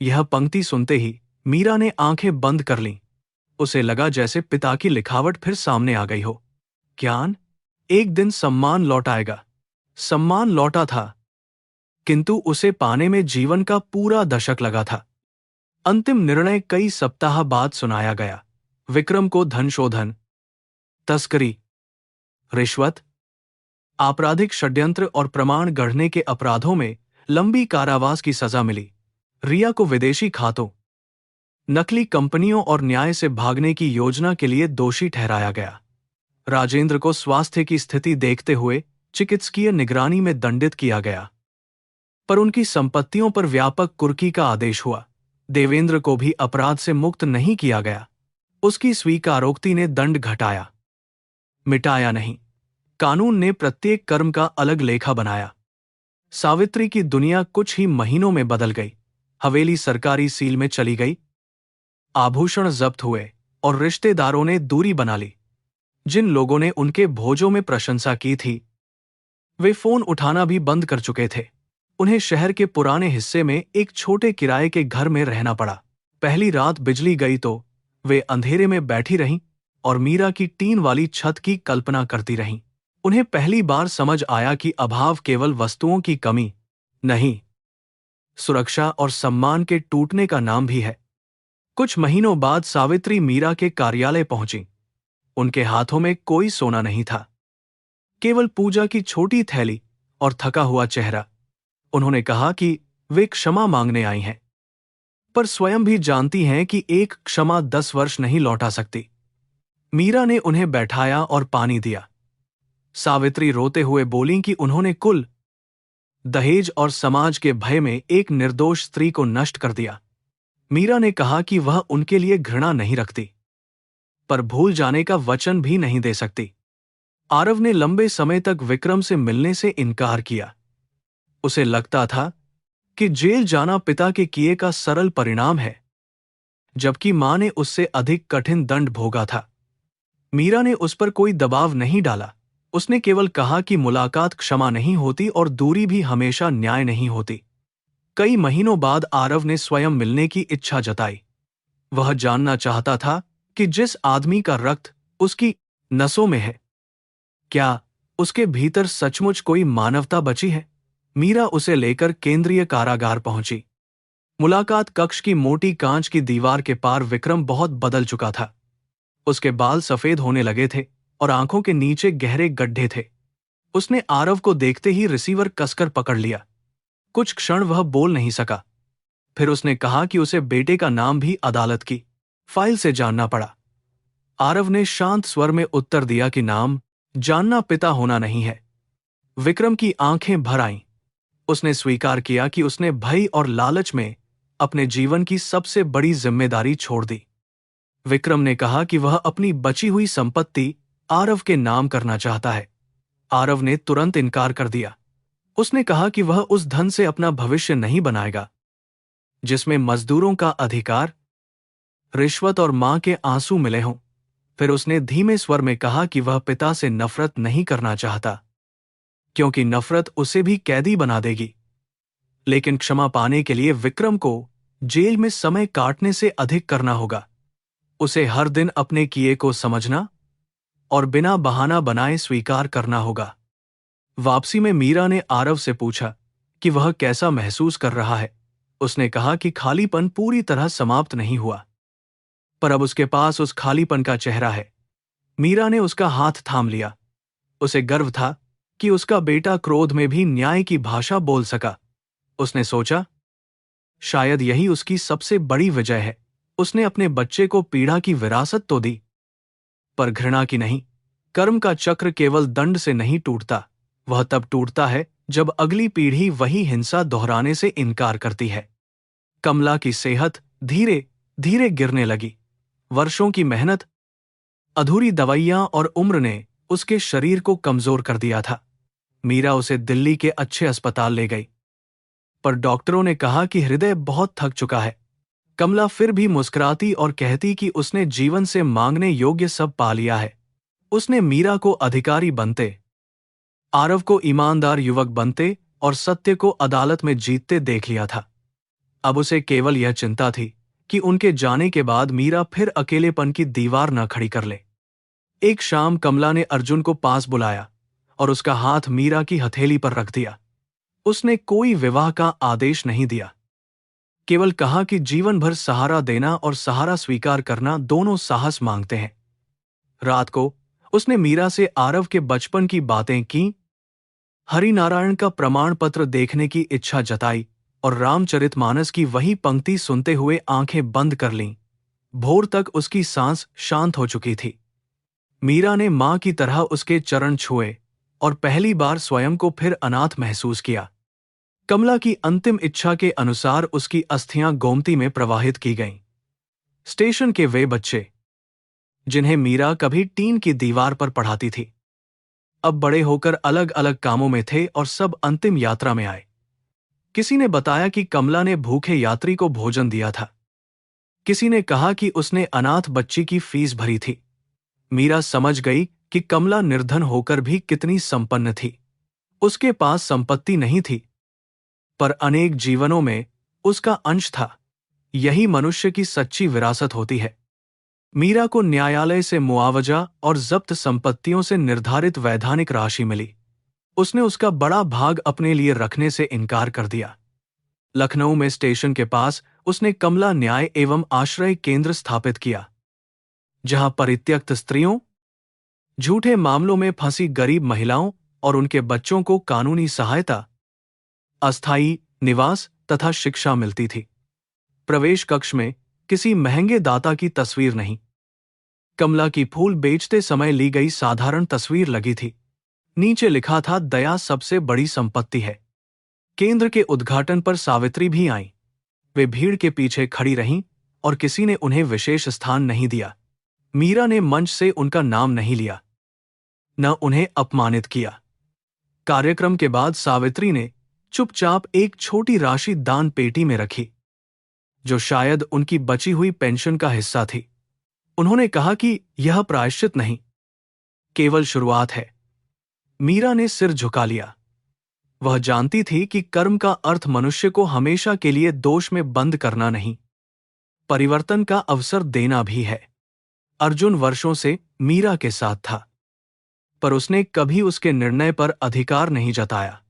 यह पंक्ति सुनते ही मीरा ने आंखें बंद कर लीं। उसे लगा जैसे पिता की लिखावट फिर सामने आ गई हो। ज्ञान, एक दिन सम्मान लौट आएगा। सम्मान लौटा था, किंतु उसे पाने में जीवन का पूरा दशक लगा था। अंतिम निर्णय कई सप्ताह बाद सुनाया गया। विक्रम को धनशोधन, तस्करी, रिश्वत, आपराधिक षड्यंत्र और प्रमाण गढ़ने के अपराधों में लंबी कारावास की सजा मिली। रिया को विदेशी खातों, नकली कंपनियों और न्याय से भागने की योजना के लिए दोषी ठहराया गया। राजेंद्र को स्वास्थ्य की स्थिति देखते हुए चिकित्सकीय निगरानी में दंडित किया गया, पर उनकी संपत्तियों पर व्यापक कुर्की का आदेश हुआ। देवेंद्र को भी अपराध से मुक्त नहीं किया गया। उसकी स्वीकारोक्ति ने दंड घटाया, मिटाया नहीं। कानून ने प्रत्येक कर्म का अलग लेखा बनाया। सावित्री की दुनिया कुछ ही महीनों में बदल गई। हवेली सरकारी सील में चली गई, आभूषण जब्त हुए और रिश्तेदारों ने दूरी बना ली। जिन लोगों ने उनके भोजों में प्रशंसा की थी, वे फोन उठाना भी बंद कर चुके थे। उन्हें शहर के पुराने हिस्से में एक छोटे किराए के घर में रहना पड़ा। पहली रात बिजली गई तो वे अंधेरे में बैठी रहीं और मीरा की टीन वाली छत की कल्पना करती रहीं। उन्हें पहली बार समझ आया कि अभाव केवल वस्तुओं की कमी नहीं, सुरक्षा और सम्मान के टूटने का नाम भी है। कुछ महीनों बाद सावित्री मीरा के कार्यालय पहुंची। उनके हाथों में कोई सोना नहीं था, केवल पूजा की छोटी थैली और थका हुआ चेहरा। उन्होंने कहा कि वे क्षमा मांगने आई हैं, पर स्वयं भी जानती हैं कि एक क्षमा 10 वर्ष नहीं लौटा सकती। मीरा ने उन्हें बैठाया और पानी दिया। सावित्री रोते हुए बोलीं कि उन्होंने कुल, दहेज और समाज के भय में एक निर्दोष स्त्री को नष्ट कर दिया। मीरा ने कहा कि वह उनके लिए घृणा नहीं रखती, पर भूल जाने का वचन भी नहीं दे सकती। आरव ने लंबे समय तक विक्रम से मिलने से इनकार किया। उसे लगता था कि जेल जाना पिता के किए का सरल परिणाम है, जबकि मां ने उससे अधिक कठिन दंड भोगा था। मीरा ने उस पर कोई दबाव नहीं डाला। उसने केवल कहा कि मुलाकात क्षमा नहीं होती और दूरी भी हमेशा न्याय नहीं होती। कई महीनों बाद आरव ने स्वयं मिलने की इच्छा जताई। वह जानना चाहता था कि जिस आदमी का रक्त उसकी नसों में है, क्या उसके भीतर सचमुच कोई मानवता बची है। मीरा उसे लेकर केंद्रीय कारागार पहुंची। मुलाकात कक्ष की मोटी कांच की दीवार के पार विक्रम बहुत बदल चुका था। उसके बाल सफेद होने लगे थे और आंखों के नीचे गहरे गड्ढे थे। उसने आरव को देखते ही रिसीवर कसकर पकड़ लिया। कुछ क्षण वह बोल नहीं सका। फिर उसने कहा कि उसे बेटे का नाम भी अदालत की फाइल से जानना पड़ा। आरव ने शांत स्वर में उत्तर दिया कि नाम जानना पिता होना नहीं है। विक्रम की आंखें भर आईं। उसने स्वीकार किया कि उसने भय और लालच में अपने जीवन की सबसे बड़ी जिम्मेदारी छोड़ दी। विक्रम ने कहा कि वह अपनी बची हुई संपत्ति आरव के नाम करना चाहता है। आरव ने तुरंत इनकार कर दिया। उसने कहा कि वह उस धन से अपना भविष्य नहीं बनाएगा जिसमें मजदूरों का अधिकार, रिश्वत और मां के आंसू मिले हों। फिर उसने धीमे स्वर में कहा कि वह पिता से नफरत नहीं करना चाहता, क्योंकि नफरत उसे भी कैदी बना देगी। लेकिन क्षमा पाने के लिए विक्रम को जेल में समय काटने से अधिक करना होगा। उसे हर दिन अपने किए को समझना और बिना बहाना बनाए स्वीकार करना होगा। वापसी में मीरा ने आरव से पूछा कि वह कैसा महसूस कर रहा है। उसने कहा कि खालीपन पूरी तरह समाप्त नहीं हुआ, पर अब उसके पास उस खालीपन का चेहरा है। मीरा ने उसका हाथ थाम लिया। उसे गर्व था कि उसका बेटा क्रोध में भी न्याय की भाषा बोल सका। उसने सोचा, शायद यही उसकी सबसे बड़ी विजय है। उसने अपने बच्चे को पीड़ा की विरासत तो दी, पर घृणा की नहीं। कर्म का चक्र केवल दंड से नहीं टूटता, वह तब टूटता है जब अगली पीढ़ी वही हिंसा दोहराने से इनकार करती है। कमला की सेहत धीरे धीरे गिरने लगी। वर्षों की मेहनत, अधूरी दवाइयां और उम्र ने उसके शरीर को कमजोर कर दिया था। मीरा उसे दिल्ली के अच्छे अस्पताल ले गई, पर डॉक्टरों ने कहा कि हृदय बहुत थक चुका है। कमला फिर भी मुस्कुराती और कहती कि उसने जीवन से मांगने योग्य सब पा लिया है। उसने मीरा को अधिकारी बनते, आरव को ईमानदार युवक बनते और सत्य को अदालत में जीतते देख लिया था। अब उसे केवल यह चिंता थी कि उनके जाने के बाद मीरा फिर अकेलेपन की दीवार न खड़ी कर ले। एक शाम कमला ने अर्जुन को पास बुलाया और उसका हाथ मीरा की हथेली पर रख दिया। उसने कोई विवाह का आदेश नहीं दिया, केवल कहा कि जीवन भर सहारा देना और सहारा स्वीकार करना दोनों साहस मांगते हैं। रात को उसने मीरा से आरव के बचपन की बातें की, हरिनारायण का प्रमाण पत्र देखने की इच्छा जताई और रामचरितमानस की वही पंक्ति सुनते हुए आंखें बंद कर लीं। भोर तक उसकी सांस शांत हो चुकी थी। मीरा ने मां की तरह उसके चरण छुए और पहली बार स्वयं को फिर अनाथ महसूस किया। कमला की अंतिम इच्छा के अनुसार उसकी अस्थियां गोमती में प्रवाहित की गईं। स्टेशन के वे बच्चे जिन्हें मीरा कभी टीन की दीवार पर पढ़ाती थी, अब बड़े होकर अलग अलग कामों में थे और सब अंतिम यात्रा में आए। किसी ने बताया कि कमला ने भूखे यात्री को भोजन दिया था। किसी ने कहा कि उसने अनाथ बच्ची की फीस भरी थी। मीरा समझ गई कि कमला निर्धन होकर भी कितनी संपन्न थी। उसके पास संपत्ति नहीं थी, पर अनेक जीवनों में उसका अंश था। यही मनुष्य की सच्ची विरासत होती है। मीरा को न्यायालय से मुआवजा और जब्त संपत्तियों से निर्धारित वैधानिक राशि मिली। उसने उसका बड़ा भाग अपने लिए रखने से इनकार कर दिया। लखनऊ में स्टेशन के पास उसने कमला न्याय एवं आश्रय केंद्र स्थापित किया, जहां परित्यक्त स्त्रियों, झूठे मामलों में फंसी गरीब महिलाओं और उनके बच्चों को कानूनी सहायता, अस्थायी निवास तथा शिक्षा मिलती थी। प्रवेश कक्ष में किसी महंगे दाता की तस्वीर नहीं, कमला की फूल बेचते समय ली गई साधारण तस्वीर लगी थी। नीचे लिखा था, दया सबसे बड़ी संपत्ति है। केंद्र के उद्घाटन पर सावित्री भी आईं। वे भीड़ के पीछे खड़ी रहीं और किसी ने उन्हें विशेष स्थान नहीं दिया। मीरा ने मंच से उनका नाम नहीं लिया, न उन्हें अपमानित किया। कार्यक्रम के बाद सावित्री ने चुपचाप एक छोटी राशि दान पेटी में रखी, जो शायद उनकी बची हुई पेंशन का हिस्सा थी। उन्होंने कहा कि यह प्रायश्चित नहीं, केवल शुरुआत है। मीरा ने सिर झुका लिया। वह जानती थी कि कर्म का अर्थ मनुष्य को हमेशा के लिए दोष में बंद करना नहीं, परिवर्तन का अवसर देना भी है। अर्जुन वर्षों से मीरा के साथ था, पर उसने कभी उसके निर्णय पर अधिकार नहीं जताया।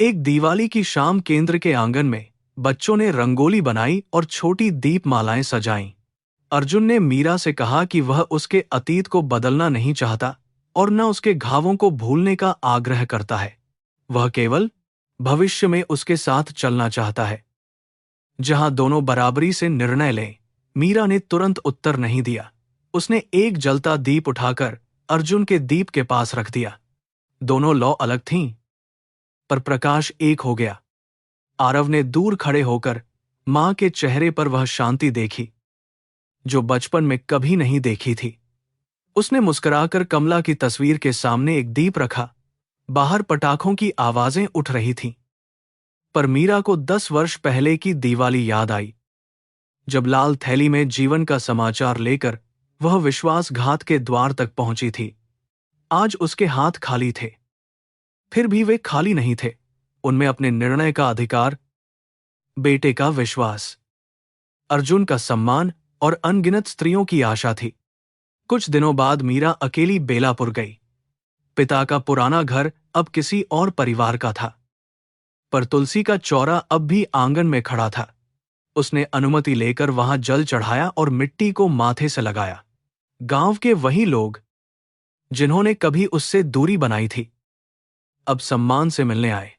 एक दिवाली की शाम केंद्र के आंगन में बच्चों ने रंगोली बनाई और छोटी दीपमालाएं सजाईं। अर्जुन ने मीरा से कहा कि वह उसके अतीत को बदलना नहीं चाहता और न उसके घावों को भूलने का आग्रह करता है। वह केवल भविष्य में उसके साथ चलना चाहता है, जहां दोनों बराबरी से निर्णय लें। मीरा ने तुरंत उत्तर नहीं दिया। उसने एक जलता दीप उठाकर अर्जुन के दीप के पास रख दिया। दोनों लौ अलग थीं, पर प्रकाश एक हो गया। आरव ने दूर खड़े होकर मां के चेहरे पर वह शांति देखी जो बचपन में कभी नहीं देखी थी। उसने मुस्कुराकर कमला की तस्वीर के सामने एक दीप रखा बाहर पटाखों की आवाजें उठ रही थीं। पर मीरा को 10 वर्ष पहले की दिवाली याद आई, जब लाल थैली में जीवन का समाचार लेकर वह विश्वासघात के द्वार तक पहुंची थी। आज उसके हाथ खाली थे। फिर भी वे खाली नहीं थे। उनमें अपने निर्णय का अधिकार, बेटे का विश्वास, अर्जुन का सम्मान और अनगिनत स्त्रियों की आशा थी। कुछ दिनों बाद मीरा अकेली बेलापुर गई। पिता का पुराना घर अब किसी और परिवार का था, पर तुलसी का चौरा अब भी आंगन में खड़ा था। उसने अनुमति लेकर वहां जल चढ़ाया और मिट्टी को माथे से लगाया। गांव के वही लोग जिन्होंने कभी उससे दूरी बनाई थी, अब सम्मान से मिलने आए।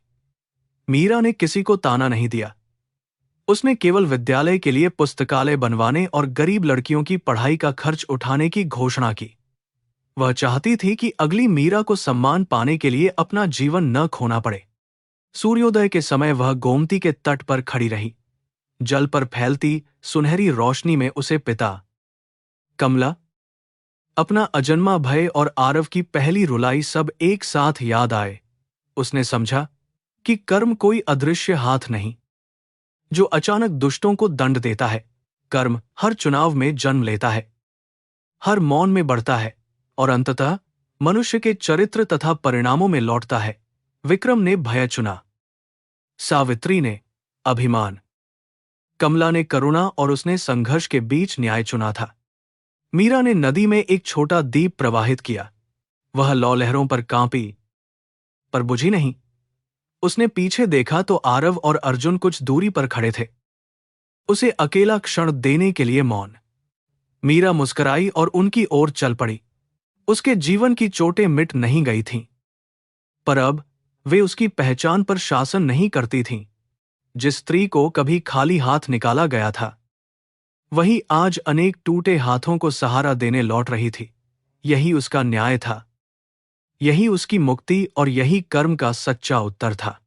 मीरा ने किसी को ताना नहीं दिया। उसने केवल विद्यालय के लिए पुस्तकालय बनवाने और गरीब लड़कियों की पढ़ाई का खर्च उठाने की घोषणा की। वह चाहती थी कि अगली मीरा को सम्मान पाने के लिए अपना जीवन न खोना पड़े। सूर्योदय के समय वह गोमती के तट पर खड़ी रही। जल पर फैलती सुनहरी रोशनी में उसे पिता, कमला, अपना अजन्मा भय और आरव की पहली रुलाई सब एक साथ याद आए। उसने समझा कि कर्म कोई अदृश्य हाथ नहीं, जो अचानक दुष्टों को दंड देता है। कर्म हर चुनाव में जन्म लेता है, हर मौन में बढ़ता है और अंततः मनुष्य के चरित्र तथा परिणामों में लौटता है। विक्रम ने भय चुना, सावित्री ने अभिमान, कमला ने करुणा और उसने संघर्ष के बीच न्याय चुना था। मीरा ने नदी में एक छोटा दीप प्रवाहित किया। वह लौ लहरों पर कांपी, पर बुझी नहीं। उसने पीछे देखा तो आरव और अर्जुन कुछ दूरी पर खड़े थे, उसे अकेला क्षण देने के लिए मौन। मीरा मुस्कुराई और उनकी ओर चल पड़ी। उसके जीवन की चोटें मिट नहीं गई थीं, पर अब वे उसकी पहचान पर शासन नहीं करती थीं। जिस स्त्री को कभी खाली हाथ निकाला गया था, वही आज अनेक टूटे हाथों को सहारा देने लौट रही थी। यही उसका न्याय था, यही उसकी मुक्ति और यही कर्म का सच्चा उत्तर था।